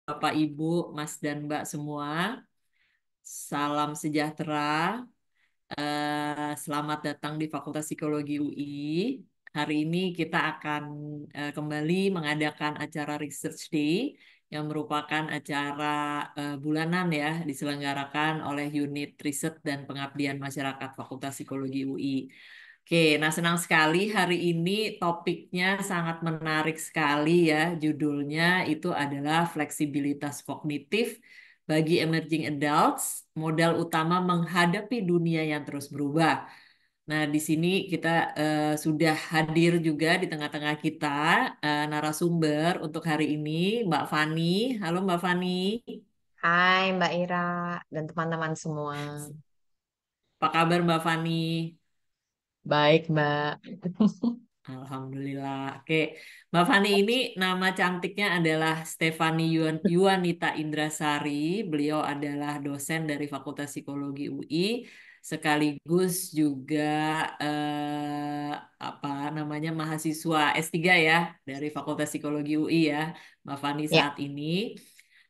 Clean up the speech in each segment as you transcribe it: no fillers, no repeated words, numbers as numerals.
Bapak, Ibu, Mas dan Mbak semua. Salam sejahtera. Selamat datang di Fakultas Psikologi UI. Hari ini kita akan kembali mengadakan acara Research Day yang merupakan acara bulanan ya, diselenggarakan oleh Unit Riset dan Pengabdian Masyarakat Fakultas Psikologi UI. Oke, nah senang sekali hari ini topiknya sangat menarik sekali ya. Judulnya itu adalah fleksibilitas kognitif bagi emerging adults, modal utama menghadapi dunia yang terus berubah. Nah, di sini kita sudah hadir juga di tengah-tengah kita narasumber untuk hari ini, Mbak Fani. Halo Mbak Fani, Hai Mbak Ira dan teman-teman semua. apa kabar Mbak Fani? Baik Mbak. Alhamdulillah. Oke, Mbak Fani ini nama cantiknya adalah Stefani Yuanita Indrasari. Beliau adalah dosen dari Fakultas Psikologi UI, sekaligus juga eh, apa namanya mahasiswa S3 ya dari Fakultas Psikologi UI ya, Mbak Fani Ya, saat ini.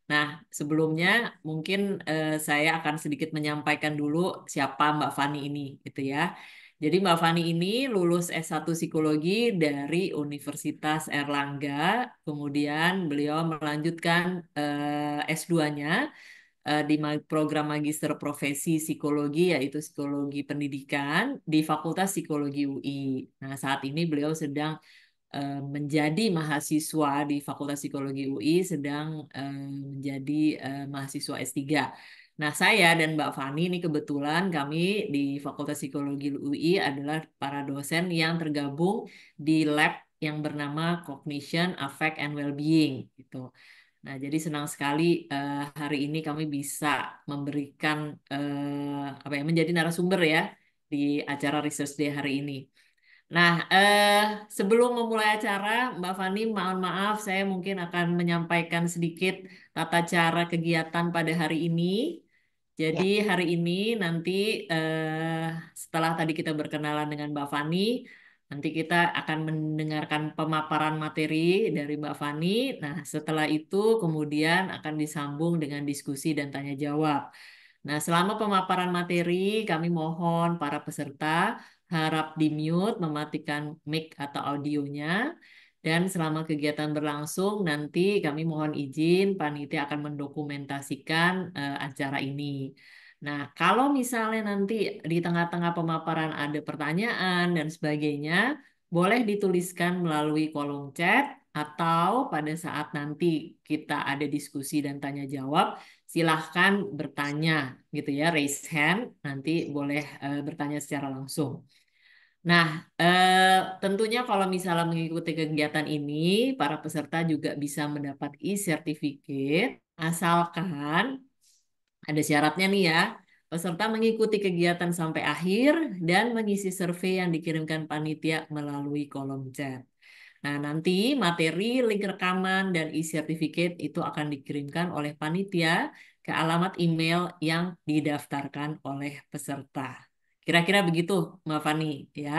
Nah, sebelumnya mungkin saya akan sedikit menyampaikan dulu siapa Mbak Fani ini, gitu ya. Jadi Mbak Fani ini lulus S1 Psikologi dari Universitas Erlangga, kemudian beliau melanjutkan S2-nya di program Magister Profesi Psikologi, yaitu Psikologi Pendidikan di Fakultas Psikologi UI. Nah, saat ini beliau sedang menjadi mahasiswa di Fakultas Psikologi UI, sedang menjadi mahasiswa S3. Nah, saya dan Mbak Fani ini kebetulan kami di Fakultas Psikologi UI adalah para dosen yang tergabung di lab yang bernama Cognition, Affect, and Wellbeing gitu. Nah, jadi senang sekali hari ini kami bisa memberikan apa ya menjadi narasumber ya di acara Research Day hari ini. Nah, sebelum memulai acara, Mbak Fani, mohon maaf, saya mungkin akan menyampaikan sedikit tata cara kegiatan pada hari ini. Jadi ya. hari ini nanti setelah tadi kita berkenalan dengan Mbak Fani, nanti kita akan mendengarkan pemaparan materi dari Mbak Fani. Nah, setelah itu kemudian akan disambung dengan diskusi dan tanya jawab. Nah, selama pemaparan materi, kami mohon para peserta harap di-mute, mematikan mic atau audionya. Dan selama kegiatan berlangsung, nanti kami mohon izin, panitia akan mendokumentasikan acara ini. Nah, kalau misalnya nanti di tengah-tengah pemaparan ada pertanyaan dan sebagainya, boleh dituliskan melalui kolom chat atau pada saat nanti kita ada diskusi dan tanya jawab, silahkan bertanya gitu ya, raise hand, nanti boleh bertanya secara langsung. Nah, tentunya kalau misalnya mengikuti kegiatan ini, para peserta juga bisa mendapat e-certificate, asalkan ada syaratnya nih ya. Peserta mengikuti kegiatan sampai akhir dan mengisi survei yang dikirimkan panitia melalui kolom chat. Nah, nanti materi, link rekaman, dan e-certificate itu akan dikirimkan oleh panitia ke alamat email yang didaftarkan oleh peserta. Kira-kira begitu, Mbak Fani, ya. Ya.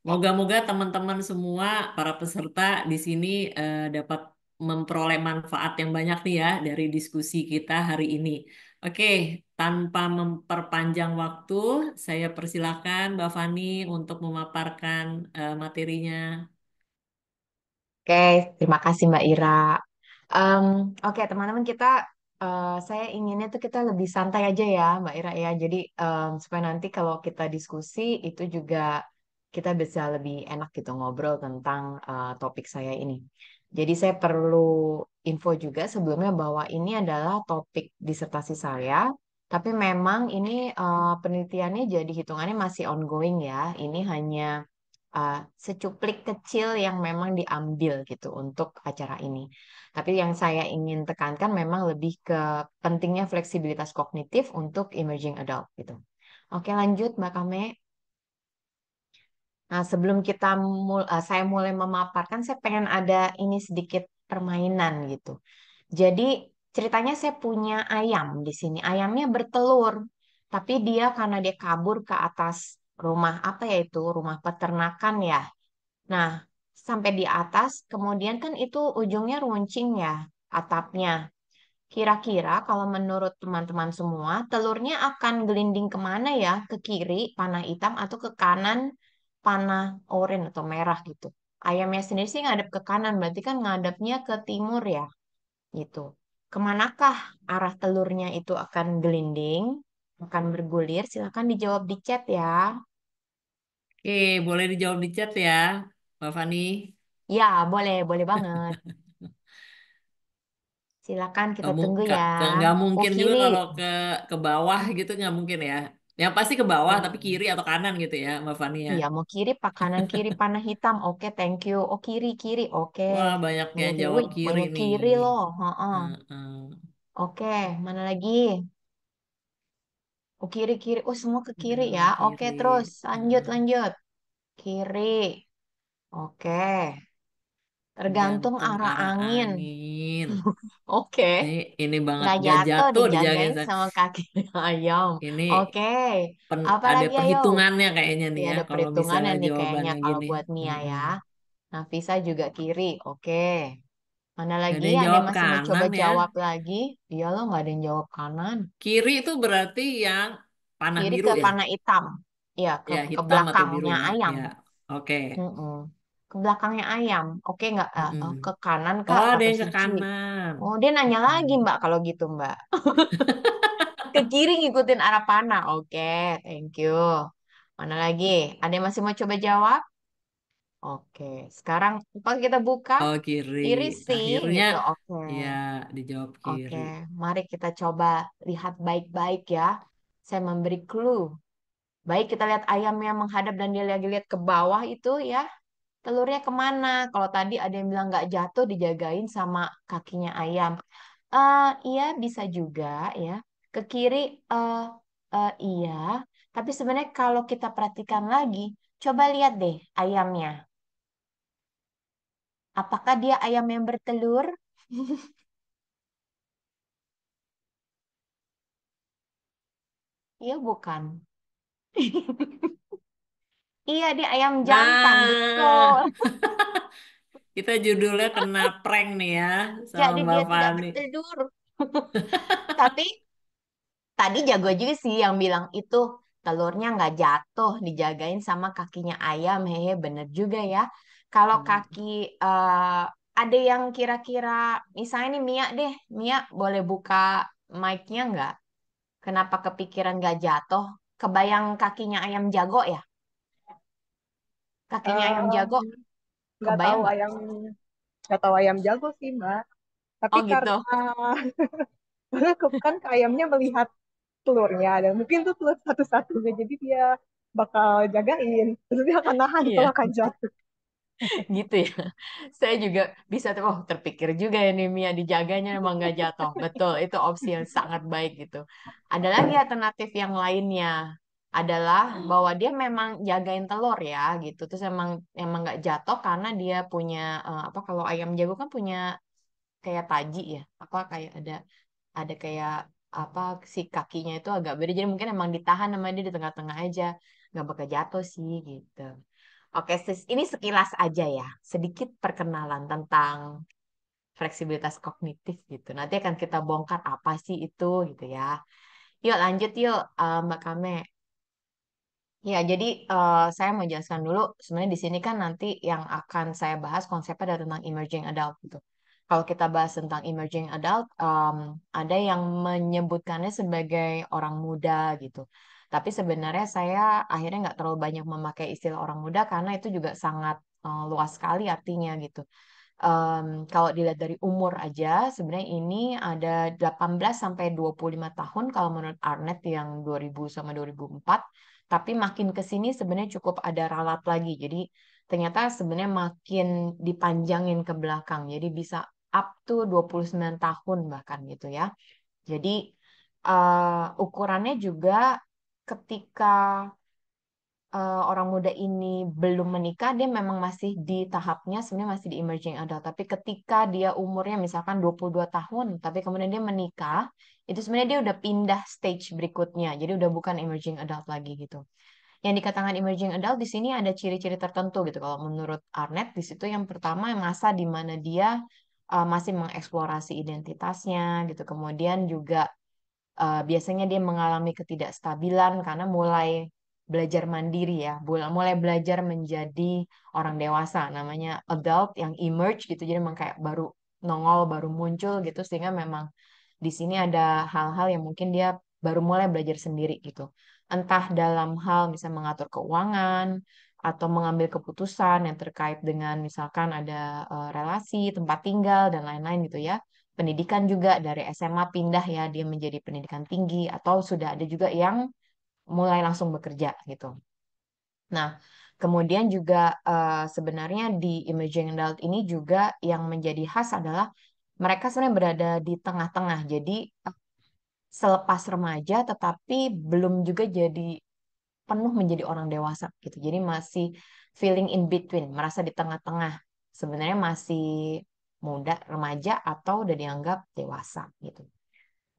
Moga-moga teman-teman semua, para peserta di sini dapat memperoleh manfaat yang banyak nih ya dari diskusi kita hari ini. Oke, tanpa memperpanjang waktu, saya persilakan Mbak Fani untuk memaparkan materinya. Oke, terima kasih Mbak Ira. Em, oke, teman-teman kita, saya inginnya tuh kita lebih santai aja ya Mbak Ira ya. Jadi supaya nanti kalau kita diskusi itu juga kita bisa lebih enak gitu ngobrol tentang topik saya ini. Jadi saya perlu info juga sebelumnya bahwa ini adalah topik disertasi saya. Tapi memang ini penelitiannya jadi hitungannya masih ongoing ya. Ini hanya uh, secuplik kecil yang memang diambil gitu untuk acara ini. Tapi yang saya ingin tekankan memang lebih ke pentingnya fleksibilitas kognitif untuk emerging adult gitu. Oke, lanjut Mbak Kame. Nah, sebelum saya mulai memaparkan, saya pengen ada ini sedikit permainan gitu. Jadi ceritanya saya punya ayam di sini. Ayamnya bertelur, tapi dia karena dia kabur ke atas rumah apa ya itu, rumah peternakan ya. Nah, sampai di atas, kemudian kan itu ujungnya runcing ya, atapnya. Kira-kira kalau menurut teman-teman semua, telurnya akan gelinding kemana ya? Ke kiri, panah hitam, atau ke kanan, panah oranye atau merah gitu. Ayamnya sendiri sih ngadep ke kanan, berarti kan ngadepnya ke timur ya, gitu. Kemanakah arah telurnya itu akan gelinding, akan bergulir? Silahkan dijawab di chat ya. Oke, boleh dijawab di chat ya, Mbak Fani. Ya, boleh, boleh banget. Silakan kita tunggu ya. Nggak Oh, mungkin juga kiri. kalau ke bawah gitu nggak mungkin ya. Yang pasti ke bawah tapi Hmm. kiri atau kanan gitu ya, Mbak Fani ya. Iya, mau kiri, pak kanan kiri panah hitam. Oke, thank you. Oh, kiri, kiri. Oke. Wah, banyak yang Banyak, jawab wih, kiri banyak nih. kiri loh. Heeh. Heeh. Oke, mana lagi? Oh, kiri, kiri. Oh, semua ke kiri ya. Udah Oke, kiri. terus lanjut, Heeh. lanjut. Kiri. Oke. Tergantung Tergantung arah arah angin. angin. Oke. Ini banget Nggak gak jatuh jatuh dijagain. dijagain sama kaki ayam. Ini Oke. Apa ada lagi ayo? perhitungannya kayaknya nih Ya, ya ada kalau perhitungannya misalnya nih kayaknya jawabannya kalau gini. buat Mia Mm-mm. ya. Nafisa juga kiri. Oke. Mana Gak lagi? ada yang Ada jawab yang masih mau coba kanan ya. jawab lagi? Iya loh, nggak ada yang jawab kanan. Kiri itu berarti yang panah Kiri biru ke ya? panah hitam. Iya, Ya, ke hitam atau biru belakangnya ya. ayam. Ya, oke. Mm-mm. Ke belakangnya ayam. Oke, nggak? Mm-mm. Ke kanan kak Oh, ada atau yang ke suci? kanan. Oh, dia nanya lagi Mm-mm. Mbak kalau gitu Mbak. Ke kiri ngikutin arah panah. Oke, thank you. Mana lagi? Ada yang masih mau coba jawab? Oke, sekarang apa kita buka? Oh, kiri. Kiri sih, Akhirnya, gitu. Oke, ya, dijawab oke. kiri. Mari kita coba lihat baik-baik ya. Saya memberi clue. Baik, kita lihat ayam yang menghadap dan dia lagi lihat ke bawah itu ya. Telurnya kemana? Kalau tadi ada yang bilang nggak jatuh, dijagain sama kakinya ayam. Iya, bisa juga ya. Ke kiri, eh iya. Tapi sebenarnya kalau kita perhatikan lagi, coba lihat deh ayamnya. Apakah dia ayam yang bertelur? Iya, bukan. Iya, dia ayam jantan, betul. Nah, kita judulnya kena prank nih ya sama Jadi Mbak dia tidak Fani. bertelur. Tapi tadi jago juga sih yang bilang itu telurnya nggak jatuh, dijagain sama kakinya ayam. Hehe, bener juga ya. Kalau kaki eh, ada yang kira-kira, misalnya nih Mia deh, Mia boleh buka mic-nya nggak? Kenapa kepikiran nggak jatuh? Kebayang kakinya ayam jago ya? Kakinya ayam Em, jago, nggak kebayang tahu nggak? ayam nggak tahu ayam jago sih Mbak. Tapi Oh gitu. karena kan ayamnya melihat telurnya dan mungkin tuh telur satu-satunya jadi dia bakal jagain. Terus dia akan nahan kalau Iya. akan jatuh. Gitu ya. Saya juga bisa tuh, oh terpikir juga ya nih Mia dijaganya emang nggak jatuh. Betul, itu opsi yang sangat baik gitu. Ada lagi alternatif yang lainnya adalah bahwa dia memang jagain telur ya gitu. Terus emang emang nggak jatuh karena dia punya apa kalau ayam jago kan punya kayak taji ya. Apa kayak ada kayak apa si kakinya itu agak beda. Jadi mungkin emang ditahan sama dia di tengah-tengah aja. Nggak bakal jatuh sih gitu. Oke, sis, ini sekilas aja ya, sedikit perkenalan tentang fleksibilitas kognitif gitu. Nanti akan kita bongkar apa sih itu gitu ya. Yuk lanjut yuk, Mbak Kame. Ya, jadi saya mau jelaskan dulu. Sebenarnya di sini kan nanti yang akan saya bahas konsepnya adalah tentang emerging adult gitu. Kalau kita bahas tentang emerging adult, ada yang menyebutkannya sebagai orang muda gitu. Tapi sebenarnya saya akhirnya nggak terlalu banyak memakai istilah orang muda karena itu juga sangat luas sekali artinya gitu. Kalau dilihat dari umur aja, sebenarnya ini ada 18 sampai 25 tahun kalau menurut Arnett yang 2000 sama 2004. Tapi makin ke sini sebenarnya cukup ada ralat lagi. Jadi ternyata sebenarnya makin dipanjangin ke belakang. Jadi bisa up to 29 tahun bahkan gitu ya. Jadi ukurannya juga ketika orang muda ini belum menikah, dia memang masih di tahapnya sebenarnya masih di emerging adult. Tapi ketika dia umurnya misalkan 22 tahun, tapi kemudian dia menikah, itu sebenarnya dia udah pindah stage berikutnya. Jadi udah bukan emerging adult lagi gitu. Yang dikatakan emerging adult di sini ada ciri-ciri tertentu gitu. Kalau menurut Arnett di situ yang pertama masa di mana dia masih mengeksplorasi identitasnya gitu. Kemudian juga biasanya dia mengalami ketidakstabilan karena mulai belajar mandiri ya, mulai belajar menjadi orang dewasa, namanya adult yang emerge gitu. Jadi memang kayak baru nongol, baru muncul gitu, sehingga memang di sini ada hal-hal yang mungkin dia baru mulai belajar sendiri gitu. Entah dalam hal misalnya mengatur keuangan atau mengambil keputusan yang terkait dengan misalkan ada relasi, tempat tinggal dan lain-lain gitu ya. Pendidikan juga dari SMA pindah ya dia menjadi pendidikan tinggi atau sudah ada juga yang mulai langsung bekerja gitu. Nah, kemudian juga sebenarnya di emerging adult ini juga yang menjadi khas adalah mereka sebenarnya berada di tengah-tengah. Jadi selepas remaja tetapi belum juga jadi penuh menjadi orang dewasa gitu. Jadi masih feeling in between, merasa di tengah-tengah. Sebenarnya masih muda, remaja atau udah dianggap dewasa gitu.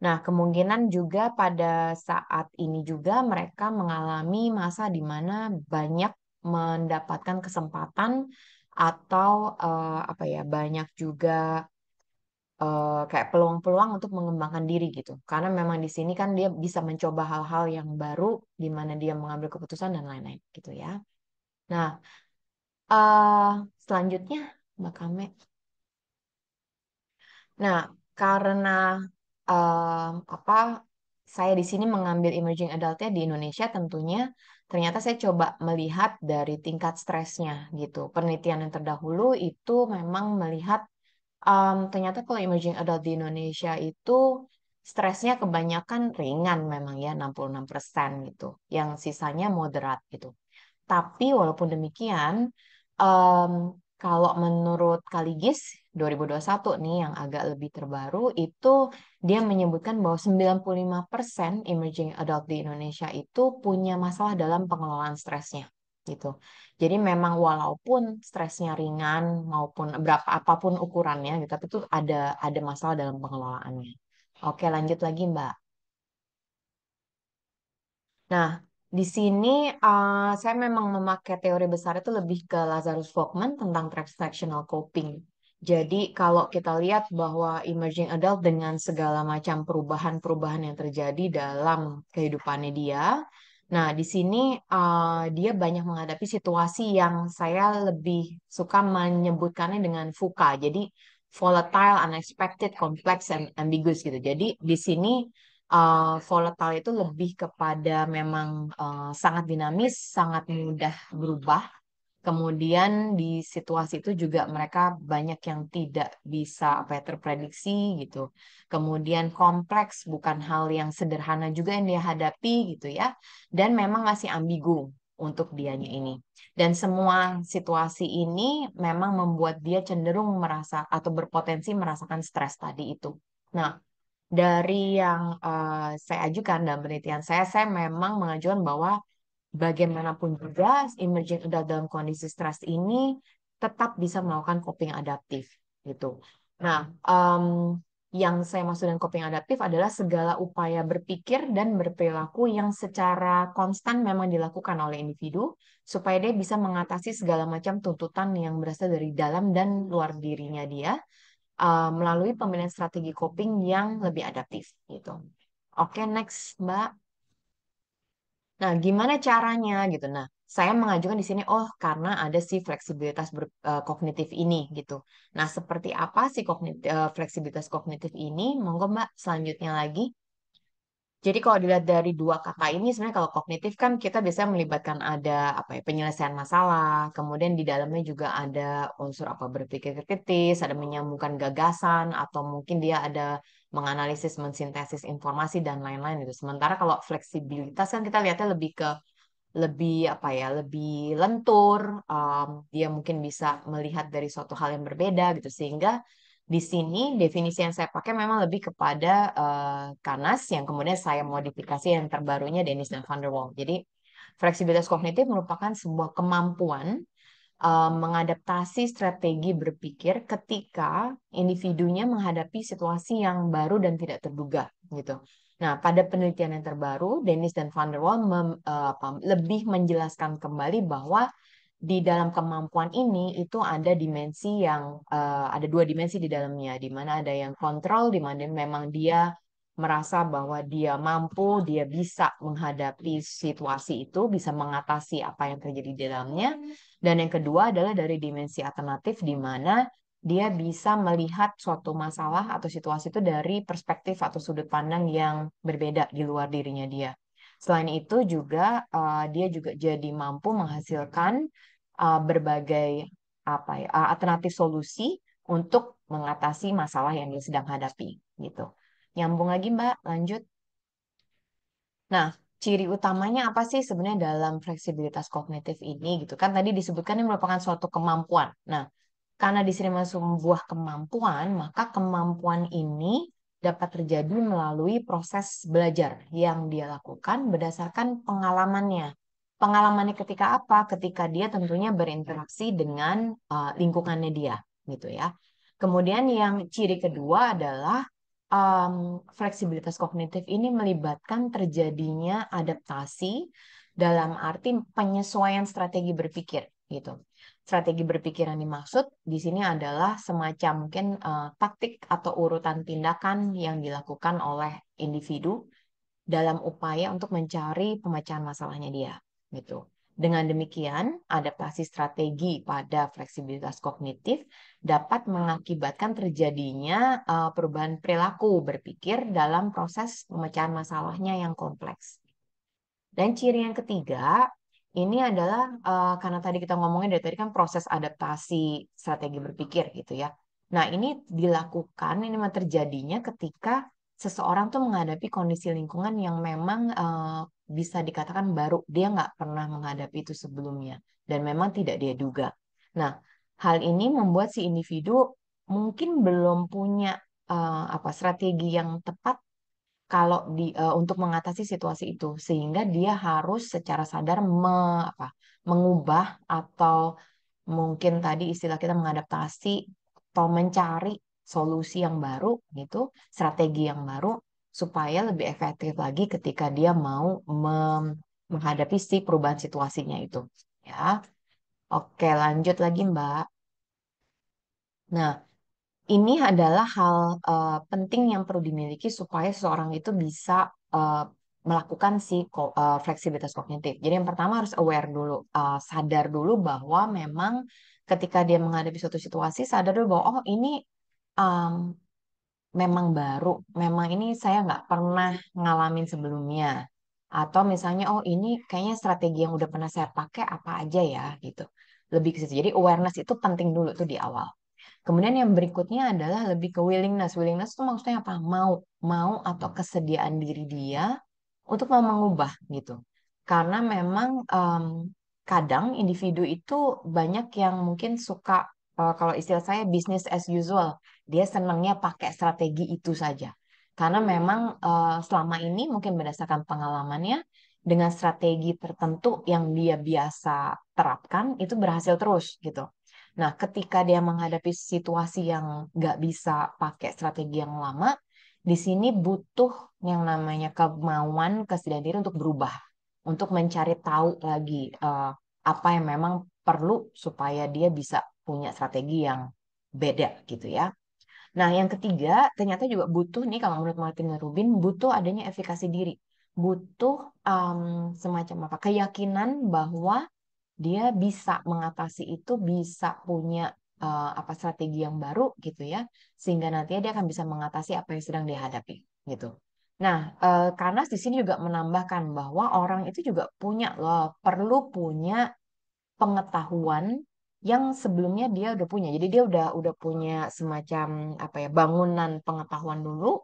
Nah, kemungkinan juga pada saat ini juga mereka mengalami masa di mana banyak mendapatkan kesempatan atau apa ya, banyak juga kayak peluang-peluang untuk mengembangkan diri gitu. Karena memang di sini kan dia bisa mencoba hal-hal yang baru di mana dia mengambil keputusan dan lain-lain gitu ya. Nah, eh selanjutnya Mbak Kame. Nah, karena apa saya di sini mengambil emerging adultnya di Indonesia tentunya ternyata saya coba melihat dari tingkat stresnya gitu. Penelitian yang terdahulu itu memang melihat ternyata kalau emerging adult di Indonesia itu stresnya kebanyakan ringan memang ya 66% gitu. Yang sisanya moderat gitu. Tapi walaupun demikian, em, kalau menurut Kaligis 2021 nih yang agak lebih terbaru itu dia menyebutkan bahwa 95% emerging adult di Indonesia itu punya masalah dalam pengelolaan stresnya gitu. Jadi memang walaupun stresnya ringan maupun berapa apapun ukurannya gitu, tapi itu ada masalah dalam pengelolaannya. Oke, lanjut lagi Mbak. Nah, di sini saya memang memakai teori besar itu lebih ke Lazarus Folkman tentang transactional coping. Jadi kalau kita lihat bahwa emerging adult dengan segala macam perubahan-perubahan yang terjadi dalam kehidupannya dia, nah di sini dia banyak menghadapi situasi yang saya lebih suka menyebutkannya dengan VUCA. Jadi volatile, unexpected, complex, and ambiguous gitu. Jadi di sini volatile itu lebih kepada memang sangat dinamis, sangat mudah berubah. Kemudian di situasi itu juga mereka banyak yang tidak bisa apa ya, terprediksi gitu. Kemudian kompleks, bukan hal yang sederhana juga yang dia hadapi gitu ya. Dan memang masih ambigu untuk dianya ini. Dan semua situasi ini memang membuat dia cenderung merasa atau berpotensi merasakan stres tadi itu. Nah, dari yang saya ajukan dalam penelitian saya memang mengajukan bahwa bagaimanapun juga emerging adult dalam kondisi stres ini tetap bisa melakukan coping adaptif gitu. Nah, yang saya maksud dengan coping adaptif adalah segala upaya berpikir dan berperilaku yang secara konstan memang dilakukan oleh individu supaya dia bisa mengatasi segala macam tuntutan yang berasal dari dalam dan luar dirinya dia melalui pemilihan strategi coping yang lebih adaptif gitu. Oke, next, Mbak. Nah, gimana caranya gitu. Nah, saya mengajukan di sini karena ada si fleksibilitas kognitif ini gitu. Nah, seperti apa sih fleksibilitas kognitif ini? Monggo Mbak, selanjutnya lagi. Jadi kalau dilihat dari dua kata ini sebenarnya kalau kognitif kan kita biasanya melibatkan ada apa ya penyelesaian masalah, kemudian di dalamnya juga ada unsur apa berpikir kritis, ada menyambungkan gagasan atau mungkin dia ada menganalisis, mensintesis informasi dan lain-lain itu. Sementara kalau fleksibilitas kan kita lihatnya lebih apa ya lebih lentur, dia mungkin bisa melihat dari suatu hal yang berbeda gitu sehingga di sini definisi yang saya pakai memang lebih kepada Kanas yang kemudian saya modifikasi yang terbarunya Dennis dan Van der Waal. Jadi fleksibilitas kognitif merupakan sebuah kemampuan mengadaptasi strategi berpikir ketika individunya menghadapi situasi yang baru dan tidak terduga gitu. Nah, pada penelitian yang terbaru, Dennis dan Van der Waal lebih menjelaskan kembali bahwa di dalam kemampuan ini itu ada dimensi yang ada dua dimensi di dalamnya, di mana ada yang kontrol, di mana memang dia merasa bahwa dia mampu, dia bisa menghadapi situasi itu, bisa mengatasi apa yang terjadi di dalamnya. Dan yang kedua adalah dari dimensi alternatif, di mana dia bisa melihat suatu masalah atau situasi itu dari perspektif atau sudut pandang yang berbeda di luar dirinya dia. Selain itu juga dia juga jadi mampu menghasilkan berbagai alternatif solusi untuk mengatasi masalah yang dia sedang hadapi gitu. Nyambung lagi Mbak, lanjut. Nah, ciri utamanya apa sih sebenarnya dalam fleksibilitas kognitif ini gitu kan? Tadi disebutkan ini merupakan suatu kemampuan. Nah, karena di sini masuk sebuah kemampuan, maka kemampuan ini dapat terjadi melalui proses belajar yang dia lakukan berdasarkan pengalamannya. Pengalamannya ketika apa? Ketika dia tentunya berinteraksi dengan lingkungannya dia, gitu ya. Kemudian yang ciri kedua adalah fleksibilitas kognitif ini melibatkan terjadinya adaptasi dalam arti penyesuaian strategi berpikir, gitu. Strategi berpikir yang dimaksud di sini adalah semacam mungkin taktik atau urutan tindakan yang dilakukan oleh individu dalam upaya untuk mencari pemecahan masalahnya dia, gitu. Dengan demikian, adaptasi strategi pada fleksibilitas kognitif dapat mengakibatkan terjadinya perubahan perilaku berpikir dalam proses pemecahan masalahnya yang kompleks. Dan ciri yang ketiga, ini adalah karena tadi kita ngomongin dari tadi kan proses adaptasi strategi berpikir gitu ya. Nah, ini dilakukan, ini mah terjadinya ketika seseorang tuh menghadapi kondisi lingkungan yang memang bisa dikatakan baru. Dia nggak pernah menghadapi itu sebelumnya. Dan memang tidak dia duga. Nah, hal ini membuat si individu mungkin belum punya strategi yang tepat kalau untuk mengatasi situasi itu sehingga dia harus secara sadar mengubah atau mungkin tadi istilah kita mengadaptasi atau mencari solusi yang baru gitu, strategi yang baru supaya lebih efektif lagi ketika dia mau menghadapi si perubahan situasinya itu ya. Oke, lanjut lagi Mbak. Nah, ini adalah hal penting yang perlu dimiliki supaya seseorang itu bisa eh, melakukan si fleksibilitas kognitif. Jadi yang pertama harus aware dulu, sadar dulu bahwa memang ketika dia menghadapi suatu situasi, sadar dulu bahwa oh ini em, memang baru, memang ini saya nggak pernah ngalamin sebelumnya. Atau misalnya oh ini kayaknya strategi yang udah pernah saya pakai apa aja ya gitu. Lebih ke situ. Jadi awareness itu penting dulu tuh di awal. Kemudian yang berikutnya adalah lebih ke willingness. Willingness itu maksudnya apa? Mau atau kesediaan diri dia untuk mau mengubah gitu. Karena memang kadang individu itu banyak yang mungkin suka kalau istilah saya business as usual. Dia senangnya pakai strategi itu saja. Karena memang selama ini mungkin berdasarkan pengalamannya dengan strategi tertentu yang dia biasa terapkan itu berhasil terus gitu. Nah, ketika dia menghadapi situasi yang nggak bisa pakai strategi yang lama, di sini butuh yang namanya kemauan kesediaan diri untuk berubah, untuk mencari tahu lagi apa yang memang perlu supaya dia bisa punya strategi yang beda gitu ya. Nah, yang ketiga ternyata juga butuh nih kalau menurut Martin Rubin butuh adanya efikasi diri, butuh semacam apa keyakinan bahwa dia bisa mengatasi itu, bisa punya strategi yang baru gitu ya, sehingga nantinya dia akan bisa mengatasi apa yang sedang dihadapi gitu. Nah, karena di sini juga menambahkan bahwa orang itu juga punya loh, perlu punya pengetahuan yang sebelumnya dia udah punya. Jadi dia udah punya semacam bangunan pengetahuan dulu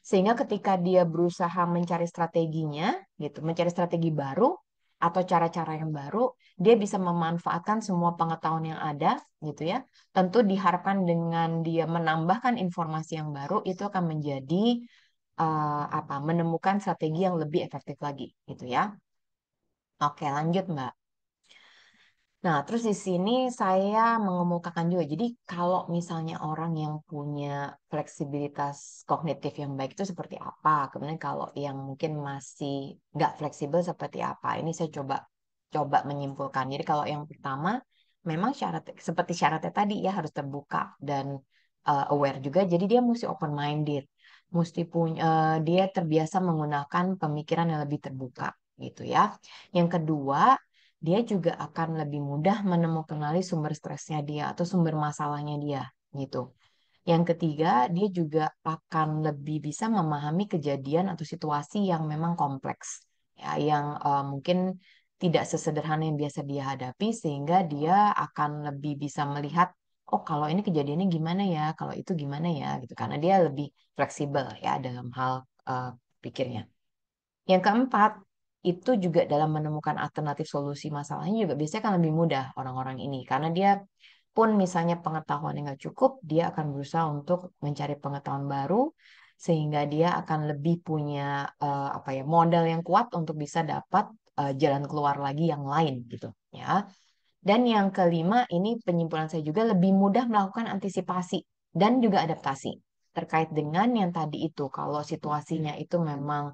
sehingga ketika dia berusaha mencari strateginya, gitu, mencari strategi baru atau cara-cara yang baru, dia bisa memanfaatkan semua pengetahuan yang ada, gitu ya. Tentu diharapkan dengan dia menambahkan informasi yang baru, itu akan menjadi menemukan strategi yang lebih efektif lagi, gitu ya. Oke, lanjut Mbak. Nah, terus di sini saya mengemukakan juga. Jadi kalau misalnya orang yang punya fleksibilitas kognitif yang baik itu seperti apa? Kemudian kalau yang mungkin masih nggak fleksibel seperti apa? Ini saya coba coba menyimpulkan. Jadi kalau yang pertama, memang syarat seperti syaratnya tadi ya harus terbuka dan aware juga. Jadi dia mesti open minded, mesti punya dia terbiasa menggunakan pemikiran yang lebih terbuka gitu ya. Yang kedua, dia juga akan lebih mudah menemukan sumber stresnya dia atau sumber masalahnya dia gitu. Yang ketiga, dia juga akan lebih bisa memahami kejadian atau situasi yang memang kompleks, ya, yang mungkin tidak sesederhana yang biasa dia hadapi, sehingga dia akan lebih bisa melihat, oh kalau ini kejadiannya gimana ya, kalau itu gimana ya, gitu. Karena dia lebih fleksibel ya dalam hal eh, pikirnya. Yang keempat, itu juga dalam menemukan alternatif solusi masalahnya juga biasanya kan lebih mudah orang-orang ini, karena dia pun misalnya pengetahuan yang nggak cukup, dia akan berusaha untuk mencari pengetahuan baru sehingga dia akan lebih punya apa ya modal yang kuat untuk bisa dapat jalan keluar lagi yang lain gitu ya. Dan yang kelima ini penyimpulan saya juga lebih mudah melakukan antisipasi dan juga adaptasi terkait dengan yang tadi itu kalau situasinya itu memang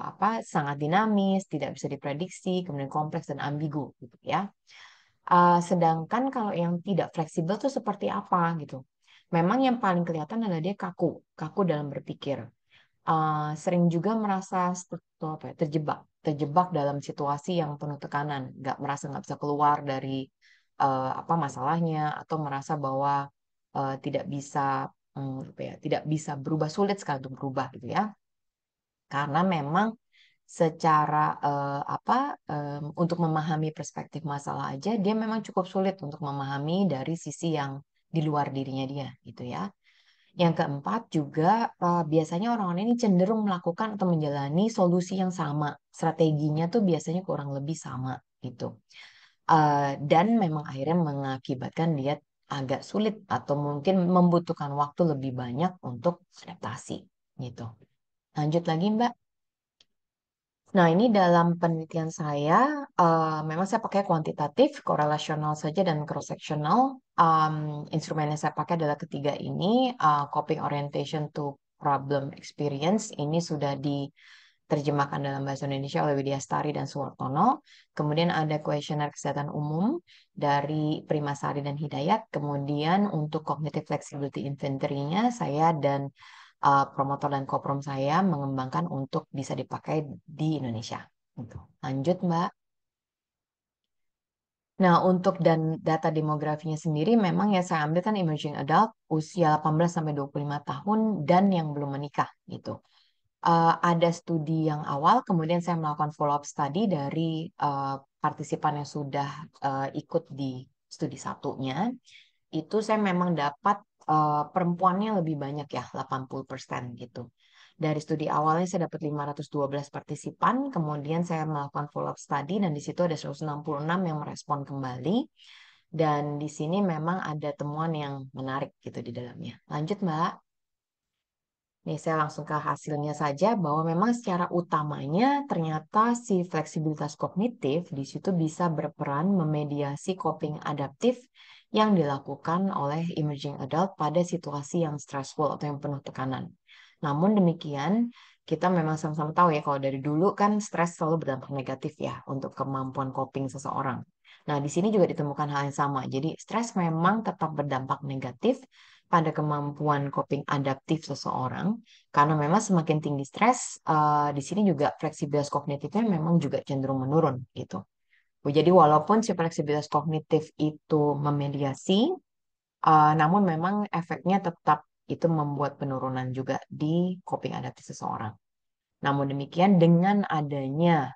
apa sangat dinamis, tidak bisa diprediksi, kemudian kompleks dan ambigu gitu ya. Sedangkan kalau yang tidak fleksibel tuh seperti apa gitu. Memang yang paling kelihatan adalah dia kaku, kaku dalam berpikir. Sering juga merasa terjebak dalam situasi yang penuh tekanan, nggak bisa keluar dari apa masalahnya, atau merasa bahwa tidak bisa apa ya, tidak bisa berubah, sulit sekali untuk berubah gitu ya. Karena memang secara apa untuk memahami perspektif masalah aja dia memang cukup sulit untuk memahami dari sisi yang di luar dirinya dia gitu ya. Yang keempat juga biasanya orang-orang ini cenderung melakukan atau menjalani solusi yang sama. Strateginya tuh biasanya kurang lebih sama gitu. Dan memang akhirnya mengakibatkan dia agak sulit atau mungkin membutuhkan waktu lebih banyak untuk adaptasi gitu. Lanjut lagi Mbak. Nah, ini dalam penelitian saya, memang saya pakai kuantitatif, korelasional saja, dan cross-sectional. Instrumen yang saya pakai adalah ketiga ini, Coping Orientation to Problem Experience. Ini sudah diterjemahkan dalam bahasa Indonesia oleh Widya Stari dan Suwartono. Kemudian ada kuesioner kesehatan umum dari Primasari dan Hidayat. Kemudian untuk Cognitive Flexibility Inventory-nya, saya dan promotor dan koprom saya mengembangkan untuk bisa dipakai di Indonesia. Gitu. Lanjut, Mbak. Nah, untuk dan data demografinya sendiri memang ya saya ambil kan emerging adult usia 18 sampai 25 tahun dan yang belum menikah gitu. Ada studi yang awal, kemudian saya melakukan follow up study dari partisipan yang sudah ikut di studi satunya. Itu saya memang dapat perempuannya lebih banyak ya, 80% gitu. Dari studi awalnya saya dapat 512 partisipan, kemudian saya melakukan follow up study dan di situ ada 166 yang merespon kembali. Dan di sini memang ada temuan yang menarik gitu di dalamnya. Lanjut, Mbak. Nih, saya langsung ke hasilnya saja bahwa memang secara utamanya ternyata si fleksibilitas kognitif di situ bisa berperan memediasi coping adaptif yang dilakukan oleh emerging adult pada situasi yang stressful atau yang penuh tekanan. Namun demikian, kita memang sama-sama tahu ya kalau dari dulu kan stres selalu berdampak negatif ya untuk kemampuan coping seseorang. Nah, di sini juga ditemukan hal yang sama. Jadi, stres memang tetap berdampak negatif pada kemampuan coping adaptif seseorang karena memang semakin tinggi stres di sini juga fleksibilitas kognitifnya memang juga cenderung menurun gitu. Jadi walaupun si fleksibilitas kognitif itu memediasi namun memang efeknya tetap itu membuat penurunan juga di coping adaptif seseorang. Namun demikian dengan adanya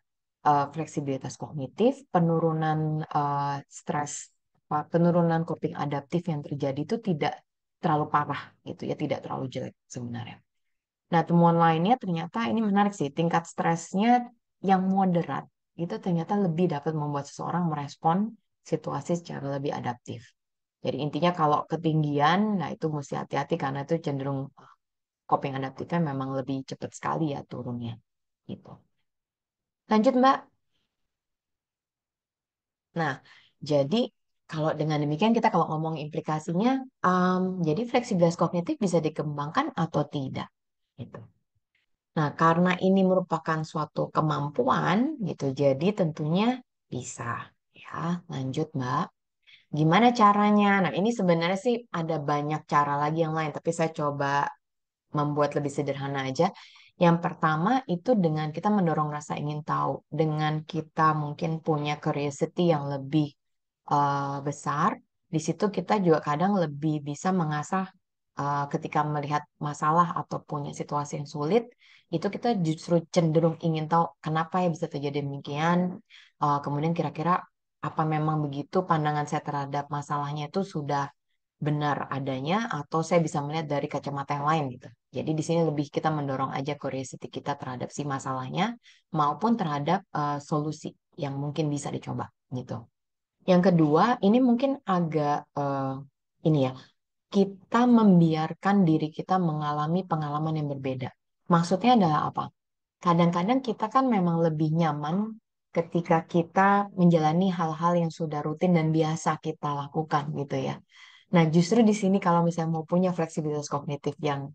fleksibilitas kognitif, penurunan stres, penurunan coping adaptif yang terjadi itu tidak terlalu parah gitu ya, tidak terlalu jelek sebenarnya. Nah, temuan lainnya ternyata ini menarik sih, tingkat stresnya yang moderat itu ternyata lebih dapat membuat seseorang merespon situasi secara lebih adaptif. Jadi intinya kalau ketinggian, nah itu mesti hati-hati karena itu cenderung coping adaptifnya memang lebih cepat sekali ya turunnya. Gitu. Lanjut Mbak. Nah, jadi kalau dengan demikian kita kalau ngomong implikasinya, jadi fleksibilitas kognitif bisa dikembangkan atau tidak, gitu. Nah, karena ini merupakan suatu kemampuan, gitu, jadi tentunya Bisa. Ya, lanjut Mbak. Gimana caranya? Nah, ini sebenarnya sih ada banyak cara lagi yang lain, tapi saya coba membuat lebih sederhana aja. Yang pertama itu dengan kita mendorong rasa ingin tahu, dengan kita mungkin punya curiosity yang lebih besar. Di situ kita juga kadang lebih bisa mengasah ketika melihat masalah atau punya situasi yang sulit, itu kita justru cenderung ingin tahu kenapa ya bisa terjadi demikian. Kemudian kira-kira apa memang begitu pandangan saya terhadap masalahnya itu sudah benar adanya atau saya bisa melihat dari kacamata yang lain gitu. Jadi di sini lebih kita mendorong aja curiosity kita terhadap si masalahnya maupun terhadap solusi yang mungkin bisa dicoba gitu. Yang kedua, ini mungkin agak ini ya, kita membiarkan diri kita mengalami pengalaman yang berbeda. Maksudnya adalah apa? Kadang-kadang kita kan memang lebih nyaman ketika kita menjalani hal-hal yang sudah rutin dan biasa kita lakukan gitu ya. Nah, justru di sini kalau misalnya mau punya fleksibilitas kognitif yang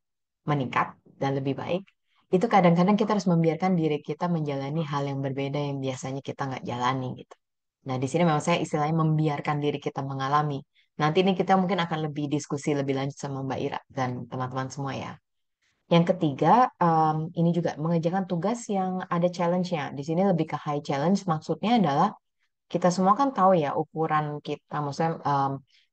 meningkat dan lebih baik, itu kadang-kadang kita harus membiarkan diri kita menjalani hal yang berbeda yang biasanya kita nggak jalani gitu. Nah, di sini memang saya istilahnya membiarkan diri kita mengalami. Nanti ini kita mungkin akan lebih diskusi lebih lanjut sama Mbak Ira dan teman-teman semua ya. Yang ketiga, ini juga mengerjakan tugas yang ada challenge-nya. Di sini lebih ke high challenge, maksudnya adalah kita semua kan tahu ya ukuran kita, maksudnya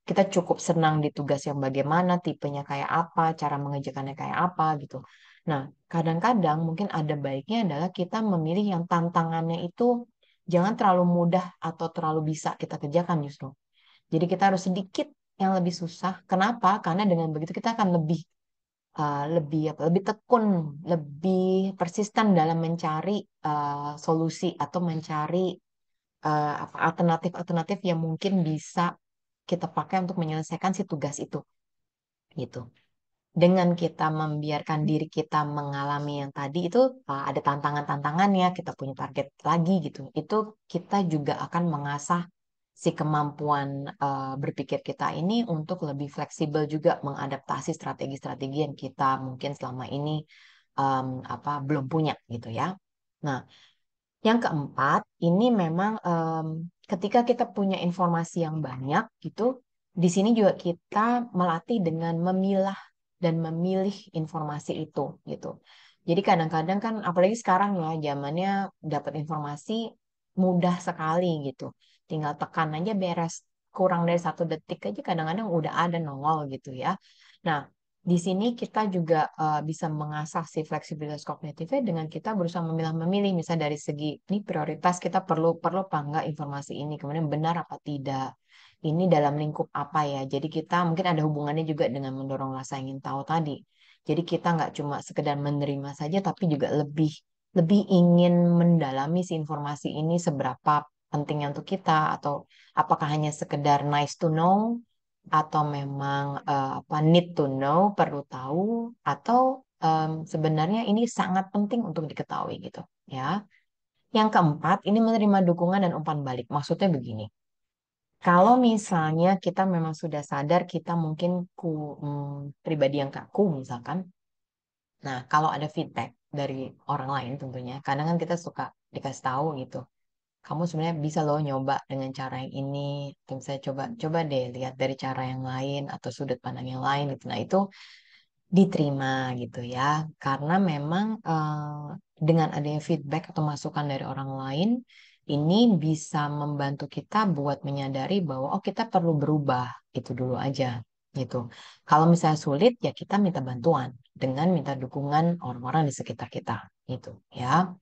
kita cukup senang di tugas yang bagaimana, tipenya kayak apa, cara mengerjakannya kayak apa gitu. Nah, kadang-kadang mungkin ada baiknya adalah kita memilih yang tantangannya itu jangan terlalu mudah atau terlalu bisa kita kerjakan justru. Jadi kita harus sedikit yang lebih susah. Kenapa? Karena dengan begitu kita akan lebih tekun, lebih persisten dalam mencari solusi atau mencari alternatif-alternatif yang mungkin bisa kita pakai untuk menyelesaikan si tugas itu gitu. Dengan kita membiarkan diri kita mengalami yang tadi itu ada tantangan-tantangannya, kita punya target lagi gitu. Itu kita juga akan mengasah si kemampuan berpikir kita ini untuk lebih fleksibel juga mengadaptasi strategi-strategi yang kita mungkin selama ini belum punya gitu ya. Nah, yang keempat, ini memang ketika kita punya informasi yang banyak gitu, di sini juga kita melatih dengan memilah dan memilih informasi itu gitu. Jadi kadang-kadang kan apalagi sekarang ya zamannya dapat informasi mudah sekali gitu. Tinggal tekan aja beres. Kurang dari 1 detik aja kadang-kadang udah ada nongol gitu ya. Nah, di sini kita juga bisa mengasah si fleksibilitas kognitifnya dengan kita berusaha memilah-memilih, misalnya dari segi ini prioritas kita perlu perlu apa enggak informasi ini, kemudian benar apa tidak, ini dalam lingkup apa ya. Jadi kita mungkin ada hubungannya juga dengan mendorong rasa ingin tahu tadi. Jadi kita nggak cuma sekedar menerima saja, tapi juga lebih lebih ingin mendalami si informasi ini seberapa pentingnya untuk kita, atau apakah hanya sekedar nice to know atau memang need to know, perlu tahu, atau sebenarnya ini sangat penting untuk diketahui gitu ya. Yang keempat, ini menerima dukungan dan umpan balik. Maksudnya begini, kalau misalnya kita memang sudah sadar kita mungkin pribadi yang kaku misalkan, nah kalau ada feedback dari orang lain tentunya, kadang kan kita suka dikasih tahu gitu kamu sebenarnya bisa loh nyoba dengan cara yang ini, atau misalnya coba coba deh lihat dari cara yang lain atau sudut pandang yang lain gitu. Nah, itu diterima gitu ya. Karena memang dengan adanya feedback atau masukan dari orang lain, ini bisa membantu kita buat menyadari bahwa oh kita perlu berubah, itu dulu aja gitu. Kalau misalnya sulit ya kita minta bantuan dengan minta dukungan orang-orang di sekitar kita gitu ya.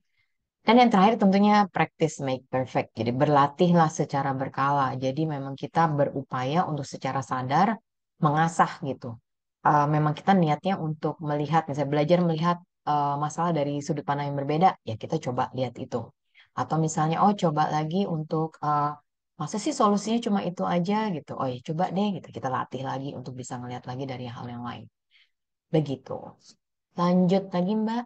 Dan yang terakhir tentunya practice make perfect. Jadi berlatihlah secara berkala. Jadi memang kita berupaya untuk secara sadar mengasah gitu. Memang kita niatnya untuk melihat, misalnya belajar melihat masalah dari sudut pandang yang berbeda, ya kita coba lihat itu. Atau misalnya, oh coba lagi untuk masa sih solusinya cuma itu aja gitu. Oh ya coba deh gitu. Kita latih lagi untuk bisa ngelihat lagi dari hal yang lain. Begitu. Lanjut lagi Mbak.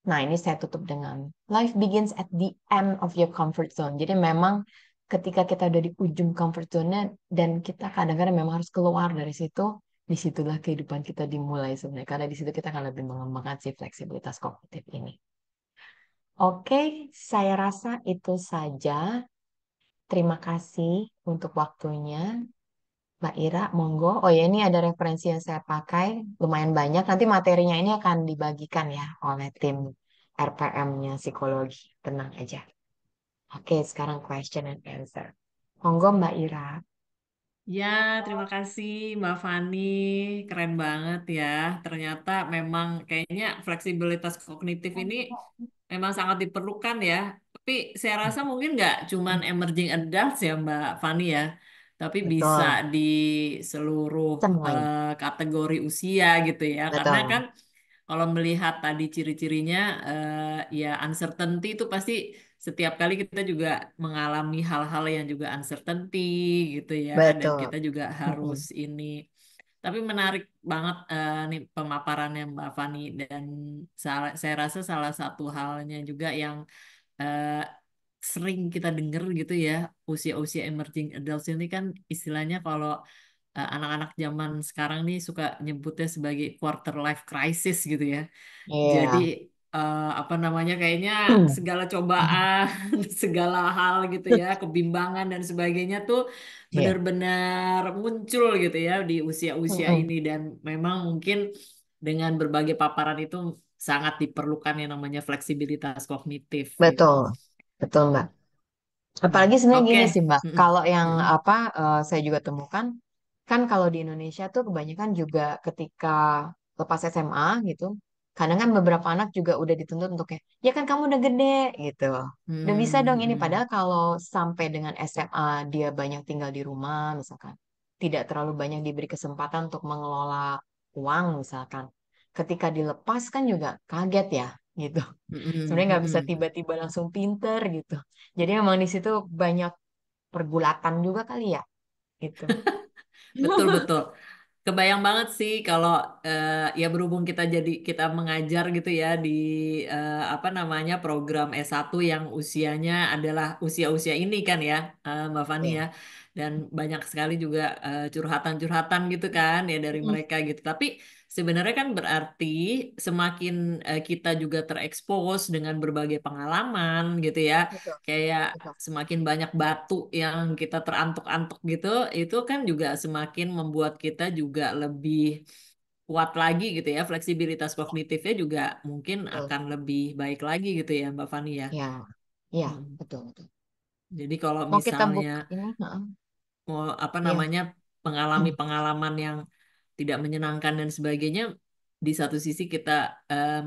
Nah, ini saya tutup dengan life begins at the end of your comfort zone. Jadi memang ketika kita udah di ujung comfort zone-nya dan kita kadang-kadang memang harus keluar dari situ, disitulah kehidupan kita dimulai sebenarnya. Karena di situ kita akan lebih mengembangkan si fleksibilitas kognitif ini. Oke, saya rasa itu saja. terima kasih untuk waktunya. Mbak Ira, monggo. Oh ya, ini ada referensi yang saya pakai, lumayan banyak. Nanti materinya ini akan dibagikan ya oleh tim RPM-nya psikologi. Tenang aja. Oke, sekarang question and answer. Monggo Mbak Ira. Ya, terima kasih Mbak Fani. Keren banget ya. Ternyata memang kayaknya fleksibilitas kognitif ini memang sangat diperlukan ya. Tapi saya rasa mungkin nggak cuman emerging adults ya Mbak Fani ya. Tapi bisa Betul, di seluruh semuanya. kategori usia gitu ya. Karena kan Betul, kalau melihat tadi ciri-cirinya, ya uncertainty itu pasti setiap kali kita juga mengalami hal-hal yang juga uncertainty gitu ya, dan betul. kita juga harus Mm-mm. ini. Tapi menarik banget nih pemaparannya Mbak Fani, dan saya rasa salah satu halnya juga yang eh, sering kita dengar gitu ya, usia-usia emerging adults ini kan istilahnya kalau anak-anak zaman sekarang nih suka nyebutnya sebagai quarter life crisis gitu ya. Jadi Iya. apa namanya, kayaknya segala cobaan, segala hal gitu ya, kebimbangan dan sebagainya tuh Iya. benar-benar muncul gitu ya di usia-usia Mm-mm. ini, dan memang mungkin dengan berbagai paparan itu sangat diperlukan yang namanya fleksibilitas kognitif gitu. Betul, betul Mbak. Apalagi sebenarnya Oke. gini sih Mbak, Mm-mm. kalau yang Mm-mm. apa saya juga temukan, kan kalau di Indonesia tuh kebanyakan juga ketika lepas SMA gitu, kadang kan beberapa anak juga udah dituntut untuk kayak, ya kan kamu udah gede gitu, udah bisa dong ini. Mm-mm. Padahal kalau sampai dengan SMA dia banyak tinggal di rumah misalkan, tidak terlalu banyak diberi kesempatan untuk mengelola uang misalkan, ketika dilepas kan juga kaget ya gitu. Mm-mm. Sebenarnya nggak bisa Mm-mm. tiba-tiba langsung pinter gitu. Jadi emang di situ banyak pergulatan juga kali ya, gitu. Betul, betul. Kebayang banget sih kalau ya berhubung kita mengajar gitu ya di apa namanya program S1 yang usianya adalah usia-usia ini kan ya, Mbak Fani ya. Ya. Dan banyak sekali juga curhatan-curhatan gitu kan ya dari Mm, mereka gitu. Tapi sebenarnya kan berarti semakin kita juga terekspos dengan berbagai pengalaman gitu ya. betul, Kayak betul, semakin banyak batu yang kita terantuk-antuk gitu, itu kan juga semakin membuat kita juga lebih kuat lagi gitu ya, fleksibilitas kognitifnya juga mungkin betul. akan lebih baik lagi gitu ya Mbak Fani ya. Ya, ya, Mm. betul, betul. Jadi kalau Mau kita misalnya buka ini, mau apa ya. namanya mengalami pengalaman yang tidak menyenangkan dan sebagainya, di satu sisi kita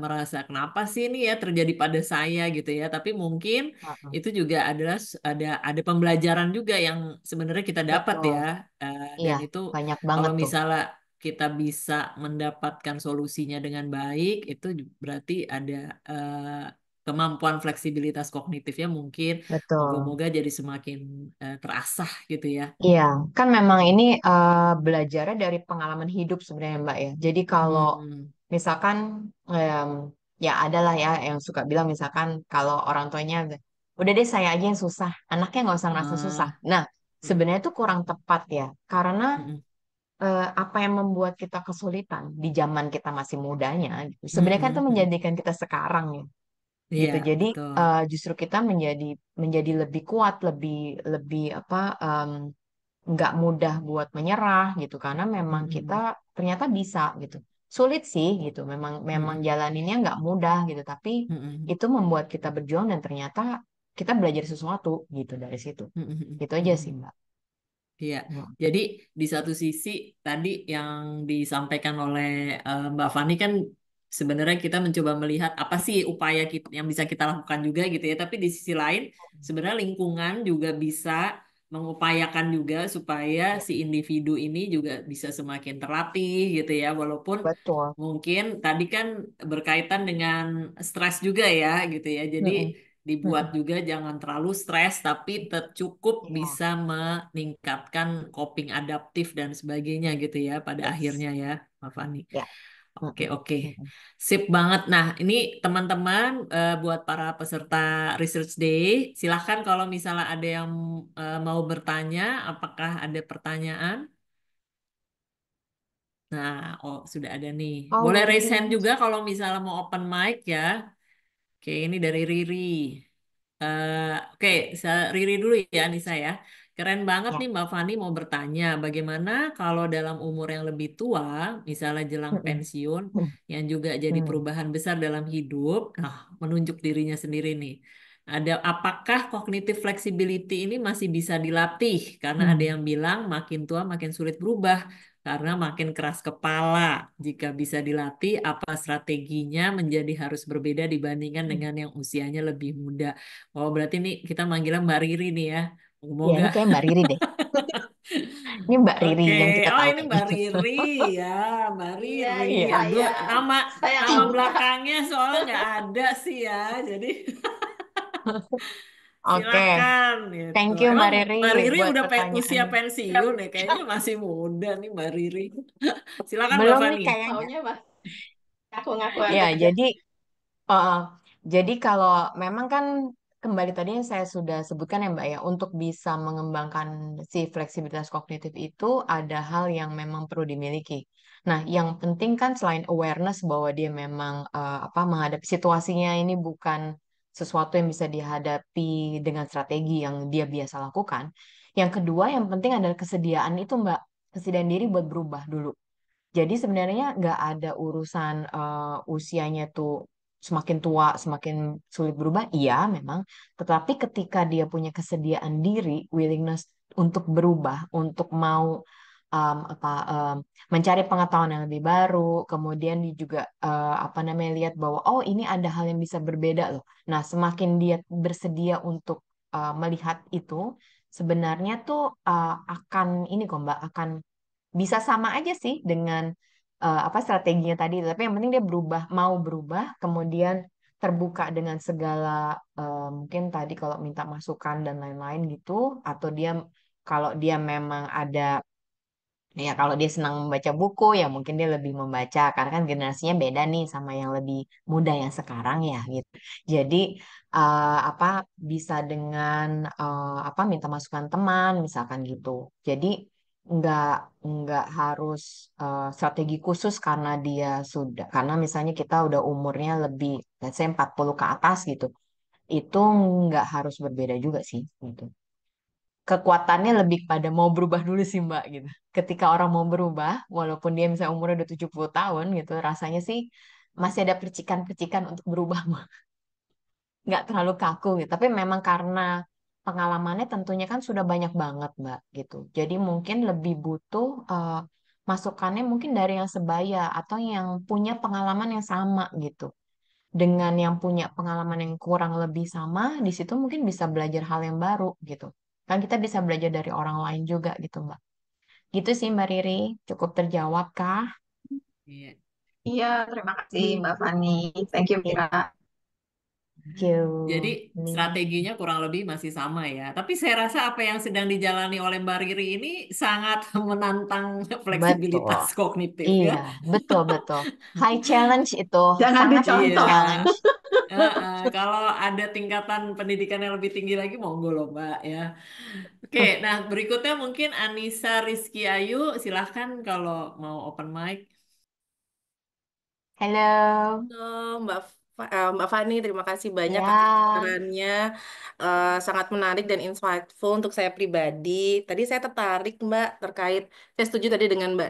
merasa kenapa sih ini ya terjadi pada saya gitu ya, tapi mungkin Heeh. itu juga adalah ada pembelajaran juga yang sebenarnya kita dapat ya. Betul. Iya, Dan itu banyak kalau banget tuh. misalnya kita bisa mendapatkan solusinya dengan baik, itu berarti ada kemampuan fleksibilitas kognitifnya mungkin Betul. moga-moga jadi semakin terasah gitu ya. Iya, kan memang ini belajarnya dari pengalaman hidup sebenarnya Mbak ya. Jadi kalau Hmm. misalkan em, ya adalah ya yang suka bilang misalkan kalau orang tuanya udah deh saya aja yang susah, anaknya nggak usah ngerasa susah. Ah, Nah, mm, sebenarnya itu kurang tepat ya, karena mm, apa yang membuat kita kesulitan di zaman kita masih mudanya, gitu. mm, Sebenarnya kan itu mm, mm. menjadikan kita sekarang ya, Iya, gitu. Jadi betul. justru kita menjadi menjadi lebih kuat, lebih lebih apa? Nggak mudah buat menyerah gitu karena Mm, memang kita mm, ternyata bisa gitu. Sulit sih gitu. Memang mm, memang mm, jalaninnya nggak mudah gitu, tapi mm, mm, itu membuat kita berjuang dan ternyata kita belajar sesuatu gitu dari situ. mm, mm, Gitu mm, aja sih, mm. Mbak. Iya, Ya, jadi di satu sisi tadi yang disampaikan oleh Mbak Fani kan sebenarnya kita mencoba melihat apa sih upaya kita yang bisa kita lakukan juga gitu ya. Tapi di sisi lain sebenarnya lingkungan juga bisa mengupayakan juga supaya ya, si individu ini juga bisa semakin terlatih gitu ya. Walaupun betul. mungkin tadi kan berkaitan dengan stres juga ya gitu ya. Jadi Mm-mm. dibuat Mm-mm. juga jangan terlalu stres tapi cukup Ya, bisa meningkatkan coping adaptif dan sebagainya gitu ya pada yes. akhirnya ya Mbak Fani. Ya. Oke, Mm-mm. oke. Mm-mm. Sip banget. Nah, ini teman-teman, buat para peserta Research Day, silahkan kalau misalnya ada yang mau bertanya, apakah ada pertanyaan? Nah, oh sudah ada nih. Boleh raise hand Alrighty. juga kalau misalnya mau open mic ya. Oke, ini dari Riri. Oke, Riri dulu ya, Nisa ya. Keren banget Ya. nih Mbak Fani mau bertanya, bagaimana kalau dalam umur yang lebih tua, misalnya jelang Mm-mm. pensiun, yang juga jadi Hmm. perubahan besar dalam hidup, nah menunjuk dirinya sendiri nih. Apakah cognitive flexibility ini masih bisa dilatih? Karena ada Hmm. yang bilang makin tua makin sulit berubah karena makin keras kepala. Jika bisa dilatih, apa strateginya menjadi harus berbeda dibandingkan dengan yang usianya lebih muda? Oh, berarti nih kita manggilnya Mbak Riri nih ya. Ya, Semoga. ini kayak Mbak Riri deh. Ini Mbak Riri Oke. yang kita Oh, tahu ini ini. Mbak Riri ya. Mbak Iya, Riri. ini Iya. Aduh, saya. nama Saya nama Alia. belakangnya soalnya nggak ada sih ya. Jadi Oke, silakan gitu. thank you Emang Mbak Riri Mbak Riri buat udah usia pertanyaannya. pensiun ya? Kayaknya masih muda nih Mbak Riri. Silakan Mbak Belum nih Fani. kayaknya. Maunya mas, ngaku-ngaku Ya, aja. uh, jadi kalau memang kan kembali tadi yang saya sudah sebutkan ya Mbak ya, untuk bisa mengembangkan si fleksibilitas kognitif itu ada hal yang memang perlu dimiliki. Nah, yang penting kan selain awareness bahwa dia memang menghadapi situasinya ini bukan sesuatu yang bisa dihadapi dengan strategi yang dia biasa lakukan. Yang kedua, yang penting adalah kesediaan itu Mbak, kesediaan diri buat berubah dulu. Jadi sebenarnya nggak ada urusan usianya tuh semakin tua semakin sulit berubah. Iya memang, tetapi ketika dia punya kesediaan diri, willingness untuk berubah, untuk mau mencari pengetahuan yang lebih baru, kemudian dia juga lihat bahwa oh ini ada hal yang bisa berbeda loh. Nah semakin dia bersedia untuk melihat itu, sebenarnya tuh akan ini kok Mbak akan bisa sama aja sih dengan strateginya tadi, tapi yang penting dia berubah, mau berubah, kemudian terbuka dengan segala mungkin tadi kalau minta masukan dan lain-lain gitu, atau dia kalau dia memang ada ya kalau dia senang membaca buku ya mungkin dia lebih membaca karena kan generasinya beda nih sama yang lebih muda yang sekarang ya gitu. Jadi apa bisa dengan minta masukan teman misalkan gitu. Jadi nggak nggak harus strategi khusus karena dia sudah karena misalnya kita udah umurnya lebih let's say 40 ke atas gitu. Itu nggak harus berbeda juga sih gitu. Kekuatannya lebih pada mau berubah dulu sih Mbak gitu. Ketika orang mau berubah, walaupun dia misalnya umurnya udah 70 tahun gitu, rasanya sih masih ada percikan-percikan untuk berubah Mbak. Nggak terlalu kaku gitu. Tapi memang karena pengalamannya tentunya kan sudah banyak banget Mbak gitu. Jadi mungkin lebih butuh masukannya mungkin dari yang sebaya atau yang punya pengalaman yang sama gitu. Dengan yang punya pengalaman yang kurang lebih sama, di situ mungkin bisa belajar hal yang baru gitu. Kan kita bisa belajar dari orang lain juga gitu, Mbak. Gitu sih, Mbak Riri. Cukup terjawab kah? Iya. Iya, terima kasih Mbak Fani. Thank you, Oke, Mira. thank Jadi you. strateginya kurang lebih masih sama ya. Tapi saya rasa apa yang sedang dijalani oleh Mbak Riri ini sangat menantang Betul. fleksibilitas kognitif ya. Iya, betul, betul. High challenge itu. Jangan Sangat high Iya. dicontoh. challenge. Kalau ada tingkatan pendidikan yang lebih tinggi lagi, monggo loh Mbak ya. Oke, nah berikutnya mungkin Anissa Rizky Ayu, silahkan kalau mau open mic. Halo. Mbak Mbak Fani, terima kasih banyak atas Ya. sarannya. Sangat menarik dan insightful untuk saya pribadi. Tadi saya tertarik, Mbak, terkait, saya setuju tadi dengan Mbak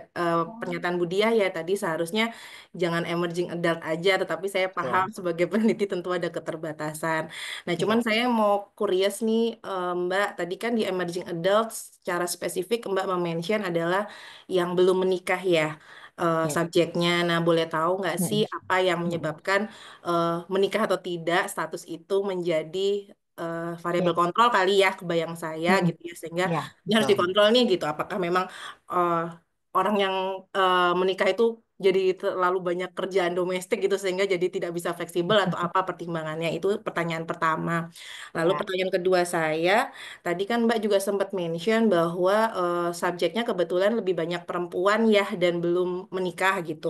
pernyataan Budiah ya, tadi seharusnya jangan emerging adult aja, tetapi saya paham Betul. sebagai peneliti tentu ada keterbatasan. Nah, cuman Ya. saya mau curious nih, Mbak, tadi kan di emerging adult secara spesifik Mbak mention adalah yang belum menikah ya Ya. subjeknya. Nah, boleh tahu nggak sih Mm-mm. apa yang Mm-mm. menyebabkan menikah atau tidak status itu menjadi variabel Ya. kontrol kali ya, kebayang saya Mm-mm. gitu ya, sehingga Ya, ini harus betul. dikontrol nih gitu. Apakah memang eh, orang yang menikah itu jadi terlalu banyak kerjaan domestik gitu sehingga jadi tidak bisa fleksibel atau apa pertimbangannya? Itu pertanyaan pertama. Lalu Ya. pertanyaan kedua saya, tadi kan Mbak juga sempat mention bahwa subjeknya kebetulan lebih banyak perempuan ya dan belum menikah gitu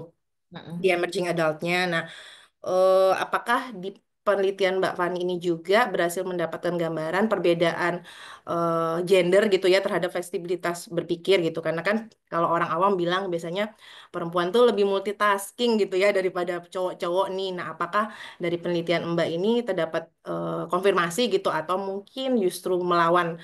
di Mm-mm. emerging adultnya. Nah, apakah di penelitian Mbak Fani ini juga berhasil mendapatkan gambaran perbedaan gender gitu ya terhadap fleksibilitas berpikir gitu. Karena kan kalau orang awam bilang biasanya perempuan tuh lebih multitasking gitu ya daripada cowok-cowok nih. Nah, apakah dari penelitian Mbak ini terdapat konfirmasi gitu atau mungkin justru melawan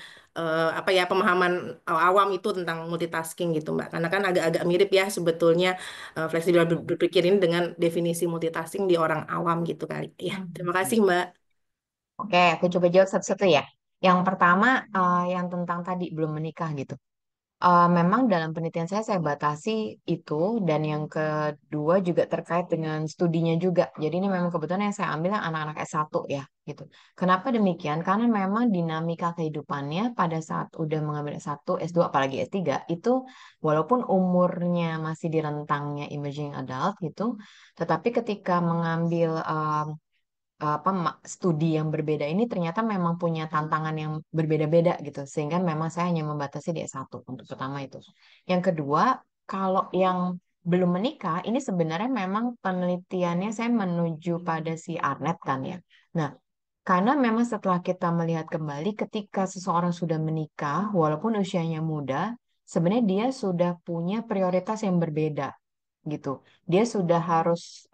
apa ya pemahaman awam itu tentang multitasking gitu Mbak? Karena kan agak-agak mirip ya sebetulnya fleksibel berpikir ini dengan definisi multitasking di orang awam gitu kali. Ya, terima kasih Mbak. Oke, aku coba jawab satu-satu ya. Yang pertama, yang tentang tadi belum menikah gitu. Memang dalam penelitian saya batasi itu, dan yang kedua juga terkait dengan studinya juga. Jadi ini memang kebetulan yang saya ambil yang anak-anak S1 ya gitu. Kenapa demikian? Karena memang dinamika kehidupannya pada saat udah mengambil S1, S2 apalagi S3 itu walaupun umurnya masih di rentangnya emerging adult gitu, tetapi ketika mengambil studi yang berbeda ini ternyata memang punya tantangan yang berbeda-beda gitu, sehingga memang saya hanya membatasi di S1 untuk pertama itu. Yang kedua, kalau yang belum menikah ini sebenarnya memang penelitiannya saya menuju pada si Arnett kan ya. Nah, karena memang setelah kita melihat kembali ketika seseorang sudah menikah walaupun usianya muda, sebenarnya dia sudah punya prioritas yang berbeda gitu. Dia sudah harus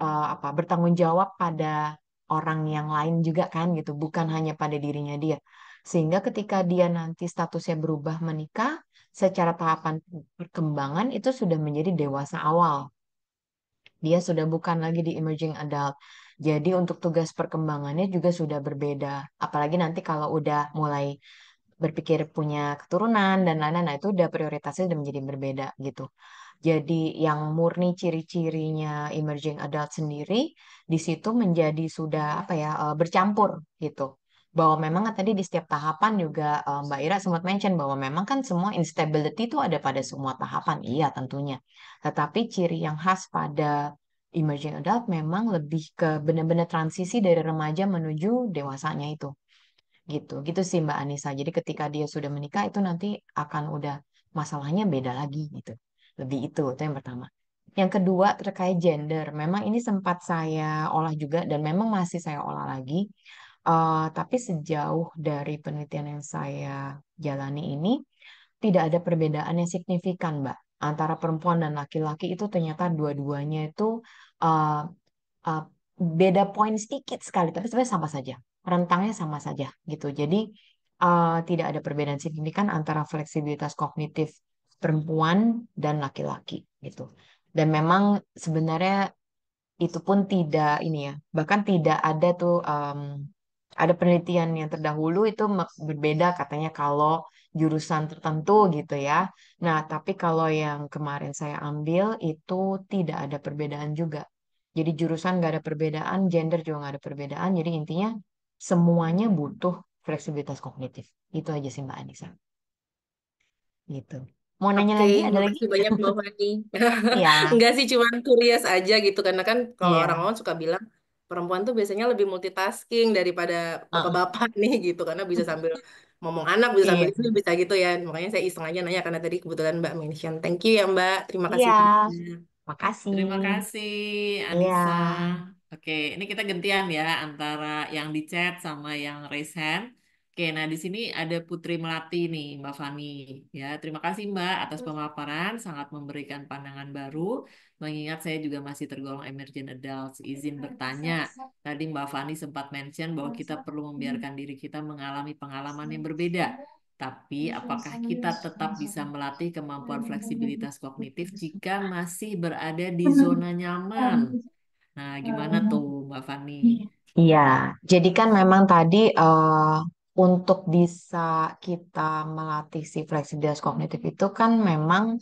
bertanggung jawab pada orang yang lain juga kan gitu, bukan hanya pada dirinya dia. Sehingga ketika dia nanti statusnya berubah menikah, secara tahapan perkembangan itu sudah menjadi dewasa awal. Dia sudah bukan lagi di emerging adult. Jadi untuk tugas perkembangannya juga sudah berbeda. Apalagi nanti kalau udah mulai berpikir punya keturunan dan lain-lain, nah itu udah prioritasnya udah menjadi berbeda gitu. Jadi yang murni ciri-cirinya emerging adult sendiri di situ menjadi sudah bercampur gitu. Bahwa memang kan tadi di setiap tahapan juga Mbak Ira sempat mention bahwa memang kan semua instability itu ada pada semua tahapan. Iya tentunya. Tetapi ciri yang khas pada emerging adult memang lebih ke benar-benar transisi dari remaja menuju dewasanya itu gitu gitu sih Mbak Anissa. Jadi ketika dia sudah menikah itu nanti akan udah masalahnya beda lagi gitu. Lebih itu yang pertama. Yang kedua terkait gender, memang ini sempat saya olah juga dan memang masih saya olah lagi. Tapi sejauh dari penelitian yang saya jalani ini tidak ada perbedaan yang signifikan Mbak antara perempuan dan laki-laki. Itu ternyata dua-duanya itu uh, uh, beda poin sedikit sekali, tapi sebenarnya sama saja. Rentangnya sama saja gitu. Jadi tidak ada perbedaan signifikan antara fleksibilitas kognitif perempuan dan laki-laki gitu. Dan memang sebenarnya itu pun tidak ini ya, bahkan tidak ada tuh ada penelitian yang terdahulu itu berbeda katanya kalau jurusan tertentu gitu ya. Nah, tapi kalau yang kemarin saya ambil itu tidak ada perbedaan juga. Jadi jurusan nggak ada perbedaan, gender juga nggak ada perbedaan. Jadi intinya semuanya butuh fleksibilitas kognitif. Itu aja sih Mbak Anissa. Gitu. Mau nanya Oke, lagi? Ada lagi? makasih banyak Mbak Fani. Iya, Enggak sih, cuman curious aja gitu. Karena kan kalau orang iya. awam suka bilang perempuan tuh biasanya lebih multitasking daripada Heeh. bapak-bapak nih gitu. Karena bisa sambil ngomong anak, bisa sambil Iya, istri, bisa gitu ya. Makanya saya iseng aja nanya karena tadi kebetulan Mbak mention. Thank you ya Mbak, terima iya. kasih banyak. Makasih. Terima kasih, Iya. Anissa. Oke, ini kita gantian ya antara yang di chat sama yang raise hand. Oke, nah di sini ada Putri Melati nih, Mbak Fani. Ya, terima kasih Mbak atas pemaparan, sangat memberikan pandangan baru. Mengingat saya juga masih tergolong emergent adults. Izin bertanya, tadi Mbak Fani sempat mention bahwa kita perlu membiarkan diri kita mengalami pengalaman yang berbeda. Tapi apakah kita tetap bisa melatih kemampuan fleksibilitas kognitif jika masih berada di zona nyaman? Nah, gimana tuh, Mbak Fani? Iya, jadi kan memang tadi untuk bisa kita melatih si fleksibilitas kognitif itu kan memang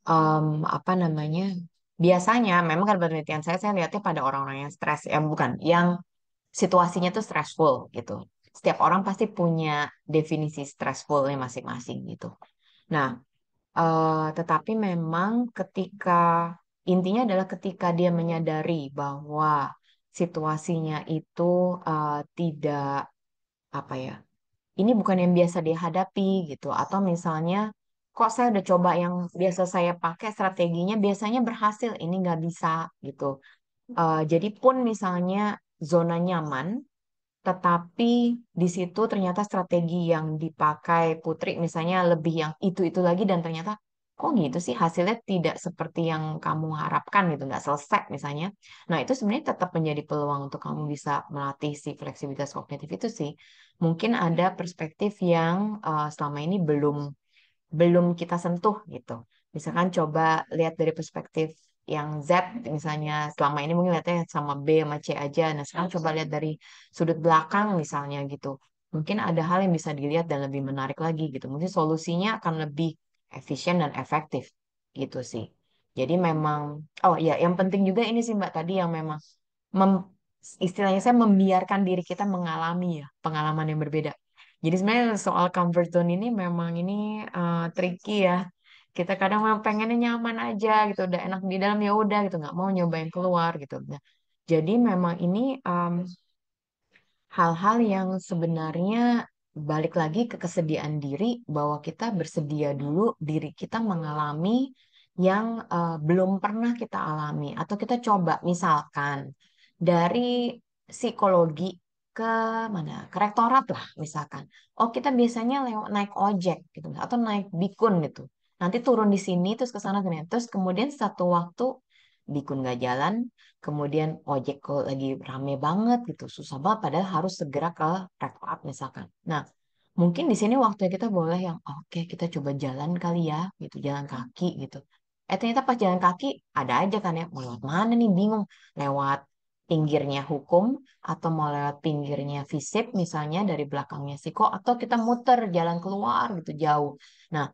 em, apa namanya? Biasanya memang kan penelitian saya lihatnya pada orang-orang yang stres, ya bukan, yang situasinya tuh stressful gitu. Setiap orang pasti punya definisi stressfulnya masing-masing gitu. Nah, tetapi memang ketika intinya adalah ketika dia menyadari bahwa situasinya itu tidak apa ya, ini bukan yang biasa dia hadapi gitu, atau misalnya kok saya udah coba yang biasa saya pakai strateginya biasanya berhasil, ini nggak bisa gitu. Jadi pun misalnya zona nyaman tetapi di situ ternyata strategi yang dipakai Putri misalnya lebih yang itu lagi dan ternyata kok gitu sih hasilnya tidak seperti yang kamu harapkan gitu, nggak selesai misalnya. Nah, itu sebenarnya tetap menjadi peluang untuk kamu bisa melatih si fleksibilitas kognitif itu sih. Mungkin ada perspektif yang selama ini belum belum kita sentuh gitu. Misalkan coba lihat dari perspektif yang Z, misalnya selama ini mungkin lihatnya sama B sama C aja. Nah, sekarang coba lihat dari sudut belakang misalnya gitu. Mungkin ada hal yang bisa dilihat dan lebih menarik lagi gitu. Mungkin solusinya akan lebih efisien dan efektif gitu sih. Jadi memang, oh ya, yang penting juga ini sih Mbak tadi yang memang mem- istilahnya saya membiarkan diri kita mengalami ya pengalaman yang berbeda. Jadi sebenarnya soal comfort zone ini memang ini tricky ya. Kita kadang memang pengennya nyaman aja gitu, udah enak di dalam ya udah gitu, nggak mau nyobain keluar gitu. Nah, jadi memang ini hal-hal yang sebenarnya balik lagi ke kesediaan diri bahwa kita bersedia dulu diri kita mengalami yang belum pernah kita alami atau kita coba misalkan dari psikologi ke mana ke rektorat lah misalkan oh kita biasanya lewat naik ojek gitu atau naik bikun gitu nanti turun di sini terus ke sana sini terus kemudian satu waktu bikun nggak jalan. Kemudian ojek kok lagi rame banget gitu, susah banget padahal harus segera ke rektorat misalkan. Nah, mungkin di sini waktunya kita boleh yang oke kita coba jalan kali ya, gitu jalan kaki gitu. Ternyata pas jalan kaki ada aja kan ya, mau lewat mana nih bingung, lewat pinggirnya hukum atau mau lewat pinggirnya FISIP misalnya dari belakangnya Siko atau kita muter jalan keluar gitu jauh. Nah,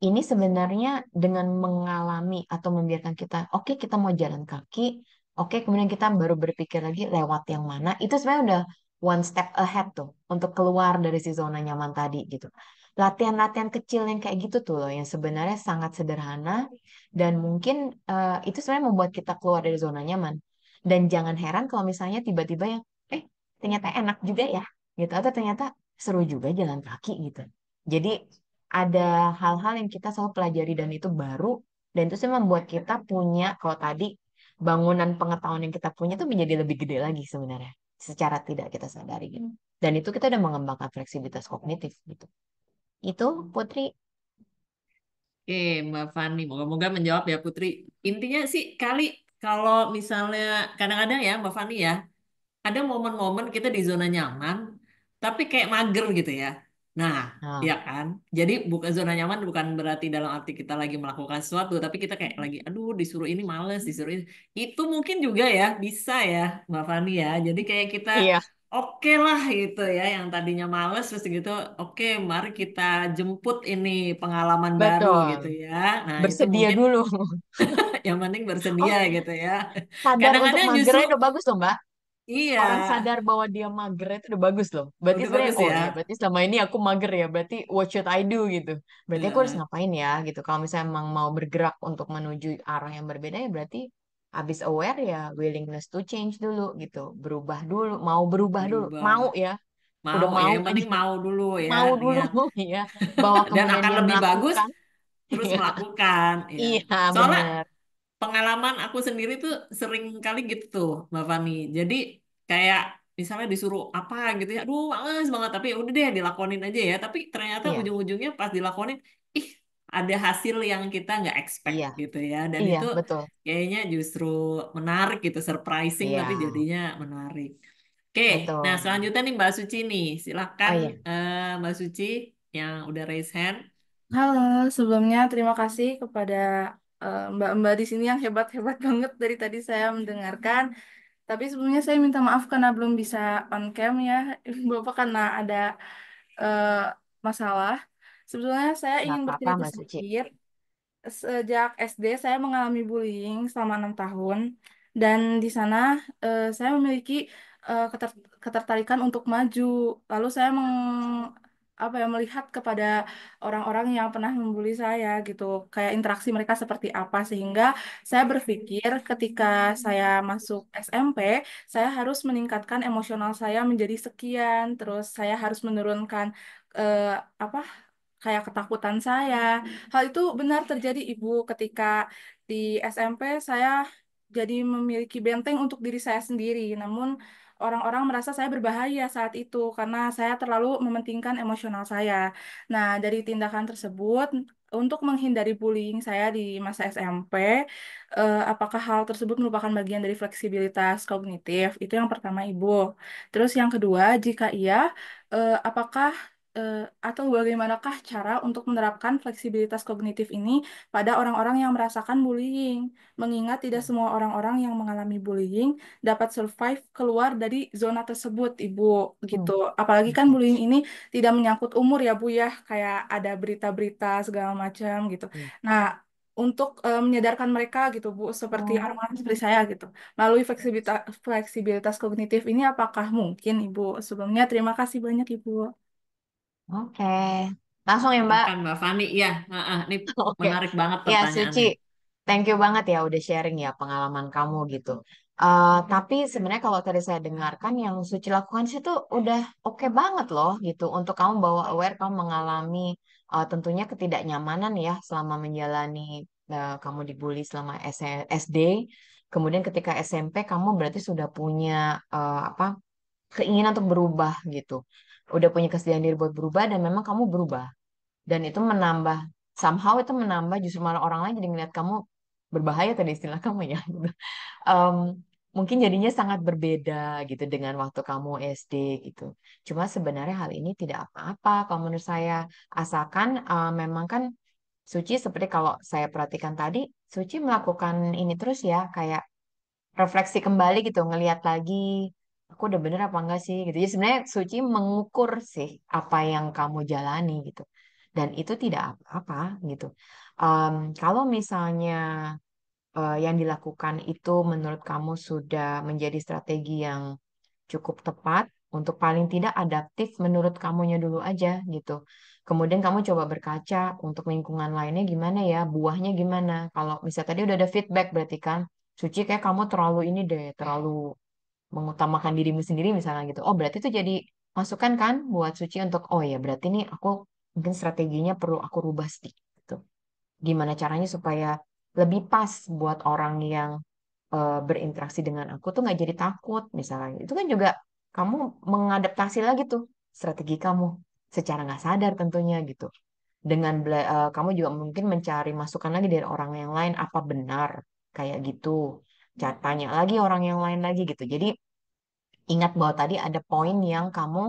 ini sebenarnya dengan mengalami atau membiarkan kita, oke kita mau jalan kaki, oke kemudian kita baru berpikir lagi lewat yang mana, itu sebenarnya udah one step ahead tuh untuk keluar dari si zona nyaman tadi gitu. Latihan-latihan kecil yang kayak gitu tuh loh, yang sebenarnya sangat sederhana dan mungkin itu sebenarnya membuat kita keluar dari zona nyaman. Dan jangan heran kalau misalnya tiba-tiba yang, ternyata enak juga ya, gitu, atau ternyata seru juga jalan kaki gitu. Jadi ada hal-hal yang kita selalu pelajari dan itu baru dan itu sih membuat kita punya kalau tadi bangunan pengetahuan yang kita punya tuh menjadi lebih gede lagi sebenarnya secara tidak kita sadari gitu. Dan itu kita udah mengembangkan fleksibilitas kognitif gitu. Itu Putri. Oke, Mbak Fani, moga-moga menjawab ya Putri. Intinya sih kali kalau misalnya kadang-kadang ya Mbak Fani ya, ada momen-momen kita di zona nyaman, tapi kayak mager gitu ya. Nah, Nah, ya kan? Jadi bukan zona nyaman bukan berarti dalam arti kita lagi melakukan sesuatu, tapi kita kayak lagi, aduh disuruh ini males, disuruh ini. Itu mungkin juga ya, bisa ya Mbak Fani ya. Jadi kayak kita iya, oke lah gitu ya, yang tadinya males terus gitu, oke mari kita jemput ini pengalaman baru gitu betul. ya. Nah, itu Bersedia mungkin dulu. yang penting bersedia Oh, gitu ya. sadar untuk Kadang-kadang justru magernya udah bagus loh, Mbak. iya. Orang sadar bahwa dia mager itu udah bagus loh. Berarti Udah sebenarnya, bagus oh ya. ya, berarti selama ini aku mager ya. Berarti what should I do gitu. Berarti aku harus Heeh, ngapain ya gitu. Kalau misalnya emang mau bergerak untuk menuju arah yang berbeda ya berarti habis aware ya willingness to change dulu gitu. Berubah dulu, mau berubah dulu. berubah. Mau ya, udah Mau ya, mau yang aja. penting mau dulu ya, Mau dulu niat. ya. Bahwa Dan kemudian akan dia lebih bagus melakukan. terus Iya, melakukan ya. iya Soalnya bener. pengalaman aku sendiri tuh sering kali gitu tuh, Mbak Fani. Jadi kayak misalnya disuruh apa gitu ya, aduh males banget, tapi ya udah deh dilakonin aja ya. Tapi ternyata Iya, ujung-ujungnya pas dilakonin, ih ada hasil yang kita nggak expect iya, gitu ya. Dan iya itu betul. kayaknya justru menarik gitu, surprising Iya, tapi jadinya menarik. Oke, nah betul. selanjutnya nih Mbak Suci nih, Oh silakan iya, Mbak Suci yang udah raise hand. Halo, sebelumnya terima kasih kepada mbak-mbak di sini yang hebat-hebat banget dari tadi saya mendengarkan. Tapi sebelumnya saya minta maaf karena belum bisa on cam ya, Bapak karena ada eh, masalah. Sebetulnya saya nggak ingin apa-apa bercerita Mbak Suci. sedikit. Sejak SD saya mengalami bullying selama 6 tahun dan di sana saya memiliki ketertarikan untuk maju. Lalu saya apa ya melihat kepada orang-orang yang pernah membuli saya gitu, kayak interaksi mereka seperti apa sehingga saya berpikir ketika saya masuk SMP, saya harus meningkatkan emosional saya menjadi sekian, terus saya harus menurunkan eh, apa kayak ketakutan saya. Hal itu benar terjadi, Ibu, ketika di SMP saya jadi memiliki benteng untuk diri saya sendiri. Namun orang-orang merasa saya berbahaya saat itu karena saya terlalu mementingkan emosional saya. Nah, dari tindakan tersebut, untuk menghindari bullying saya di masa SMP, apakah hal tersebut merupakan bagian dari fleksibilitas kognitif? Itu yang pertama, Ibu. Terus yang kedua, jika iya, apakah atau bagaimanakah cara untuk menerapkan fleksibilitas kognitif ini pada orang-orang yang merasakan bullying? Mengingat tidak semua orang-orang yang mengalami bullying dapat survive keluar dari zona tersebut, Ibu, Hmm, gitu. Apalagi kan oke. bullying ini tidak menyangkut umur ya, Bu ya, kayak ada berita-berita segala macam gitu. Iya. Nah, untuk menyadarkan mereka gitu, Bu, seperti Oh, orang-orang seperti saya gitu, melalui fleksibilitas fleksibilitas kognitif ini apakah mungkin, Ibu? Sebelumnya terima kasih banyak, Ibu. oke. Langsung ya, Mbak. Silakan Mbak Fani. Ya, ini Oke, menarik banget ya Suci, pertanyaannya. thank you banget ya udah sharing ya pengalaman kamu gitu. Tapi sebenarnya kalau tadi saya dengarkan yang Suci lakukan sih tuh udah oke banget loh gitu. Untuk kamu bawa aware kamu mengalami tentunya ketidaknyamanan ya selama menjalani kamu dibully selama SD. Kemudian ketika SMP kamu berarti sudah punya apa keinginan untuk berubah gitu. Udah punya kesediaan diri buat berubah dan memang kamu berubah dan itu menambah somehow itu menambah justru malah orang lain jadi ngeliat kamu berbahaya tadi istilah kamu ya gitu. Em, mungkin jadinya sangat berbeda gitu dengan waktu kamu SD gitu. Cuma sebenarnya hal ini tidak apa-apa kalau menurut saya asalkan memang kan Suci seperti kalau saya perhatikan tadi Suci melakukan ini terus ya kayak refleksi kembali gitu, ngelihat lagi, aku udah bener apa enggak sih gitu. Jadi sebenarnya Suci mengukur sih apa yang kamu jalani gitu. Dan itu tidak apa-apa gitu. Kalau misalnya yang dilakukan itu menurut kamu sudah menjadi strategi yang cukup tepat untuk paling tidak adaptif menurut kamunya dulu aja gitu. Kemudian kamu coba berkaca untuk lingkungan lainnya gimana ya, buahnya gimana. Kalau misalnya tadi udah ada feedback berarti kan, Suci kayak kamu terlalu ini deh, terlalu mengutamakan dirimu sendiri misalnya gitu. Oh berarti itu jadi masukan kan buat Suci untuk, oh ya berarti nih aku mungkin strateginya perlu aku rubah sedikit gitu. Gimana caranya supaya lebih pas buat orang yang berinteraksi dengan aku tuh nggak jadi takut misalnya itu kan juga kamu mengadaptasi lagi tuh strategi kamu secara nggak sadar tentunya gitu dengan kamu juga mungkin mencari masukan lagi dari orang yang lain apa benar kayak gitu tanya lagi orang yang lain lagi gitu jadi ingat bahwa tadi ada poin yang kamu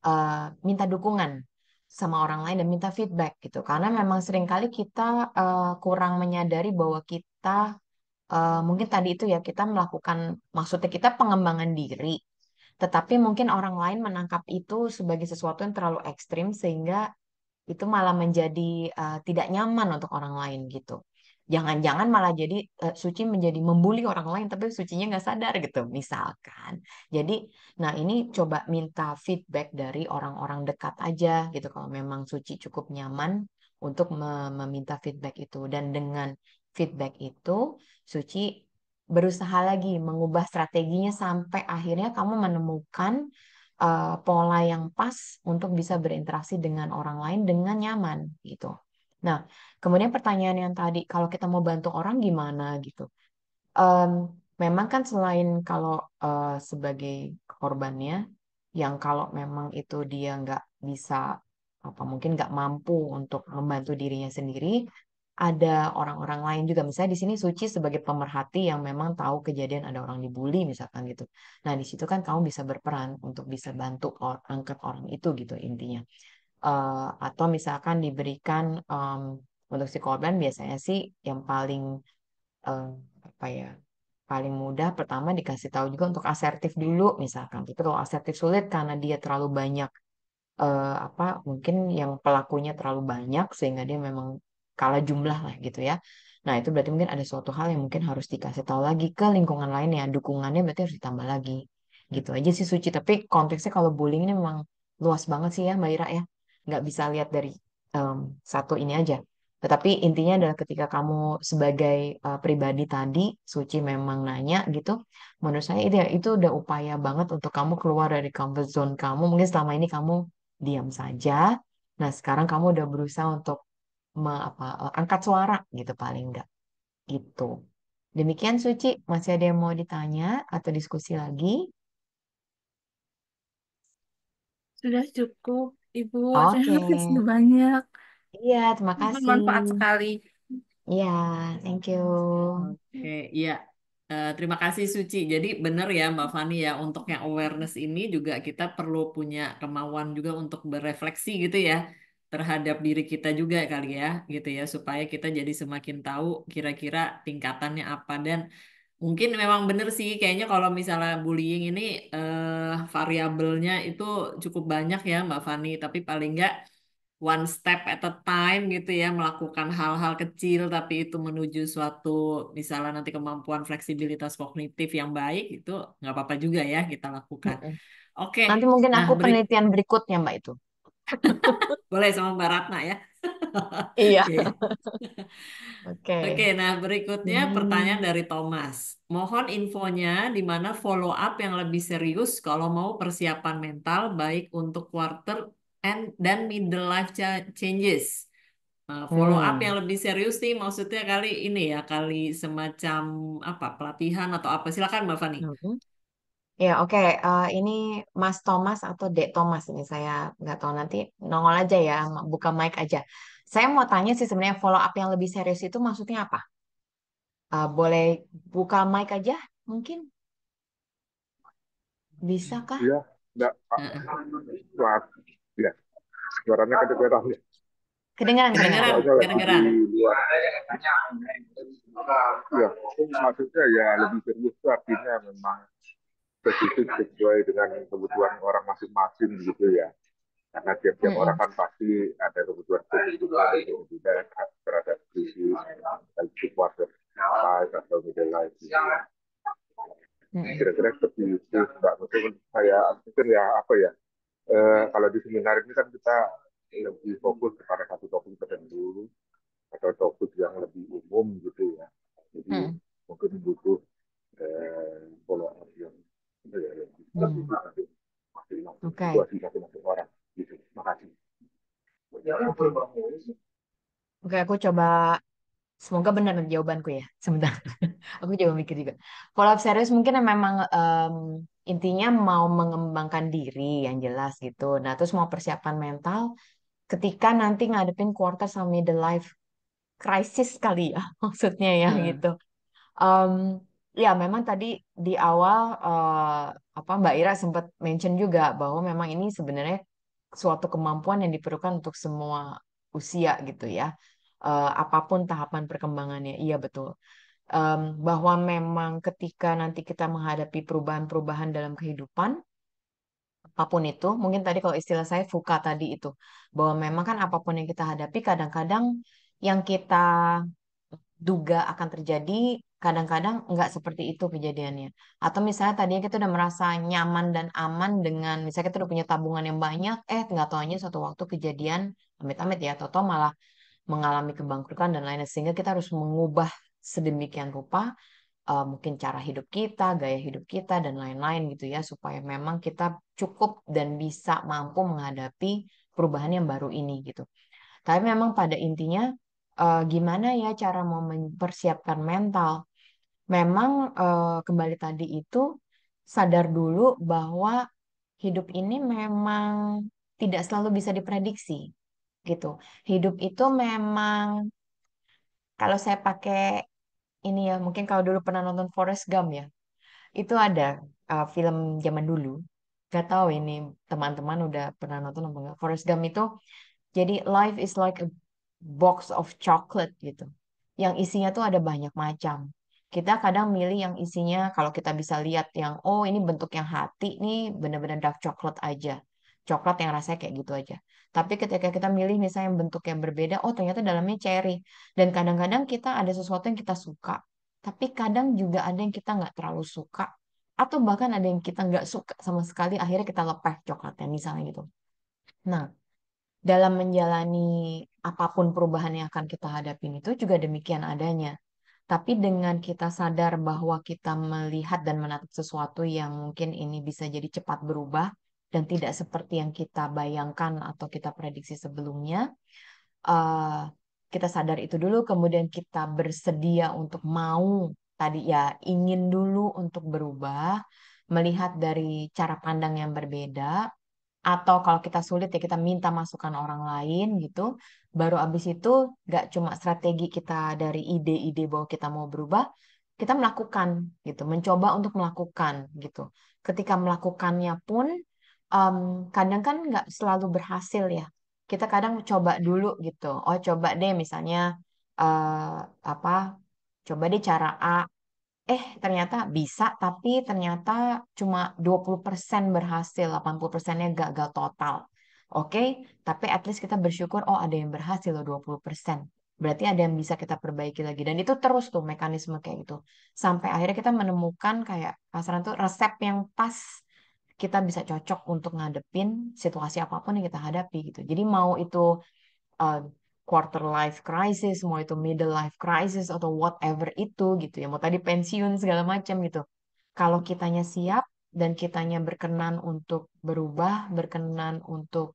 eh, minta dukungan sama orang lain dan minta feedback gitu karena memang seringkali kita kurang menyadari bahwa kita mungkin tadi itu ya kita melakukan maksudnya kita pengembangan diri, tetapi mungkin orang lain menangkap itu sebagai sesuatu yang terlalu ekstrim sehingga itu malah menjadi tidak nyaman untuk orang lain gitu. Jangan-jangan malah jadi Suci menjadi membuli orang lain tapi Sucinya nggak sadar gitu misalkan. Jadi, nah ini coba minta feedback dari orang-orang dekat aja gitu kalau memang Suci cukup nyaman untuk meminta feedback itu dan dengan feedback itu Suci berusaha lagi mengubah strateginya sampai akhirnya kamu menemukan pola yang pas untuk bisa berinteraksi dengan orang lain dengan nyaman gitu. Nah, kemudian pertanyaan yang tadi, kalau kita mau bantu orang gimana gitu? Em, memang kan selain kalau sebagai korbannya, yang kalau memang itu dia nggak bisa apa mungkin nggak mampu untuk membantu dirinya sendiri, ada orang-orang lain juga. Misalnya di sini Suci sebagai pemerhati yang memang tahu kejadian ada orang dibully misalkan gitu. Nah di situ kan kamu bisa berperan untuk bisa bantu angkat orang itu gitu intinya. Atau misalkan diberikan untuk si korban biasanya sih yang paling eh, apa ya paling mudah pertama dikasih tahu juga untuk asertif dulu misalkan. Tapi kalau asertif sulit karena dia terlalu banyak apa mungkin yang pelakunya terlalu banyak sehingga dia memang kalah jumlah lah gitu ya. Nah, itu berarti mungkin ada suatu hal yang mungkin harus dikasih tahu lagi ke lingkungan lain ya. Dukungannya berarti harus ditambah lagi. Gitu aja sih Suci. Tapi konteksnya kalau bullying ini memang luas banget sih ya Mbak Ira ya. Nggak bisa lihat dari em, satu ini aja. Tetapi intinya adalah ketika kamu sebagai pribadi tadi, Suci memang nanya gitu. Menurut saya itu udah upaya banget untuk kamu keluar dari comfort zone kamu. Mungkin selama ini kamu diam saja. Nah, sekarang kamu udah berusaha untuk angkat suara gitu paling enggak gitu. Demikian Suci, masih ada yang mau ditanya atau diskusi lagi? Sudah cukup, Ibu. Oke, Terima kasih banyak. iya, terima kasih. Bermanfaat sekali. Iya, thank you. Oke, iya. Terima kasih Suci. Jadi benar ya Mbak Fani ya, untuk yang awareness ini juga kita perlu punya kemauan juga untuk berefleksi gitu ya terhadap diri kita juga kali ya, gitu ya, supaya kita jadi semakin tahu kira-kira tingkatannya apa. Dan mungkin memang benar sih, kayaknya kalau misalnya bullying ini variabelnya itu cukup banyak ya Mbak Fani, tapi paling nggak one step at a time gitu ya, melakukan hal-hal kecil tapi itu menuju suatu misalnya nanti kemampuan fleksibilitas kognitif yang baik, itu nggak apa-apa juga ya kita lakukan. Mm-mm. Oke, Nanti mungkin nah aku penelitian berikutnya, Mbak itu. boleh sama Mbak Ratna ya. Iya, Oke. Oke, oke. nah berikutnya pertanyaan Hmm. dari Thomas. Mohon infonya di mana follow up yang lebih serius kalau mau persiapan mental baik untuk quarter dan middle life changes. Follow up Hmm. yang lebih serius nih maksudnya kali ini ya, kali semacam apa pelatihan atau apa? Silakan Mbak Fani. Hmm. Ya, oke. Ini Mas Thomas atau Dek Thomas ini saya nggak tahu, nanti nongol aja ya, buka mic aja. Saya mau tanya sih sebenarnya follow up yang lebih serius itu maksudnya apa? Boleh buka mic aja? Mungkin bisa kah? Iya, enggak, Pak. Heeh. Suara, ya, suaranya kedengeran ya. Kedengaran, kedengaran. Kedengeran, Soalnya lagi di kedengeran. luar. Ya, maksudnya ya lebih serius itu artinya memang spesifik sesuai dengan kebutuhan orang masing-masing gitu ya. Karena tiap-tiap orang Mm-mm. kan pasti ada kebutuhan kebutuhan yang berbeda terhadap krisis, entah quarter life atau middle life. Gitu. Mm-mm. Kira-kira seperti itu, Mbak. Mungkin saya mungkin ya apa ya, kalau di seminar ini kan kita lebih fokus kepada satu topik tertentu atau topik yang lebih umum gitu ya. Jadi Mm-mm. mungkin butuh follow up yang lebih Mm. spesifik masing-masing Oke, situasi masing-masing orang. Gitu. Makasih. oke. Oke, aku coba. Semoga benar jawabanku ya. Sebentar. Aku coba mikir juga. Follow up serius mungkin memang intinya mau mengembangkan diri yang jelas gitu. Nah, terus mau persiapan mental ketika nanti ngadepin quarter sama middle life crisis kali ya, maksudnya ya Heeh. gitu. Em, ya memang tadi di awal apa Mbak Ira sempat mention juga bahwa memang ini sebenarnya suatu kemampuan yang diperlukan untuk semua usia gitu ya. Apapun tahapan perkembangannya, iya betul. Bahwa memang ketika nanti kita menghadapi perubahan-perubahan dalam kehidupan, apapun itu, mungkin tadi kalau istilah saya VUCA tadi itu, bahwa memang kan apapun yang kita hadapi, kadang-kadang yang kita duga akan terjadi, kadang-kadang nggak seperti itu kejadiannya. Atau misalnya tadinya kita udah merasa nyaman dan aman dengan, misalnya kita udah punya tabungan yang banyak, nggak taunya suatu waktu kejadian, amit-amit ya, atau malah mengalami kebangkrutan dan lain-lain. Sehingga kita harus mengubah sedemikian rupa mungkin cara hidup kita, gaya hidup kita, dan lain-lain gitu ya, supaya memang kita cukup dan bisa mampu menghadapi perubahan yang baru ini gitu. Tapi memang pada intinya gimana ya cara mau mempersiapkan mental? Memang kembali tadi itu sadar dulu bahwa hidup ini memang tidak selalu bisa diprediksi gitu. Hidup itu memang kalau saya pakai ini ya, mungkin kalau dulu pernah nonton Forrest Gump ya, itu ada film zaman dulu. Gak tahu ini teman-teman udah pernah nonton apa enggak. Forrest Gump itu jadi life is like a box of chocolate gitu. Yang isinya tuh ada banyak macam. Kita kadang milih yang isinya kalau kita bisa lihat yang oh ini bentuk yang hati nih bener-bener dark chocolate aja. Coklat yang rasanya kayak gitu aja. Tapi ketika kita milih misalnya yang bentuk yang berbeda, oh ternyata dalamnya cherry. Dan kadang-kadang kita ada sesuatu yang kita suka. Tapi kadang juga ada yang kita nggak terlalu suka. Atau bahkan ada yang kita nggak suka sama sekali, akhirnya kita lepeh coklatnya misalnya gitu. Nah, dalam menjalani apapun perubahan yang akan kita hadapin itu juga demikian adanya. Tapi dengan kita sadar bahwa kita melihat dan menatap sesuatu yang mungkin ini bisa jadi cepat berubah dan tidak seperti yang kita bayangkan atau kita prediksi sebelumnya, eh, kita sadar itu dulu, kemudian kita bersedia untuk mau tadi ya ingin dulu untuk berubah, melihat dari cara pandang yang berbeda, Atau kalau kita sulit ya kita minta masukan orang lain gitu. Baru abis itu nggak cuma strategi kita dari ide-ide bahwa kita mau berubah, kita melakukan gitu, mencoba untuk melakukan gitu. Ketika melakukannya pun em, kadang kan nggak selalu berhasil ya. Kita kadang coba dulu gitu. Oh coba deh misalnya eh, apa? Coba deh cara A, ternyata bisa, tapi ternyata cuma 20% berhasil, 80%-nya gagal total. Oke, tapi at least kita bersyukur, oh ada yang berhasil loh 20%. Berarti ada yang bisa kita perbaiki lagi. Dan itu terus tuh mekanisme kayak gitu. Sampai akhirnya kita menemukan kayak pasaran tuh resep yang pas kita bisa cocok untuk ngadepin situasi apapun yang kita hadapi gitu. Jadi mau itu uh, quarter life crisis, mau itu middle life crisis atau whatever itu gitu ya, mau tadi pensiun segala macam gitu. Kalau kitanya siap dan kitanya berkenan untuk berubah, berkenan untuk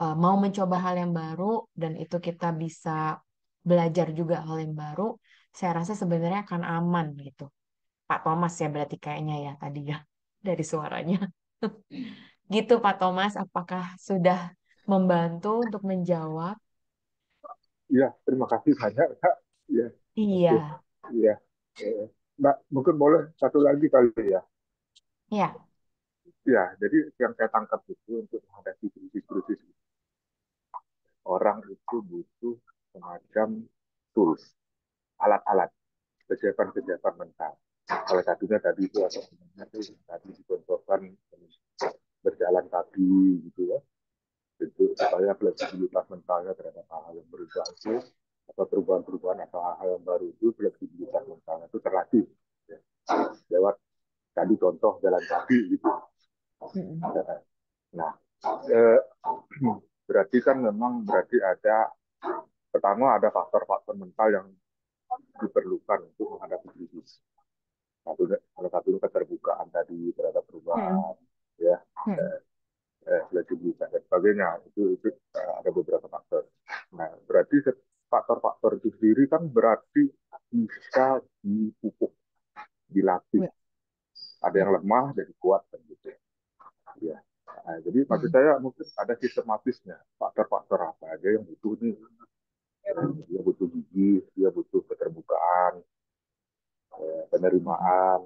mau mencoba hal yang baru dan itu kita bisa belajar juga hal yang baru, saya rasa sebenarnya akan aman gitu. Pak Thomas ya berarti kayaknya ya tadi ya dari suaranya. Gitu Pak Thomas, apakah sudah membantu untuk menjawab? Iya, terima kasih banyak, Kak. Iya, oke. Iya, Iya. Eh, Mbak, mungkin boleh satu lagi kali ya. ya. Ya, jadi yang saya tangkap itu untuk menghadapi krisis-krisis orang itu butuh semacam tools, alat-alat, kesiapan-kesiapan mental. Salah satunya tadi itu atau sebenarnya itu tadi dicontohkan berjalan kaki gitu ya, itu supaya fleksibilitas mentalnya terhadap hal-hal yang berubah itu atau perubahan-perubahan atau hal-hal yang baru itu fleksibilitas mentalnya itu terlatih ya. Lewat tadi contoh jalan kaki gitu. Mm-mm. Nah, eh, berarti kan memang berarti ada pertama ada faktor-faktor mental yang diperlukan untuk menghadapi krisis. Satunya, salah satunya keterbukaan tadi terhadap Mm-mm. perubahan, ya, Mm-mm. fleksibilitas dan sebagainya. Itu ada beberapa faktor. Nah, berarti faktor-faktor itu sendiri kan berarti bisa dipupuk, dilatih. Ya, Ada ya. yang lemah jadi kuat kan gitu. Ya. Nah, jadi maksud Mm-mm. saya mungkin ada sistematisnya. Faktor-faktor apa aja yang butuh nih? Dia butuh gigi, dia butuh keterbukaan, Mm-mm. penerimaan,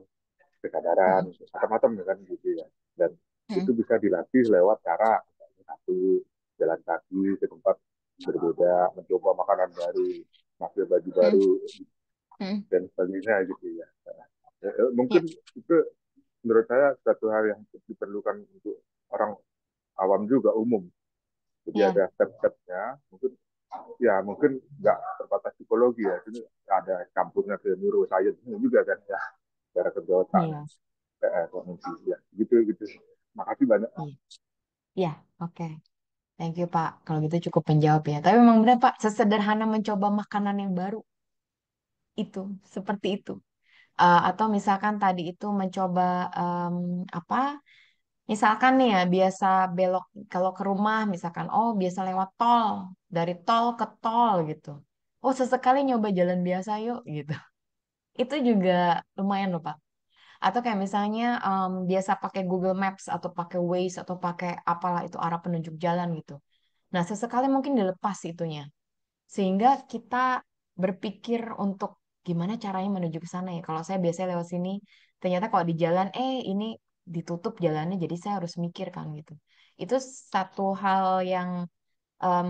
kesadaran, Mm-mm. macam-macam kan gitu ya. Dan itu Mm-mm. bisa dilatih lewat cara satu jalan kaki ke tempat berbeda, mencoba makanan baru, pakai baju Mm-mm. baru Mm-mm. dan sebagainya gitu ya. Ya, Mungkin itu menurut saya satu hal yang diperlukan untuk orang awam juga umum. Jadi ya, ada step-stepnya, mungkin ya mungkin nggak terbatas psikologi ya, ini ada campurnya ke neuroscience juga kan ya, cara kerja otak, iya, kognisi ya, gitu gitu. Makasih banyak. iya, iya. Oke. Thank you, Pak. Kalau gitu cukup menjawab ya. Tapi memang benar, Pak, sesederhana mencoba makanan yang baru itu, seperti itu. Atau misalkan tadi itu mencoba em, apa? Misalkan nih ya, biasa belok kalau ke rumah, misalkan, oh biasa lewat tol, dari tol ke tol gitu. Oh sesekali nyoba jalan biasa yuk gitu. Itu juga lumayan loh Pak. Atau kayak misalnya biasa pakai Google Maps atau pakai Waze atau pakai apalah itu arah penunjuk jalan gitu. Nah sesekali mungkin dilepas itunya. Sehingga kita berpikir untuk gimana caranya menuju ke sana ya. Kalau saya biasanya lewat sini, ternyata kalau di jalan, ini ditutup jalannya, jadi saya harus mikir kan gitu. Itu satu hal yang em,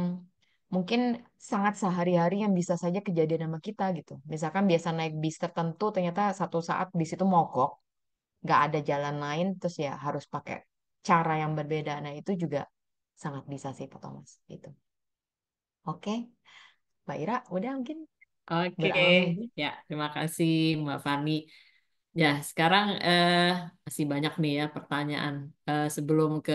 mungkin sangat sehari-hari yang bisa saja kejadian sama kita gitu. Misalkan biasa naik bis tertentu, ternyata satu saat bis itu mogok, nggak ada jalan lain, terus ya harus pakai cara yang berbeda. Nah itu juga sangat bisa sih Pak Thomas gitu. Oke, Mbak Ira, udah mungkin Oke, berakhir. ya terima kasih Mbak Fani. Ya, sekarang masih banyak nih ya pertanyaan. Sebelum ke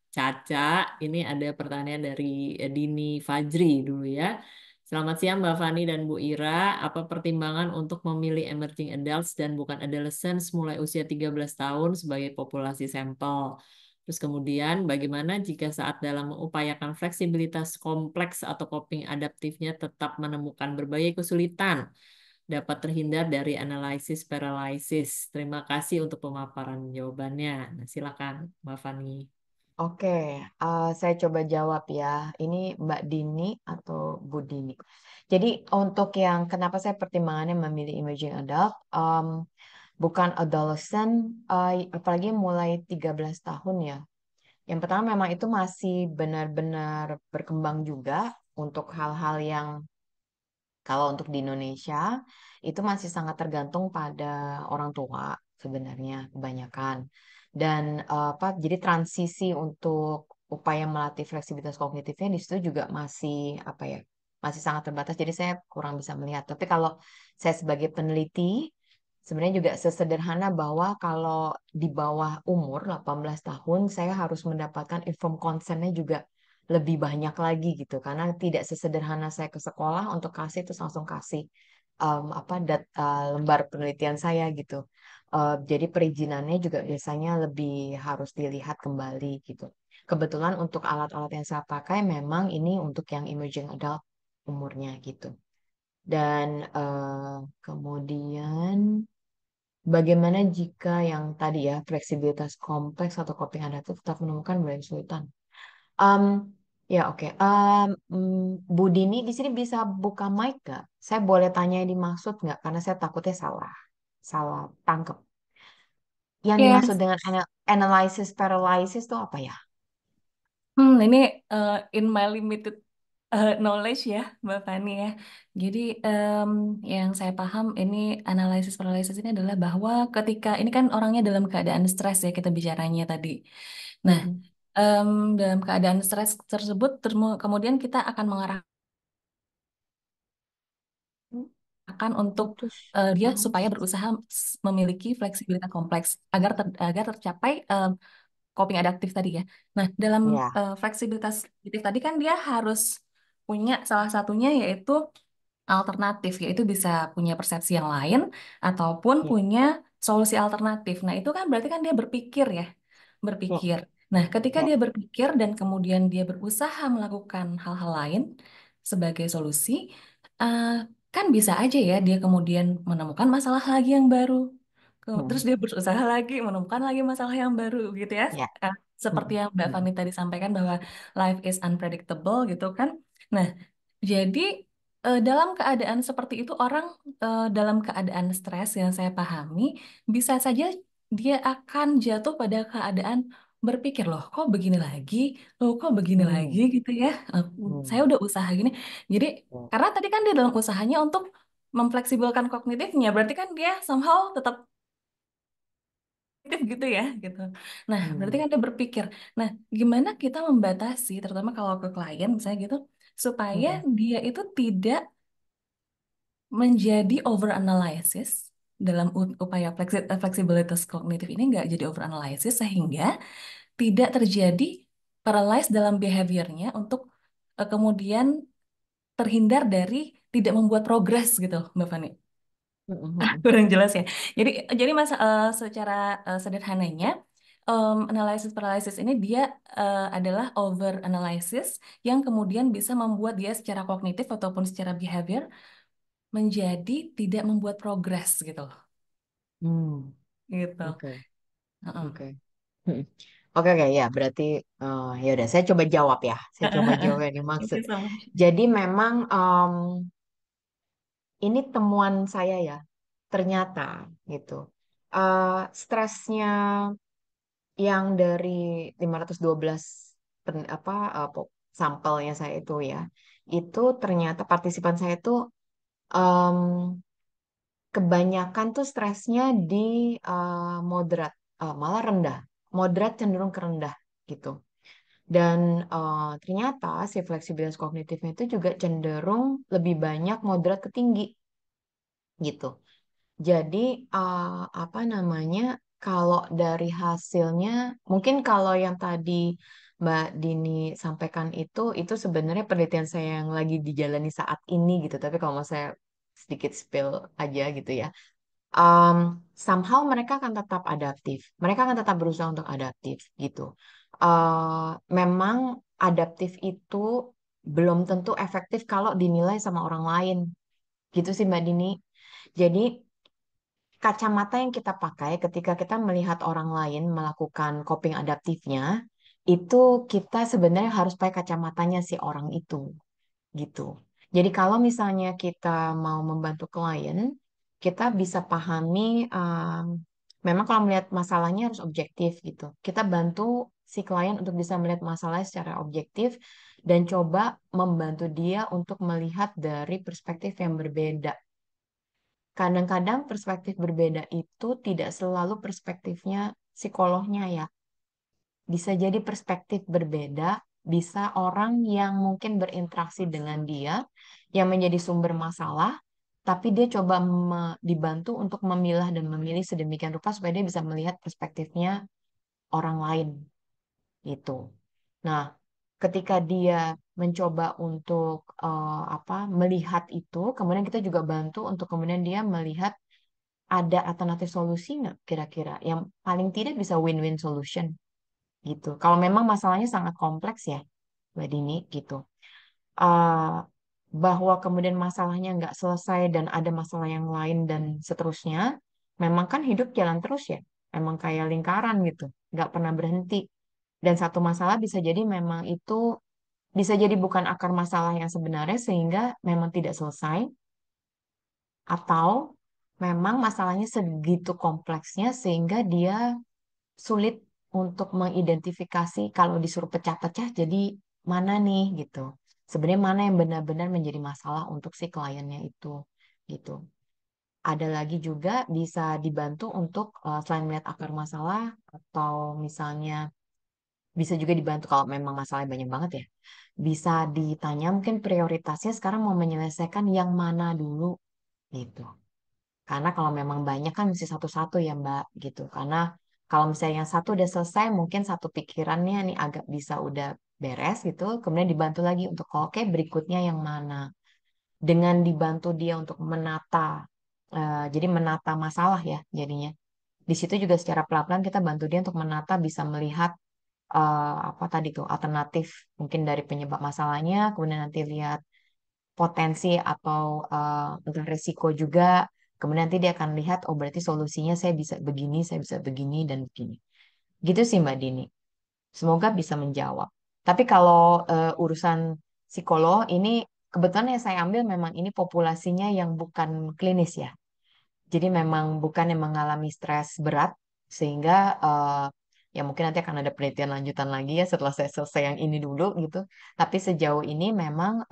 Caca, ini ada pertanyaan dari Dini Fajri dulu ya. Selamat siang Mbak Fani dan Bu Ira. Apa pertimbangan untuk memilih emerging adults dan bukan adolescents mulai usia 13 tahun sebagai populasi sampel? Terus kemudian bagaimana jika saat dalam mengupayakan fleksibilitas kompleks atau coping adaptifnya tetap menemukan berbagai kesulitan? Dapat terhindar dari analisis paralysis. Terima kasih untuk pemaparan jawabannya. Nah, silakan, Mbak Fani. Oke, saya coba jawab ya. Ini Mbak Dini atau Bu Dini. Jadi untuk yang kenapa saya pertimbangannya memilih emerging adult, bukan adolescent, apalagi mulai 13 tahun ya. Yang pertama memang itu masih benar-benar berkembang juga untuk hal-hal yang kalau untuk di Indonesia itu masih sangat tergantung pada orang tua sebenarnya kebanyakan. Dan apa jadi transisi untuk upaya melatih fleksibilitas kognitifnya di situ juga masih apa ya? Masih sangat terbatas. Jadi saya kurang bisa melihat. Tapi kalau saya sebagai peneliti sebenarnya juga sesederhana bahwa kalau di bawah umur 18 tahun saya harus mendapatkan informed consent-nya juga lebih banyak lagi gitu karena tidak sesederhana saya ke sekolah untuk kasih terus langsung kasih lembar penelitian saya gitu. Jadi perizinannya juga biasanya lebih harus dilihat kembali gitu. Kebetulan untuk alat-alat yang saya pakai memang ini untuk yang emerging adult umurnya gitu. Dan kemudian bagaimana jika yang tadi ya fleksibilitas kompleks atau coping adaptif tetap menemukan berbagai kesulitan? Um, ya oke. Bu Dini di sini bisa buka mic gak? Saya boleh tanya yang dimaksud nggak? Karena saya takutnya salah, salah tangkep. Yang dimaksud Yes. dengan analysis paralysis itu apa ya? Ini in my limited knowledge ya, Mbak Fani ya. Jadi yang saya paham ini analisis paralysis ini adalah bahwa ketika ini kan orangnya dalam keadaan stres ya kita bicaranya tadi. Nah, Mm-mm. dalam keadaan stres tersebut kemudian kita akan mengarahkan untuk Putus. dia Oh. supaya berusaha memiliki fleksibilitas kompleks agar tercapai coping adaptif tadi ya. Nah, dalam Ya. fleksibilitas kognitif tadi kan dia harus punya salah satunya yaitu alternatif, yaitu bisa punya persepsi yang lain ataupun Ya. punya solusi alternatif. Nah, itu kan berarti kan dia berpikir ya, Ya. berpikir. Nah, ketika Ya. dia berpikir dan kemudian dia berusaha melakukan hal-hal lain sebagai solusi, eh, kan bisa aja ya dia kemudian menemukan masalah lagi yang baru. Terus Hmm. dia berusaha lagi menemukan lagi masalah yang baru gitu ya. Ya. Eh, Seperti Mm-mm. yang Mbak Mm-mm. Fani tadi sampaikan bahwa life is unpredictable gitu kan. Nah, jadi dalam keadaan seperti itu orang dalam keadaan stres yang saya pahami bisa saja dia akan jatuh pada keadaan berpikir loh kok begini lagi Hmm. gitu ya. Saya Hmm. udah usaha gini. Jadi Ya. karena tadi kan dia dalam usahanya untuk memfleksibelkan kognitifnya, berarti kan dia somehow tetap kognitif gitu ya gitu. Nah, berarti Hmm. kan dia berpikir. Nah, gimana kita membatasi, terutama kalau ke klien misalnya gitu, supaya Mm-mm. dia itu tidak menjadi over analysis dalam upaya fleksibilitas kognitif ini nggak jadi over analysis sehingga tidak terjadi paralyzed dalam behaviornya untuk kemudian terhindar dari tidak membuat progres gitu, Mbak Fani. Mm-mm. Kurang jelas ya. Jadi secara sederhananya analysis paralysis ini dia adalah over analysis yang kemudian bisa membuat dia secara kognitif ataupun secara behavior menjadi tidak membuat progres gitu loh. Hmm. Gitu. Oke. Heeh. Oke. Mm. Oke, oke, ya berarti ya udah saya coba jawab ya. Saya coba jawab yang Thank dimaksud. you so much. Jadi memang ini temuan saya ya. Ternyata gitu. Stresnya yang dari 512 sampelnya saya itu ya. Itu ternyata partisipan saya itu em, kebanyakan tuh stresnya di moderat, malah rendah. Moderat cenderung ke rendah gitu. Dan ternyata si fleksibilitas kognitifnya itu juga cenderung lebih banyak moderat ke tinggi gitu. Jadi apa namanya? Kalau dari hasilnya, mungkin kalau yang tadi Mbak Dini sampaikan itu sebenarnya penelitian saya yang lagi dijalani saat ini gitu. Tapi kalau mau saya sedikit spill aja gitu ya, um, somehow mereka akan tetap adaptif. Mereka akan tetap berusaha untuk adaptif gitu. Memang adaptif itu belum tentu efektif kalau dinilai sama orang lain. Gitu sih Mbak Dini. Jadi kacamata yang kita pakai ketika kita melihat orang lain melakukan coping adaptifnya itu kita sebenarnya harus pakai kacamatanya si orang itu gitu. Jadi kalau misalnya kita mau membantu klien, kita bisa pahami, memang kalau melihat masalahnya harus objektif gitu. Kita bantu si klien untuk bisa melihat masalahnya secara objektif dan coba membantu dia untuk melihat dari perspektif yang berbeda. Kadang-kadang perspektif berbeda itu tidak selalu perspektifnya psikolognya ya. Bisa jadi perspektif berbeda, bisa orang yang mungkin berinteraksi dengan dia, yang menjadi sumber masalah, tapi dia coba dibantu untuk memilah dan memilih sedemikian rupa supaya dia bisa melihat perspektifnya orang lain itu. Nah, ketika dia mencoba untuk melihat itu, kemudian kita juga bantu untuk kemudian dia melihat ada alternatif solusi nggak kira-kira yang paling tidak bisa win-win solution gitu. Kalau memang masalahnya sangat kompleks ya, Mbak Dini gitu. Eh, bahwa kemudian masalahnya nggak selesai dan ada masalah yang lain dan seterusnya, memang kan hidup jalan terus ya. Emang kayak lingkaran gitu, nggak pernah berhenti. Dan satu masalah bisa jadi memang itu bisa jadi bukan akar masalah yang sebenarnya sehingga memang tidak selesai, atau memang masalahnya segitu kompleksnya sehingga dia sulit untuk mengidentifikasi kalau disuruh pecah-pecah jadi mana nih gitu. Sebenarnya mana yang benar-benar menjadi masalah untuk si kliennya itu gitu. Ada lagi juga bisa dibantu untuk selain melihat akar masalah atau misalnya bisa juga dibantu kalau memang masalahnya banyak banget ya. Bisa ditanya mungkin prioritasnya sekarang mau menyelesaikan yang mana dulu gitu. Karena kalau memang banyak kan mesti satu-satu ya Mbak gitu. Karena kalau misalnya yang satu udah selesai, mungkin satu pikirannya nih agak bisa udah beres gitu. Kemudian dibantu lagi untuk oke berikutnya yang mana. Dengan dibantu dia untuk menata, jadi menata masalah ya jadinya. Di situ juga secara pelan-pelan kita bantu dia untuk menata, bisa melihat apa tadi tuh alternatif mungkin dari penyebab masalahnya. Kemudian nanti lihat potensi atau untuk risiko juga. Kemudian nanti dia akan lihat, oh berarti solusinya saya bisa begini, saya bisa begini dan begini. Gitu sih Mbak Dini. Semoga bisa menjawab. Tapi kalau urusan psikolog ini kebetulan yang saya ambil memang ini populasinya yang bukan klinis ya. Jadi memang bukan yang mengalami stres berat sehingga ya mungkin nanti akan ada penelitian lanjutan lagi ya setelah saya selesai yang ini dulu gitu. Tapi sejauh ini memang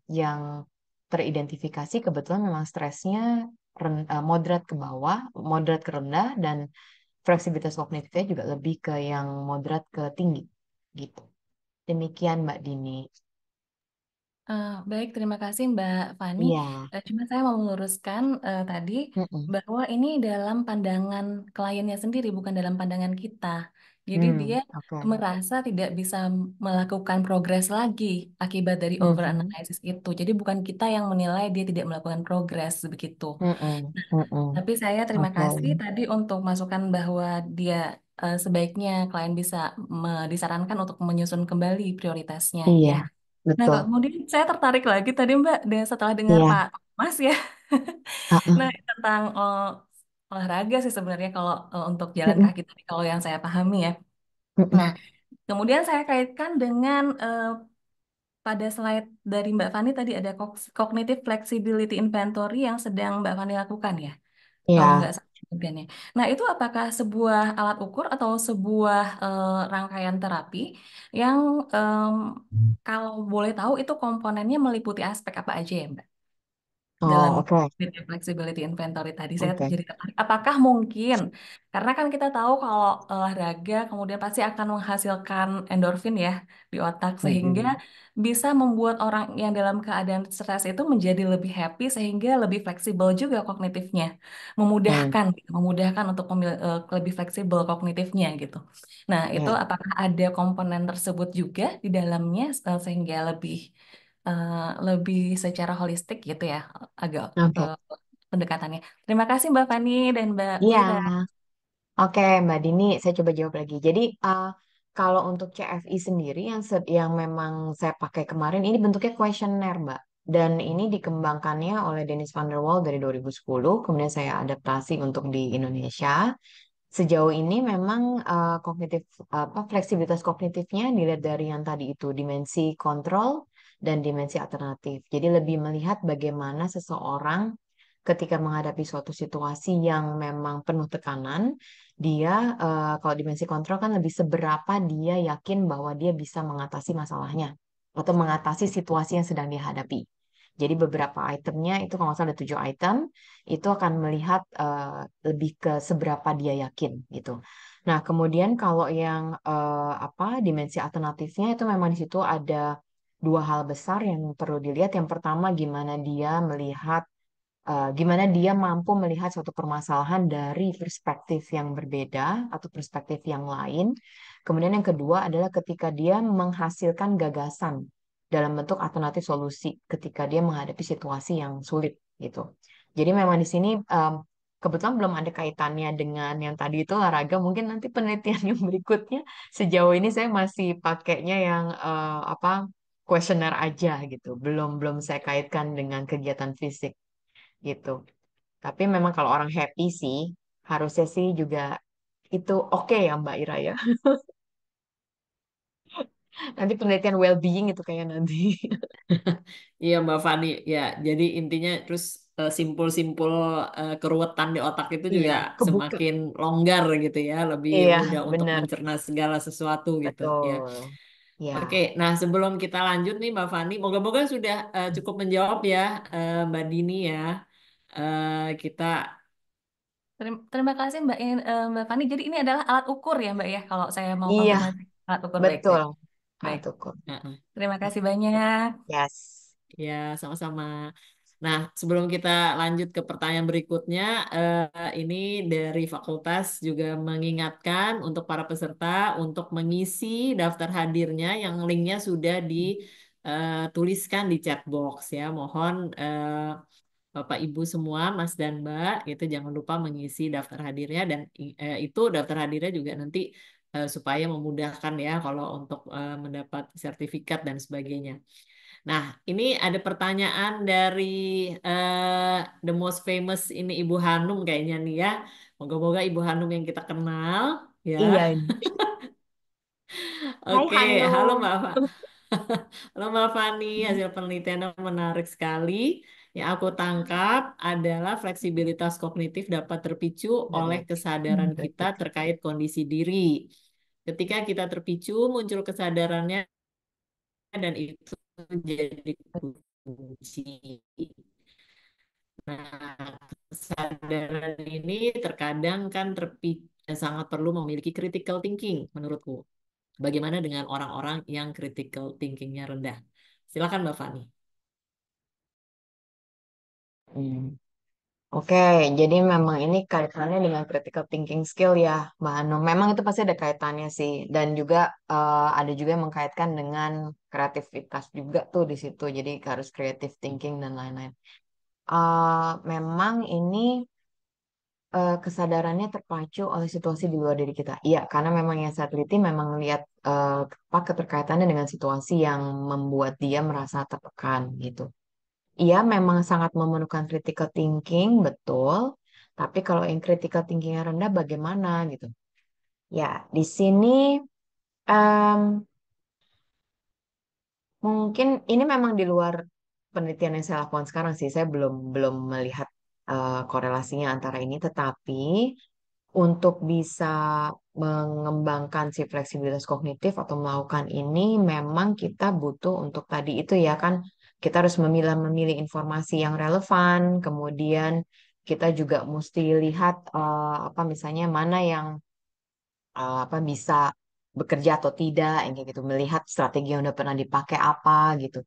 yang teridentifikasi kebetulan memang stresnya moderat ke bawah, moderat ke rendah dan fleksibilitas kognitifnya juga lebih ke yang moderat ke tinggi gitu. Demikian Mbak Dini. Baik, terima kasih Mbak Fani. Iya. Cuma saya mau meluruskan tadi Mm-mm. bahwa ini dalam pandangan kliennya sendiri, bukan dalam pandangan kita. Jadi dia Oke. merasa tidak bisa melakukan progres lagi akibat dari Mhm. overanalysis itu. Jadi bukan kita yang menilai dia tidak melakukan progres begitu. Mm-mm. Mm-mm. Tapi saya terima Oke. kasih tadi untuk masukan bahwa dia sebaiknya klien bisa disarankan untuk menyusun kembali prioritasnya Iya, ya. Nah, betul. kemudian saya tertarik lagi tadi Mbak, dan setelah dengar Iya. Pak Mas ya. Heeh. Nah, tentang olahraga sih sebenarnya kalau untuk jalan Mm-mm. kaki tadi kalau yang saya pahami ya. Mm-mm. Nah, kemudian saya kaitkan dengan pada slide dari Mbak Fani tadi ada cognitive flexibility inventory yang sedang Mbak Fani lakukan ya. Kalau nggak Iya. salah sebutannya. Nah, itu apakah sebuah alat ukur atau sebuah rangkaian terapi yang em, kalau boleh tahu itu komponennya meliputi aspek apa aja ya, Mbak? Dalam Oh, oke. cognitive flexibility inventory tadi saya Oke. jadi tertarik. Apakah mungkin karena kan kita tahu kalau olahraga kemudian pasti akan menghasilkan endorfin ya di otak sehingga Mm-mm. bisa membuat orang yang dalam keadaan stres itu menjadi lebih happy sehingga lebih fleksibel juga kognitifnya, Mm. memudahkan untuk lebih fleksibel kognitifnya gitu. Nah, itu Ya. apakah ada komponen tersebut juga di dalamnya sehingga lebih secara holistik gitu ya, agak Oke. eh, pendekatannya. Terima kasih Mbak Fani dan Mbak Wira. Iya. Oke, Mbak Dini, saya coba jawab lagi. Jadi, kalau untuk CFI sendiri yang memang saya pakai kemarin, ini bentuknya kuesioner, Mbak. Dan ini dikembangkannya oleh Dennis van der Wal dari 2010, kemudian saya adaptasi untuk di Indonesia. Sejauh ini memang kognitif apa fleksibilitas kognitifnya dilihat dari yang tadi itu dimensi kontrol dan dimensi alternatif. Jadi lebih melihat bagaimana seseorang ketika menghadapi suatu situasi yang memang penuh tekanan, dia kalau dimensi kontrol kan lebih seberapa dia yakin bahwa dia bisa mengatasi masalahnya atau mengatasi situasi yang sedang dihadapi. Jadi beberapa itemnya itu kalau nggak salah ada 7 item, itu akan melihat lebih ke seberapa dia yakin gitu. Nah, kemudian kalau yang apa dimensi alternatifnya itu memang di situ ada 2 hal besar yang perlu dilihat. Yang pertama, gimana dia mampu melihat suatu permasalahan dari perspektif yang berbeda atau perspektif yang lain. Kemudian yang kedua adalah ketika dia menghasilkan gagasan dalam bentuk alternatif solusi ketika dia menghadapi situasi yang sulit gitu. Jadi memang di sini kebetulan belum ada kaitannya dengan yang tadi itu olahraga. Mungkin nanti penelitian yang berikutnya. Sejauh ini saya masih pakainya yang apa kuesioner aja gitu. Belum belum saya kaitkan dengan kegiatan fisik gitu. Tapi memang kalau orang happy sih, harusnya sih juga itu oke ya Mbak Ira ya. Nanti penelitian well-being itu kayak nanti. Iya Mbak Fani, ya jadi intinya terus simpul-simpul keruwetan di otak itu juga Iya, kebuka. semakin longgar gitu ya, lebih Iya, mudah untuk benar. mencerna segala sesuatu gitu ya. Betul. Oke, Ya. nah sebelum kita lanjut nih Mbak Fani, moga-moga sudah cukup menjawab ya Mbak Dini ya. Kita Terima kasih Mbak Fani. Jadi ini adalah alat ukur ya Mbak ya, kalau saya mau Iya, konfirmasi. Alat ukur, betul. baik-baik. Hal Baik. ukur. uh-uh. Terima kasih banyak. Yes. Ya, sama-sama. Nah, sebelum kita lanjut ke pertanyaan berikutnya, ini dari fakultas juga mengingatkan untuk para peserta untuk mengisi daftar hadirnya yang linknya sudah dituliskan di chat box ya. Mohon Bapak Ibu semua, Mas dan Mbak, itu jangan lupa mengisi daftar hadirnya dan itu daftar hadirnya juga nanti supaya memudahkan ya kalau untuk mendapat sertifikat dan sebagainya. Nah, ini ada pertanyaan dari the most famous ini Ibu Hanum kayaknya nih ya. Moga-moga Ibu Hanum yang kita kenal ya. Iya. Hai Oke, halo Hanum. Mbak Halo Mbak Fani, hasil penelitiannya menarik sekali. Yang aku tangkap adalah fleksibilitas kognitif dapat terpicu oleh kesadaran kita terkait kondisi diri. Ketika kita terpicu, muncul kesadarannya dan itu jadi kunci. Nah, kesadaran ini terkadang kan sangat perlu memiliki critical thinking menurutku. Bagaimana dengan orang-orang yang critical thinkingnya rendah? Silakan Mbak Fani. Hmm. Oke, jadi memang ini kaitannya dengan critical thinking skill ya, Mbak Hanum. Memang itu pasti ada kaitannya sih, dan juga ada juga yang mengkaitkan dengan kreativitas juga tuh di situ. Jadi harus creative thinking dan lain-lain. Memang ini kesadarannya terpacu oleh situasi di luar diri kita. Iya, karena memang yang saya teliti memang lihat apa keterkaitannya dengan situasi yang membuat dia merasa tertekan gitu. Iya, memang sangat memerlukan critical thinking, betul. Tapi kalau yang critical thinkingnya rendah, bagaimana gitu? Ya, di sini em, mungkin ini memang di luar penelitian yang saya lakukan sekarang sih. Saya belum belum melihat korelasinya antara ini. Tetapi untuk bisa mengembangkan si fleksibilitas kognitif atau melakukan ini, memang kita butuh untuk tadi itu ya kan, kita harus memilih informasi yang relevan, kemudian kita juga mesti lihat apa misalnya mana yang apa bisa bekerja atau tidak, yang kayak gitu, melihat strategi yang udah pernah dipakai apa gitu.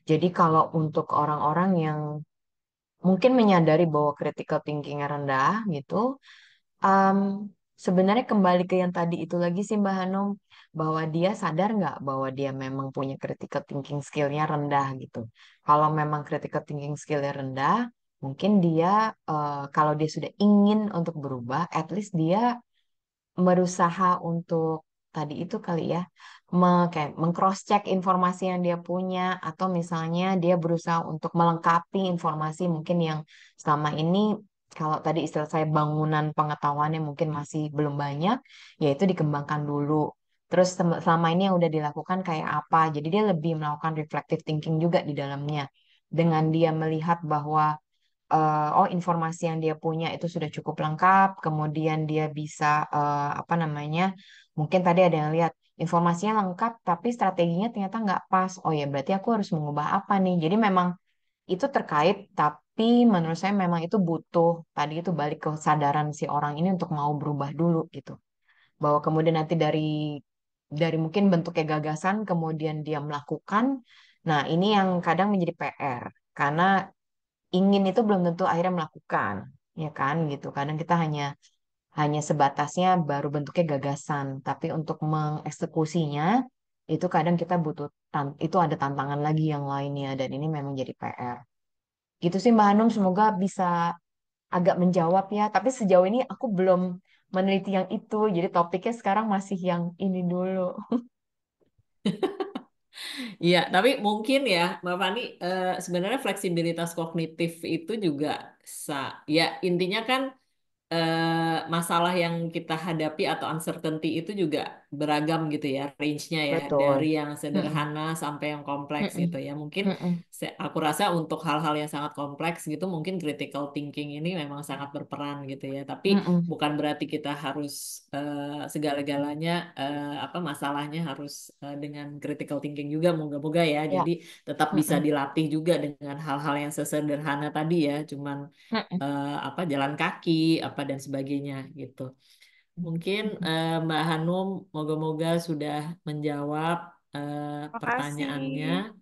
Jadi kalau untuk orang-orang yang mungkin menyadari bahwa critical thinking-nya rendah gitu, Em, sebenarnya kembali ke yang tadi itu lagi sih Mbak Hanum, bahwa dia sadar nggak bahwa dia memang punya critical thinking skill-nya rendah gitu. Kalau memang critical thinking skill-nya rendah, mungkin dia kalau dia sudah ingin untuk berubah, at least dia berusaha untuk tadi itu kali ya, kayak meng-cross-check informasi yang dia punya, atau misalnya dia berusaha untuk melengkapi informasi mungkin yang selama ini Kalau tadi istilah saya bangunan pengetahuannya mungkin masih belum banyak, yaitu dikembangkan dulu. Terus selama ini yang udah dilakukan kayak apa? Jadi dia lebih melakukan reflective thinking juga di dalamnya. Dengan dia melihat bahwa oh informasi yang dia punya itu sudah cukup lengkap, kemudian dia bisa apa namanya? Mungkin tadi ada yang lihat informasinya lengkap, tapi strateginya ternyata nggak pas. Oh ya berarti aku harus mengubah apa nih? Jadi memang itu terkait, tapi menurut saya memang itu butuh tadi itu balik ke kesadaran si orang ini untuk mau berubah dulu gitu. Bahwa kemudian nanti dari mungkin bentuknya gagasan, kemudian dia melakukan. Nah, ini yang kadang menjadi PR karena ingin itu belum tentu akhirnya melakukan, ya kan gitu. Kadang kita hanya hanya sebatasnya baru bentuknya gagasan, tapi untuk mengeksekusinya itu kadang kita butuh itu ada tantangan lagi yang lainnya dan ini memang jadi PR. Gitu sih Mbak Hanum, semoga bisa agak menjawab ya. Tapi sejauh ini aku belum meneliti yang itu, jadi topiknya sekarang masih yang ini dulu. Iya, tapi mungkin ya, Mbak Fani, sebenarnya fleksibilitas kognitif itu juga ya intinya kan masalah yang kita hadapi atau uncertainty itu juga beragam gitu ya, range-nya ya, dari Betul. yang Mm-mm. sederhana sampai yang kompleks Mm-mm. gitu ya. Mungkin Mm-mm. aku rasa untuk hal-hal yang sangat kompleks gitu, mungkin critical thinking ini memang sangat berperan gitu ya. Tapi Mm-mm. bukan berarti kita harus segala-galanya apa masalahnya harus dengan critical thinking juga, moga-moga ya. Ya. Jadi tetap bisa Mm-mm. dilatih juga dengan hal-hal yang sesederhana tadi ya, cuman Mm-mm. apa jalan kaki apa dan sebagainya gitu. Mungkin Mbak Hanum moga-moga sudah menjawab pertanyaannya. Makasih.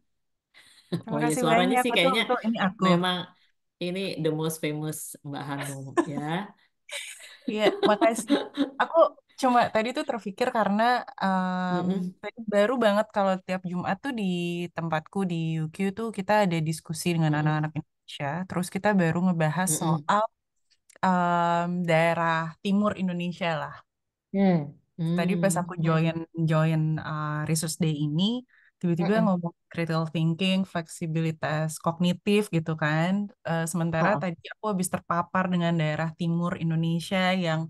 Oh Terima ya kasih suaranya banyak. sih Betul, kayaknya betul. Ini aku. memang ini the most famous Mbak Hanum ya. Iya, makasih. Aku cuma tadi tuh terpikir karena Mm-mm, tadi baru banget kalau tiap Jumat tuh di tempatku di UQ tuh kita ada diskusi dengan mm-mm, anak-anak Indonesia. Terus kita baru ngebahas mm-mm, soal daerah timur Indonesia lah. Hmm. Tadi pas aku mm, join join Resource Day ini, tiba-tiba Mm-mm. ngomong critical thinking, fleksibilitas kognitif gitu kan. Sementara Oh, tadi aku habis terpapar dengan daerah timur Indonesia yang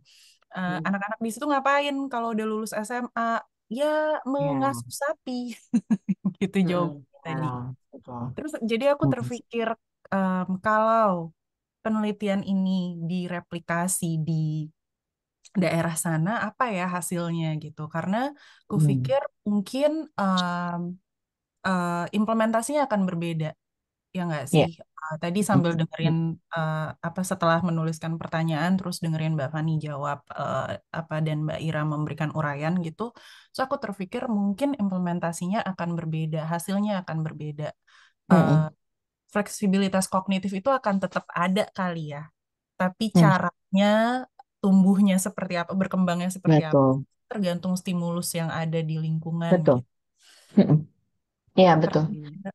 mm, anak-anak di situ ngapain kalau udah lulus SMA? Ya ya. mengasuh sapi gitu mm, jawabannya tadi. Ya, betul. Terus jadi aku Hmm. terpikir kalau penelitian ini direplikasi di daerah sana apa ya hasilnya gitu karena Hmm. kupikir mungkin implementasinya akan berbeda ya nggak Ya. sih. Tadi Hmm. sambil dengerin apa setelah menuliskan pertanyaan terus dengerin Mbak Fani jawab apa dan Mbak Ira memberikan uraian gitu so aku terpikir mungkin implementasinya akan berbeda hasilnya akan berbeda. Eh, Hmm. Fleksibilitas kognitif itu akan tetap ada kali ya tapi Hmm. caranya tumbuhnya seperti apa, berkembangnya seperti apa, Betul. tergantung stimulus yang ada di lingkungan Betul. gitu. Hmm. Iya, betul. Keren. mm.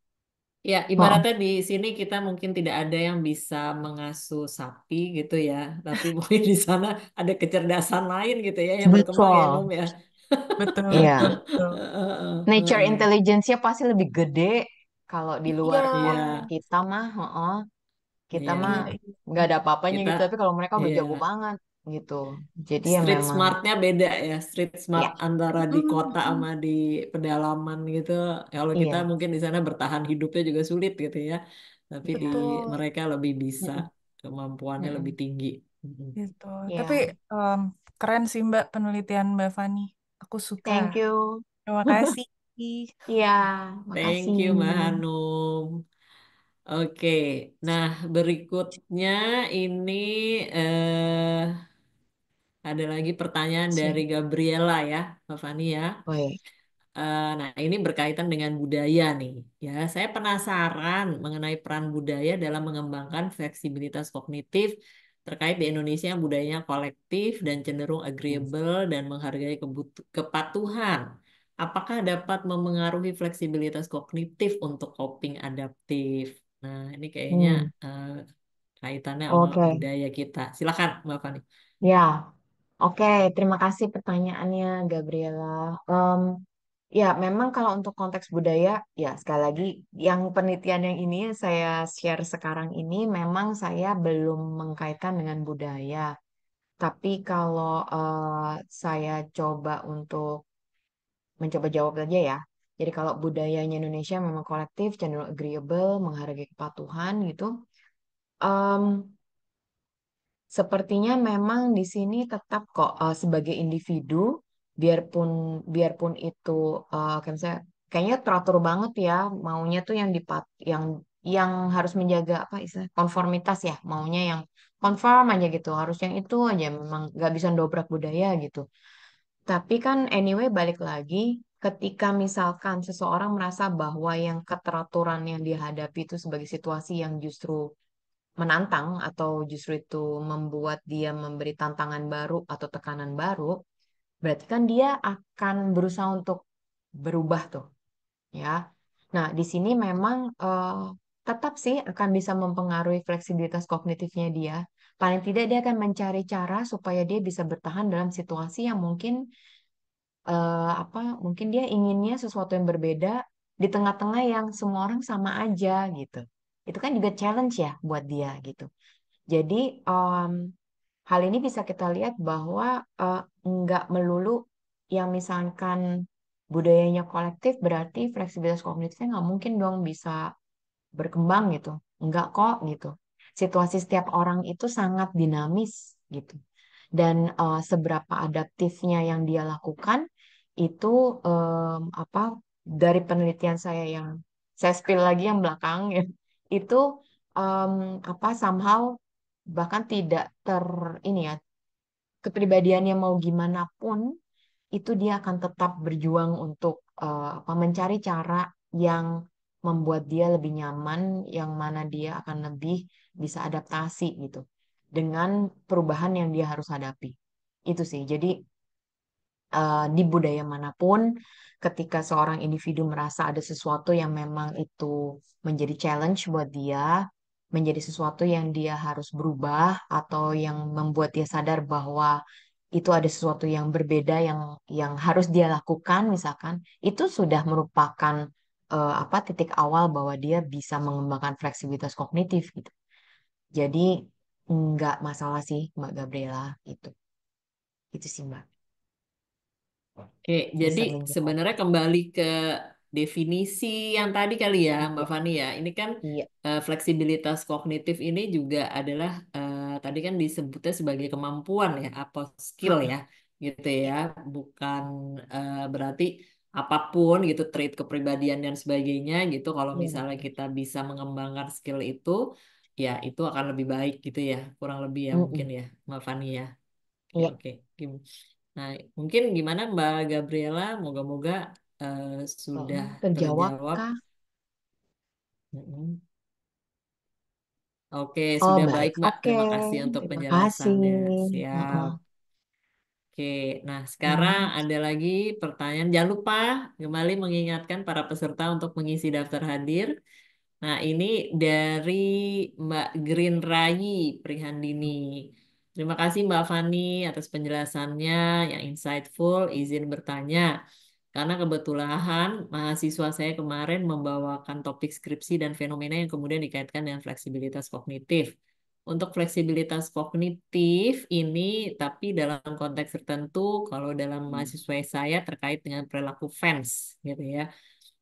Ya, Oh, ibaratnya di sini kita mungkin tidak ada yang bisa mengasuh sapi gitu ya, tapi mungkin di sana ada kecerdasan lain gitu ya yang berkembang ya betul. Num ya. Betul, betul, Iya. betul. Nature intelligence-nya pasti lebih gede kalau di Iya, luar Iya, kita mah. Kita mah iya, iya. iya. nggak ada apa-apanya Kita gitu. Tapi kalau mereka udah iya. jago banget gitu. Jadi ya Street memang smartnya beda ya, street smart ya. antara di kota Mm-mm. sama di pedalaman gitu. Kalau kita Iya. mungkin di sana bertahan hidupnya juga sulit gitu ya, tapi di Iya. Betul, mereka lebih bisa, Mm-mm. kemampuannya lebih Mm-mm. tinggi. Mm-mm. gitu. Tapi Iya. em, keren sih Mbak penelitian Mbak Fani. Aku suka. Thank you. Terima kasih. Iya, Thank makasih. you, Mbak Hanum. Oke, nah berikutnya ini ada lagi pertanyaan dari Sih. Gabriela ya, Mbak Fani ya. Oh iya. Nah, ini berkaitan dengan budaya nih. Ya, saya penasaran mengenai peran budaya dalam mengembangkan fleksibilitas kognitif terkait di Indonesia yang budayanya kolektif dan cenderung agreeable dan menghargai kepatuhan. Apakah dapat memengaruhi fleksibilitas kognitif untuk coping adaptif? Nah, ini kayaknya Hmm. eh, kaitannya sama Oke. budaya kita. Silakan, Mbak Fani. Ya, oke. Terima kasih pertanyaannya, Gabriela. Ya, memang kalau untuk konteks budaya, ya sekali lagi, yang penelitian yang ini saya share sekarang ini, memang saya belum mengkaitkan dengan budaya. Tapi kalau saya coba untuk mencoba jawab saja ya. Jadi kalau budayanya Indonesia memang kolektif, cenderung agreeable, menghargai kepatuhan gitu. Em, Sepertinya memang di sini tetap kok sebagai individu, biarpun biarpun itu kayak misalnya, kayaknya teratur banget ya, maunya tuh yang harus menjaga apa istilah konformitas ya, maunya yang konform aja gitu, harus yang itu aja, memang nggak bisa dobrak budaya gitu. Tapi kan anyway balik lagi, ketika misalkan seseorang merasa bahwa yang keteraturan yang dihadapi itu sebagai situasi yang justru menantang atau justru itu membuat dia memberi tantangan baru atau tekanan baru, berarti kan dia akan berusaha untuk berubah tuh, ya. Nah, di sini memang tetap sih akan bisa mempengaruhi fleksibilitas kognitifnya dia. Paling tidak dia akan mencari cara supaya dia bisa bertahan dalam situasi yang mungkin apa mungkin dia inginnya sesuatu yang berbeda di tengah-tengah yang semua orang sama aja gitu. Itu kan juga challenge ya buat dia gitu. Jadi hal ini bisa kita lihat bahwa nggak melulu yang misalkan budayanya kolektif berarti fleksibilitas kognitifnya nggak mungkin dong bisa berkembang gitu. Enggak kok gitu. Situasi setiap orang itu sangat dinamis gitu. Dan seberapa adaptifnya yang dia lakukan itu apa dari penelitian saya yang saya spill lagi yang belakang ya, itu em, apa somehow bahkan tidak ini ya, kepribadiannya mau gimana pun itu dia akan tetap berjuang untuk apa mencari cara yang membuat dia lebih nyaman, yang mana dia akan lebih bisa adaptasi gitu dengan perubahan yang dia harus hadapi. Itu sih. Jadi di budaya manapun, ketika seorang individu merasa ada sesuatu yang memang itu menjadi challenge buat dia, menjadi sesuatu yang dia harus berubah atau yang membuat dia sadar bahwa itu ada sesuatu yang berbeda yang harus dia lakukan, misalkan, itu sudah merupakan apa titik awal bahwa dia bisa mengembangkan fleksibilitas kognitif gitu. Jadi nggak masalah sih Mbak Gabriela itu. Itu sih Mbak. Oke, jadi Bisa menjawab. sebenarnya kembali ke definisi yang tadi kali ya, Mbak Iya. Fani ya. Ini kan Iya. fleksibilitas kognitif ini juga adalah tadi kan disebutnya sebagai kemampuan ya, atau skill Mm-mm. ya, gitu ya. Bukan berarti apapun gitu, trait kepribadian dan sebagainya gitu. Kalau Iya misalnya betul. kita bisa mengembangkan skill itu, ya itu akan lebih baik gitu ya, kurang lebih ya mungkin Mm-mm. ya, Mbak Fani ya. Oke, Iya. oke. Nah, mungkin gimana Mbak Gabriela? Moga-moga eh, sudah Terjawab terjawab. kah? Mm-mm. Oke, Oh sudah baik baik. Mbak. Oke. Terima kasih untuk Terima kasih. penjelasannya. Heeh. Siap. Oke, nah sekarang Nah, ada lagi pertanyaan. Jangan lupa kembali mengingatkan para peserta untuk mengisi daftar hadir. Nah, ini dari Mbak Green Rai Prihandini. Terima kasih Mbak Fani atas penjelasannya yang insightful. Izin bertanya, karena kebetulan mahasiswa saya kemarin membawakan topik skripsi dan fenomena yang kemudian dikaitkan dengan fleksibilitas kognitif. Untuk fleksibilitas kognitif ini, tapi dalam konteks tertentu, kalau dalam mahasiswa saya terkait dengan perilaku fans, gitu ya.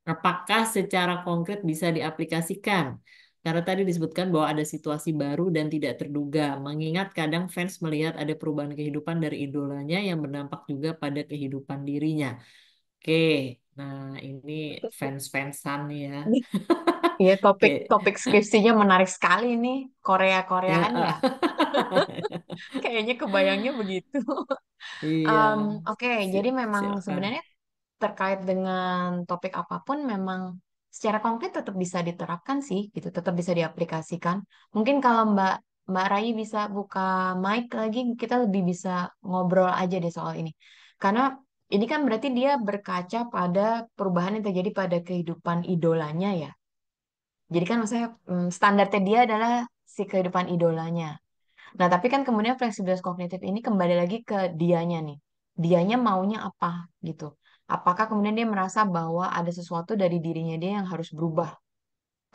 Apakah secara konkret bisa diaplikasikan? Karena tadi disebutkan bahwa ada situasi baru dan tidak terduga, mengingat kadang fans melihat ada perubahan kehidupan dari idolanya yang berdampak juga pada kehidupan dirinya. Oke, nah ini fans-fansan nih ya. ini ya topik Oke. topik skripsinya menarik sekali nih. Ya, Korea-Koreaan ya. Kayaknya kebayangnya begitu. iya, Oke, jadi memang silakan. sebenarnya terkait dengan topik apapun memang secara konkret tetap bisa diterapkan sih, gitu, tetap bisa diaplikasikan. Mungkin kalau Mbak Rai bisa buka mic lagi, kita lebih bisa ngobrol aja deh soal ini. Karena ini kan berarti dia berkaca pada perubahan yang terjadi pada kehidupan idolanya ya. Jadi kan maksudnya standarnya dia adalah si kehidupan idolanya. Nah, tapi kan kemudian fleksibilitas kognitif ini kembali lagi ke dianya nih. Dianya maunya apa gitu. apakah kemudian dia merasa bahwa ada sesuatu dari dirinya dia yang harus berubah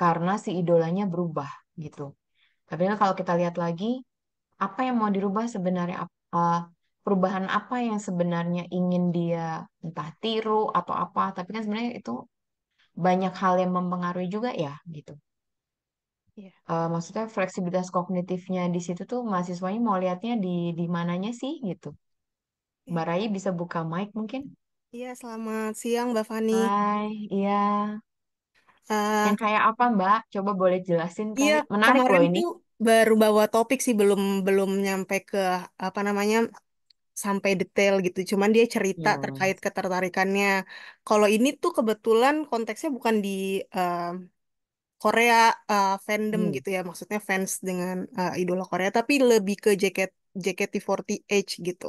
karena si idolanya berubah gitu. Tapi kan kalau kita lihat lagi, apa yang mau dirubah sebenarnya, perubahan apa yang sebenarnya ingin dia entah tiru atau apa, tapi kan sebenarnya itu banyak hal yang mempengaruhi juga ya gitu. Iya. Maksudnya fleksibilitas kognitifnya di situ tuh mahasiswanya mau lihatnya di mananya sih gitu. Iya. Mbak Rai bisa buka mic mungkin? Iya, selamat siang Mbak Fani. Hai, iya. Eh, Yang kayak apa Mbak? Coba boleh jelasin iya, kali. Menarik loh kemarin ini. tuh baru bawa topik sih, belum belum nyampe ke apa namanya sampai detail gitu. Cuman dia cerita Hmm. terkait ketertarikannya. Kalau ini tuh kebetulan konteksnya bukan di eh, Korea, fandom Hmm. gitu ya, maksudnya fans dengan idola Korea, tapi lebih ke JKT48 gitu.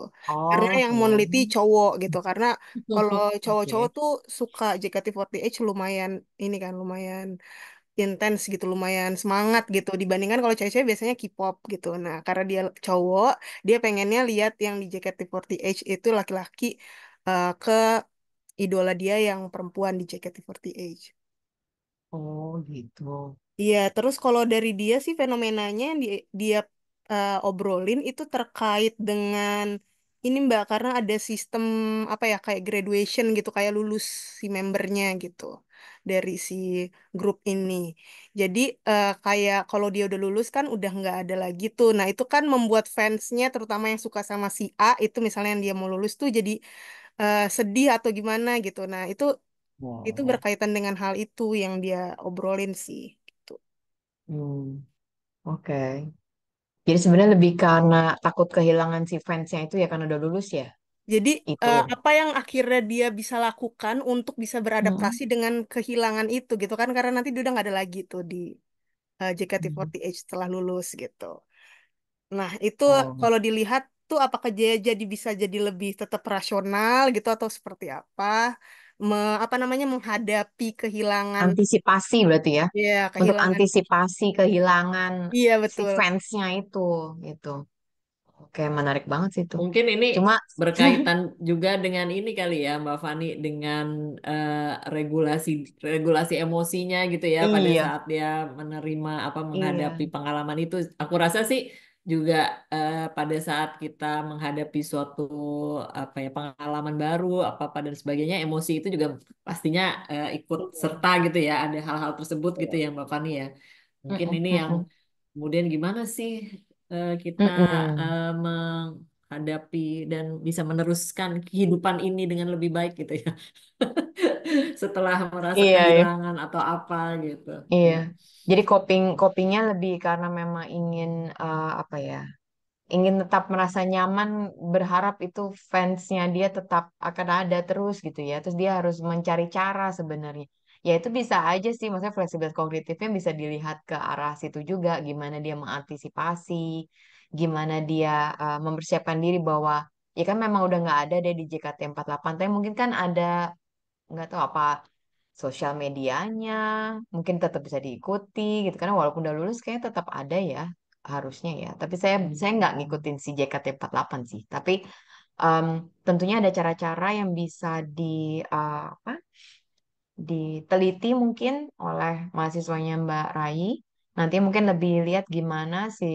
Karena Oh, yang oh. meneliti cowok gitu, karena kalau cowok-cowok Oke. tuh suka JKT48 lumayan ini kan, lumayan intens gitu, lumayan semangat gitu, dibandingkan kalau cewek-cewek biasanya K-pop gitu. Nah, karena dia cowok, dia pengennya lihat yang di JKT48 itu laki-laki ke idola dia yang perempuan di JKT48. Oh, gitu. Iya, terus kalau dari dia sih fenomenanya yang dia obrolin itu terkait dengan ini Mbak, karena ada sistem apa ya kayak graduation gitu, kayak lulus si membernya gitu dari si grup ini. Jadi kayak kalau dia udah lulus kan udah nggak ada lagi tuh. Nah itu kan membuat fansnya, terutama yang suka sama si A itu misalnya yang dia mau lulus tuh jadi sedih atau gimana gitu. Nah itu Oh. berkaitan dengan hal itu yang dia obrolin sih. Gitu. Hmm. Oke. Jadi sebenarnya lebih karena takut kehilangan si fansnya itu ya karena udah lulus ya. Jadi Itu. apa yang akhirnya dia bisa lakukan untuk bisa Hmm. beradaptasi dengan kehilangan itu gitu kan karena nanti dia udah nggak ada lagi tuh di Hmm. JKT48 setelah lulus gitu. Nah itu Oh. kalau dilihat tuh apakah dia jadi bisa jadi lebih tetap rasional gitu atau seperti apa? Apa namanya menghadapi kehilangan Antisipasi berarti ya. ya Untuk kehilangan antisipasi kehilangan iya si betul. fansnya itu gitu. Oke, menarik banget sih itu. Mungkin ini Cuma berkaitan juga dengan ini kali ya, Mbak Fani, dengan eh, regulasi regulasi emosinya gitu ya pada iya, saat dia menerima apa iya. menghadapi pengalaman itu. Aku rasa sih juga pada saat kita menghadapi suatu apa ya pengalaman baru apa dan sebagainya, emosi itu juga pastinya ikut Iya. serta gitu ya. Ada hal-hal tersebut gitu Iya. ya, Mbak Fani ya. Mungkin Mm-mm, ini yang mm-mm, kemudian gimana sih kita mm-mm. menghadapi dan bisa meneruskan kehidupan ini dengan lebih baik gitu ya. Setelah merasa Iya, iya. kehilangan atau apa gitu. Iya. Ya. Jadi copingnya lebih karena memang ingin apa ya? Ingin tetap merasa nyaman, berharap itu fansnya dia tetap akan ada terus gitu ya. Terus dia harus mencari cara sebenarnya. Ya itu bisa aja sih, maksudnya fleksibilitas kognitifnya bisa dilihat ke arah situ juga, gimana dia mengantisipasi, gimana dia mempersiapkan diri bahwa ya kan memang udah nggak ada deh di JKT48, tapi mungkin kan ada nggak tahu apa sosial medianya mungkin tetap bisa diikuti gitu karena walaupun udah lulus kayaknya tetap ada ya harusnya ya tapi saya nggak ngikutin si JKT48 sih tapi em, tentunya ada cara-cara yang bisa apa diteliti mungkin oleh mahasiswanya Mbak Rai nanti mungkin lebih lihat gimana si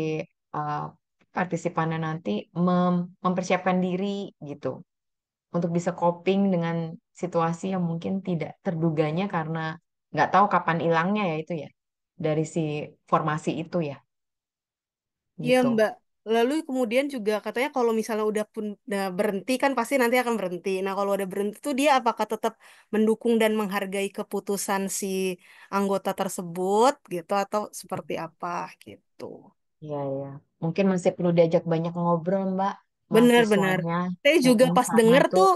eh, partisipannya nanti mempersiapkan diri gitu untuk bisa coping dengan situasi yang mungkin tidak terduganya karena nggak tahu kapan hilangnya ya itu ya dari si formasi itu ya Iya gitu. Mbak. Lalu kemudian juga katanya kalau misalnya udah berhenti kan pasti nanti akan berhenti. Nah kalau udah berhenti tuh dia apakah tetap mendukung dan menghargai keputusan si anggota tersebut gitu atau seperti apa gitu. Iya ya. Mungkin masih perlu diajak banyak ngobrol Mbak Benar-benar. mahasiswanya. Saya juga pas Karena denger itu tuh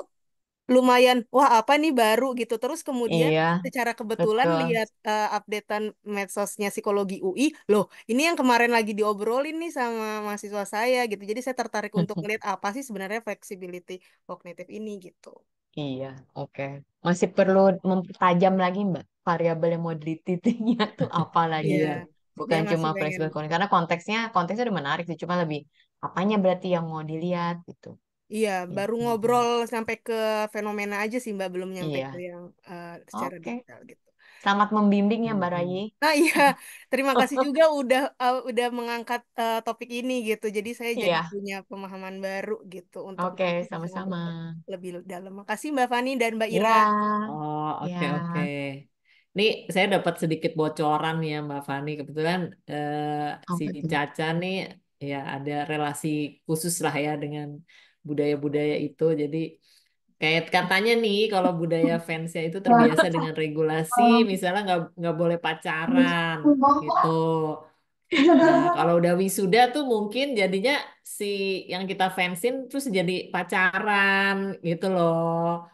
lumayan, wah apa nih baru gitu. Terus kemudian iya secara kebetulan betul. lihat updatean medsosnya psikologi UI, loh ini yang kemarin lagi diobrolin nih sama mahasiswa saya gitu. Jadi saya tertarik untuk ngeliat apa sih sebenarnya flexibility kognitif ini gitu. Iya, oke. Masih perlu mempertajam lagi Mbak variabel yang mau ditelitinya tuh apa lagi Iya, gitu. dia Bukan cuma masih pengen. flexible coding karena konteksnya udah menarik sih cuma lebih apanya berarti yang mau dilihat gitu. Iya, baru Gitu. ngobrol sampai ke fenomena aja sih Mbak, belum nyampe ke Iya. yang secara Oke. detail gitu. Selamat membimbing ya Mbak Rayi. Mm-mm. Nah iya, terima kasih juga udah mengangkat topik ini gitu. Jadi saya jadi Iya. punya pemahaman baru gitu untuk Oke, nanti bisa sama-sama. ngobrol lebih dalam. Makasih Mbak Fani dan Mbak Ira. Iya. Oh, oke, oke. Iya. Nih, saya dapat sedikit bocoran nih ya, Mbak Fani. Kebetulan si Apa tuh? Caca nih, ya ada relasi khusus lah ya dengan budaya-budaya itu. Jadi, kayak katanya nih, kalau budaya fansnya itu terbiasa dengan regulasi, misalnya nggak boleh pacaran, gitu. Nah, kalau udah wisuda tuh mungkin jadinya si yang kita fansin terus jadi pacaran, gitu loh.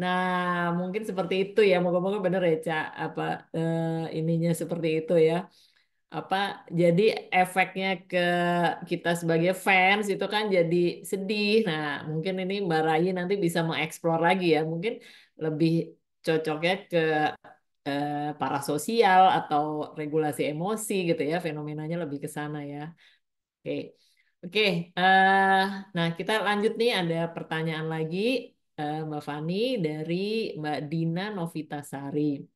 Nah, mungkin seperti itu ya. Moga-moga bener ya, Cak. Apa ininya seperti itu ya. Apa jadi efeknya ke kita sebagai fans itu kan jadi sedih. Nah, mungkin ini Mbak Rayi nanti bisa mengeksplor lagi ya. Mungkin lebih cocoknya ke parasosial atau regulasi emosi gitu ya. Fenomenanya lebih ke sana ya. Oke. Oke, nah kita lanjut nih ada pertanyaan lagi Mbak Fani dari Mbak Dina Novitasari.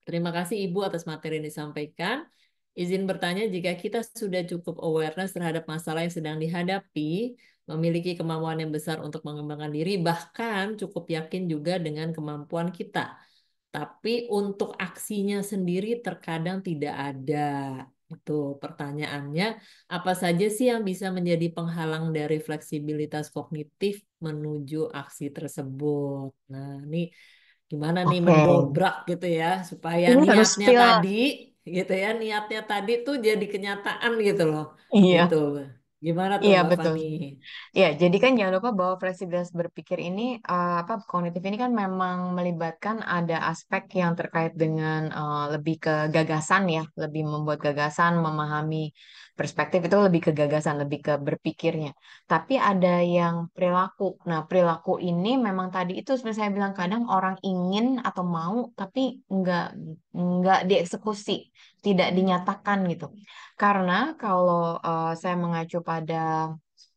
Terima kasih Ibu atas materi yang disampaikan. Izin bertanya jika kita sudah cukup awareness terhadap masalah yang sedang dihadapi, memiliki kemampuan yang besar untuk mengembangkan diri, bahkan cukup yakin juga dengan kemampuan kita. Tapi untuk aksinya sendiri terkadang tidak ada. Itu pertanyaannya, apa saja sih yang bisa menjadi penghalang dari fleksibilitas kognitif menuju aksi tersebut? Nah, ini gimana nih Oke. mendobrak gitu ya, supaya Ini harus niatnya spill. tadi, gitu ya, niatnya tadi tuh jadi kenyataan gitu loh. Gitu. Iya. Gimana tuh Iya, Mbak betul. Fani? Ya, jadi kan jangan lupa bahwa fleksibilitas berpikir ini, apa kognitif ini kan memang melibatkan ada aspek yang terkait dengan lebih ke gagasan ya, lebih membuat gagasan, memahami perspektif itu lebih ke gagasan, lebih ke berpikirnya. Tapi ada yang perilaku. Nah, perilaku ini memang tadi itu seperti saya bilang kadang orang ingin atau mau, tapi nggak dieksekusi, tidak dinyatakan gitu. Karena kalau saya mengacu pada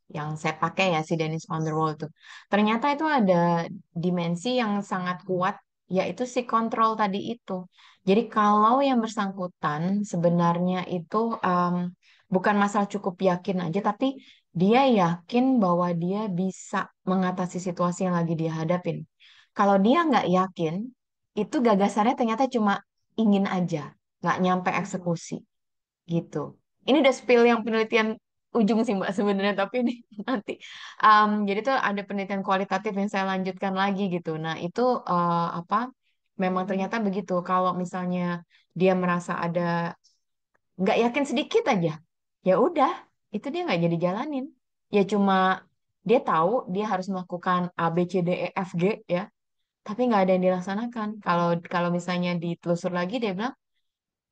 yang saya pakai ya si Dennis on the Roll tuh. Ternyata itu ada dimensi yang sangat kuat yaitu si kontrol tadi itu. Jadi kalau yang bersangkutan sebenarnya itu bukan masalah cukup yakin aja tapi dia yakin bahwa dia bisa mengatasi situasi yang lagi dia hadapin. Kalau dia nggak yakin, itu gagasannya ternyata cuma ingin aja, nggak nyampe eksekusi gitu. Ini udah spill yang penelitian ujung sih Mbak sebenarnya, tapi ini nanti. Jadi tuh ada penelitian kualitatif yang saya lanjutkan lagi gitu. Nah itu apa? Memang ternyata begitu. Kalau misalnya dia merasa ada nggak yakin sedikit aja, ya udah, itu dia nggak jadi jalanin. Ya cuma dia tahu dia harus melakukan A B C D E F G ya, tapi nggak ada yang dilaksanakan. Kalau kalau misalnya ditelusur lagi dia bilang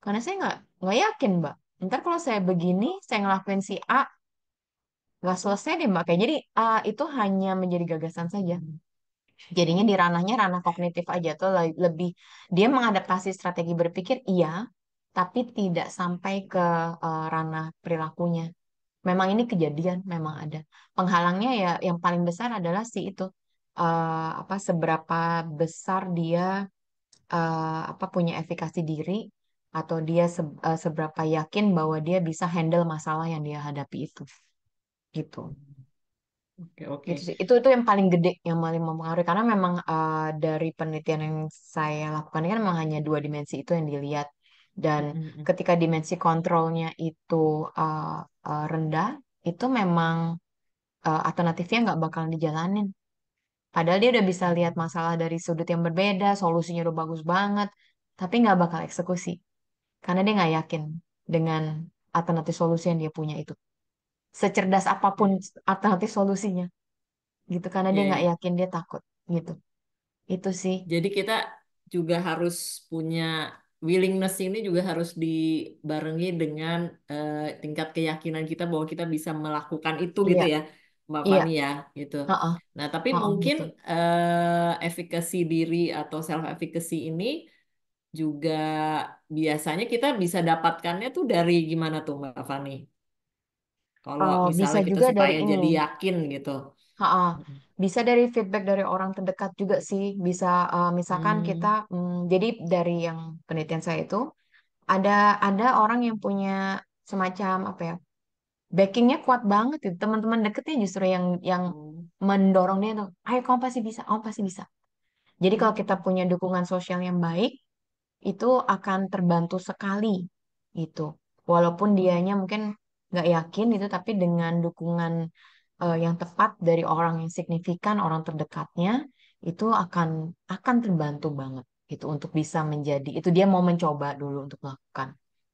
karena saya nggak yakin, Mbak. Ntar kalau saya begini, saya ngelakuin si A, nggak selesai deh, Mbak. Kayak jadi itu hanya menjadi gagasan saja. Jadinya di ranahnya ranah kognitif aja tuh lebih dia mengadaptasi strategi berpikir, iya, tapi tidak sampai ke ranah perilakunya. Memang ini kejadian, memang ada. Penghalangnya ya yang paling besar adalah si itu apa seberapa besar dia apa punya efikasi diri atau dia seberapa yakin bahwa dia bisa handle masalah yang dia hadapi itu gitu Oke, gitu oke. sih itu yang paling gede yang paling mempengaruhi karena memang dari penelitian yang saya lakukan ini kan memang hanya dua dimensi itu yang dilihat dan Mm-mm. ketika dimensi kontrolnya itu rendah itu memang alternatifnya nggak bakalan dijalanin. Padahal dia udah bisa lihat masalah dari sudut yang berbeda, solusinya udah bagus banget, tapi nggak bakal eksekusi. Karena dia nggak yakin dengan alternatif solusi yang dia punya itu. Secerdas apapun Ya, alternatif solusinya, gitu. Karena dia ya, nggak ya. yakin dia takut, gitu. Itu sih. Jadi kita juga harus punya willingness ini juga harus dibarengi dengan tingkat keyakinan kita bahwa kita bisa melakukan itu gitu Iya, ya, Mbak iya, Fani ya, gitu. heeh, Nah, tapi heeh, mungkin betul. efikasi diri atau self efficacy ini juga biasanya kita bisa dapatkannya tuh dari gimana tuh Mbak Fani? Kalau Bisa misalnya kita juga dari supaya ini. jadi yakin gitu. Ha-ha. Bisa dari feedback dari orang terdekat juga sih. Bisa misalkan kita, Hmm. jadi dari yang penelitian saya itu ada ada orang yang punya semacam apa ya, backingnya kuat banget itu. Teman-teman deketnya justru yang Oh. mendorong dia tuh, ayo kamu pasti bisa, kamu pasti bisa. Jadi kalau kita Hmm. punya dukungan sosial yang baik, itu akan terbantu sekali itu. Walaupun dianya mungkin nggak yakin itu, tapi dengan dukungan yang tepat dari orang yang signifikan, orang terdekatnya, itu akan terbantu banget gitu untuk bisa menjadi itu, dia mau mencoba dulu untuk melakukan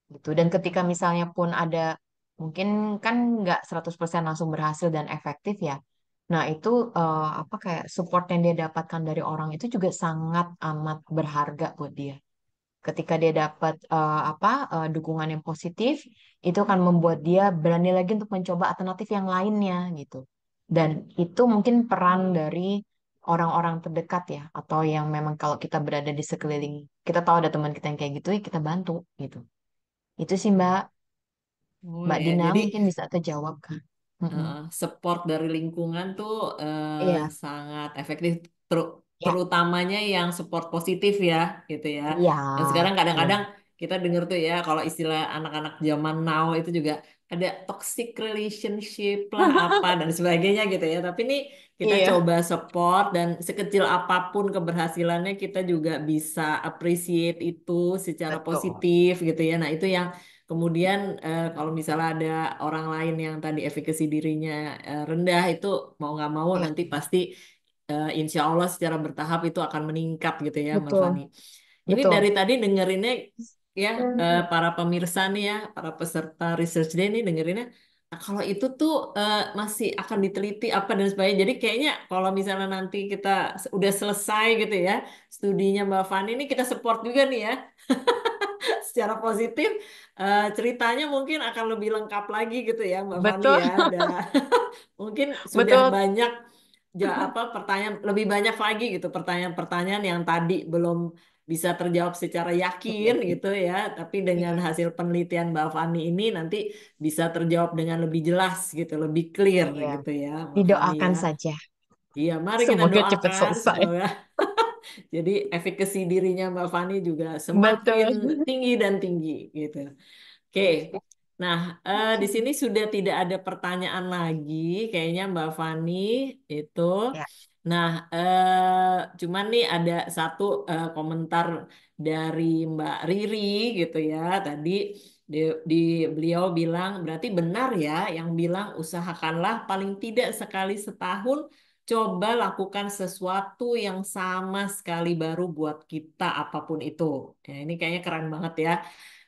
gitu. Dan ketika Hmm. misalnya pun ada mungkin kan nggak 100% langsung berhasil dan efektif ya. Nah, itu apa kayak support yang dia dapatkan dari orang itu juga sangat amat berharga buat dia. Ketika dia dapat dukungan yang positif, itu akan membuat dia berani lagi untuk mencoba alternatif yang lainnya gitu. Dan itu mungkin peran dari orang-orang terdekat ya, atau yang memang kalau kita berada di sekeliling, kita tahu ada teman kita yang kayak gitu, ya kita bantu gitu. Itu sih Mbak. Oh Mbak ya, Dina jadi mungkin bisa terjawab kan? Mm-mm. support dari lingkungan tuh Iya, sangat efektif, ya, terutamanya yang support positif ya, gitu ya. iya, Dan sekarang iya, kadang-kadang kita dengar tuh ya, kalau istilah anak-anak zaman now itu juga ada toxic relationship lah apa dan sebagainya gitu ya. Tapi ini kita iya, coba support dan sekecil apapun keberhasilannya kita juga bisa appreciate itu secara betul, positif gitu ya. Nah, itu yang kemudian kalau misalnya ada orang lain yang tadi efikasi dirinya rendah, itu mau nggak mau iya, nanti pasti insya Allah secara bertahap itu akan meningkat gitu ya, Mbak betul, Fani. Ini dari betul. tadi dengerinnya ya, para pemirsa nih ya, para peserta research day ini dengerinnya. Nah, kalau itu tuh masih akan diteliti apa dan sebagainya. Jadi kayaknya kalau misalnya nanti kita udah selesai gitu ya studinya Mbak Fani, ini kita support juga nih ya secara positif, ceritanya mungkin akan lebih lengkap lagi gitu ya Mbak Fani Betul, ya. Mungkin sudah betul. banyak pertanyaan lebih banyak lagi gitu, pertanyaan-pertanyaan yang tadi belum bisa terjawab secara yakin gitu ya, tapi dengan Iya, hasil penelitian Mbak Fani ini nanti bisa terjawab dengan lebih jelas gitu, lebih clear iya. gitu ya Mbak Fani Didoakan ya. saja. Iya, mari kita Semoga cepat doakan selesai. semoga jadi efikasi dirinya Mbak Fani juga semakin Betul. tinggi dan tinggi gitu. Oke, nah di sini sudah tidak ada pertanyaan lagi, kayaknya Mbak Fani itu. Ya. Nah, cuman nih ada satu komentar dari Mbak Riri gitu ya. Tadi di, beliau bilang berarti benar ya yang bilang usahakanlah paling tidak sekali setahun coba lakukan sesuatu yang sama sekali baru buat kita apapun itu. Ya, ini kayaknya keren banget ya.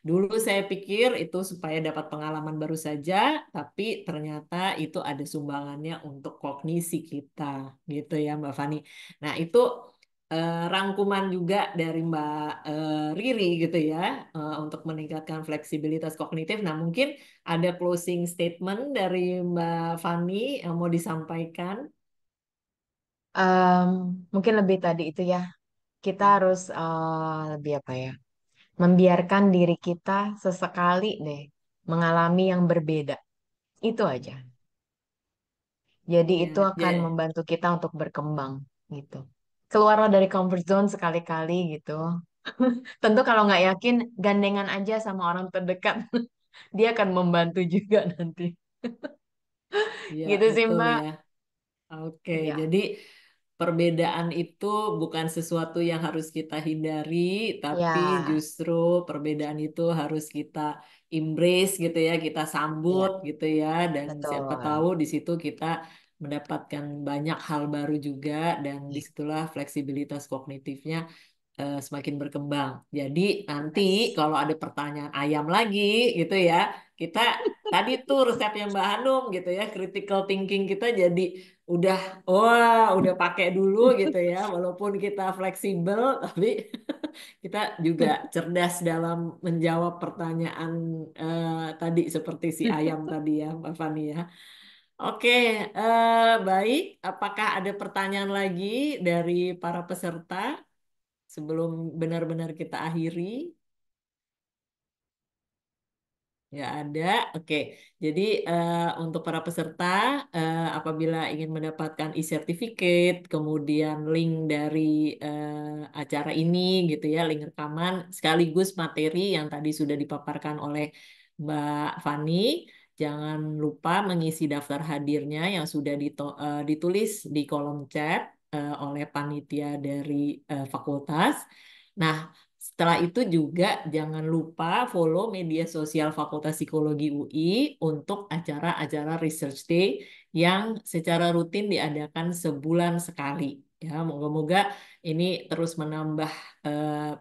Dulu saya pikir itu supaya dapat pengalaman baru saja, tapi ternyata itu ada sumbangannya untuk kognisi kita, gitu ya Mbak Fani. Nah, itu rangkuman juga dari Mbak Riri gitu ya, untuk meningkatkan fleksibilitas kognitif. Nah, mungkin ada closing statement dari Mbak Fani yang mau disampaikan. Em, Mungkin lebih tadi itu ya. Kita harus lebih apa ya? Membiarkan diri kita sesekali deh mengalami yang berbeda. Itu aja. Jadi itu Ya, akan ya. membantu kita untuk berkembang gitu. Keluarlah dari comfort zone sekali-kali gitu. Tentu kalau nggak yakin, gandengan aja sama orang terdekat. Dia akan membantu juga nanti. Ya, Gitu sih betul Mbak. ya. Oke, Iya, jadi perbedaan itu bukan sesuatu yang harus kita hindari, tapi ya, justru perbedaan itu harus kita embrace gitu ya, kita iya, sambut gitu ya, dan siapa tahu betul. di situ kita mendapatkan banyak hal baru juga, dan Iya. disitulah fleksibilitas kognitifnya semakin berkembang. Jadi nanti Yes. kalau ada pertanyaan ayam lagi gitu ya, kita tadi tuh resepnya Mbak Hanum gitu ya, critical thinking kita jadi udah udah pakai dulu gitu ya, walaupun kita fleksibel tapi kita juga cerdas dalam menjawab pertanyaan tadi seperti si ayam tadi ya, Mbak Fani ya. Oke, baik. Apakah ada pertanyaan lagi dari para peserta? Sebelum benar-benar kita akhiri, Nggak ada. Oke. Jadi untuk para peserta, apabila ingin mendapatkan e-certificate, kemudian link dari acara ini gitu ya, link rekaman, sekaligus materi yang tadi sudah dipaparkan oleh Mbak Fani, jangan lupa mengisi daftar hadirnya yang sudah ditulis di kolom chat oleh panitia dari fakultas. Nah, setelah itu juga jangan lupa follow media sosial Fakultas Psikologi UI untuk acara-acara Research Day yang secara rutin diadakan sebulan sekali. Ya, moga-moga ini terus menambah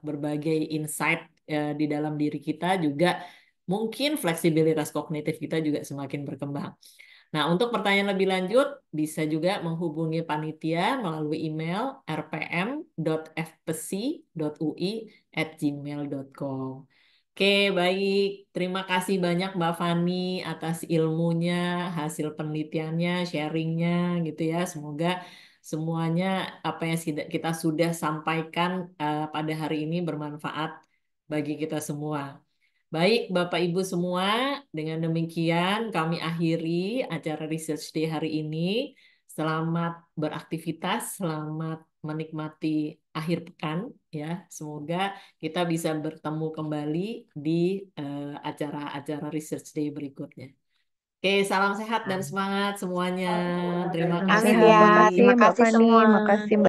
berbagai insight di dalam diri kita juga, mungkin fleksibilitas kognitif kita juga semakin berkembang. Nah, untuk pertanyaan lebih lanjut, bisa juga menghubungi panitia melalui email rpm.fpsi.ui@gmail.com. Oke, baik. Terima kasih banyak Mbak Fani atas ilmunya, hasil penelitiannya, sharingnya gitu ya. Semoga semuanya apa yang kita sudah sampaikan pada hari ini bermanfaat bagi kita semua. Baik, Bapak Ibu semua, dengan demikian kami akhiri acara Research Day hari ini. Selamat beraktivitas, selamat menikmati akhir pekan ya. Semoga kita bisa bertemu kembali di acara-acara Research Day berikutnya. Oke, salam sehat dan semangat semuanya. Terima Amin kasih. ya. Makasih Terima Mbak kasih Fani, semua. makasih Mbak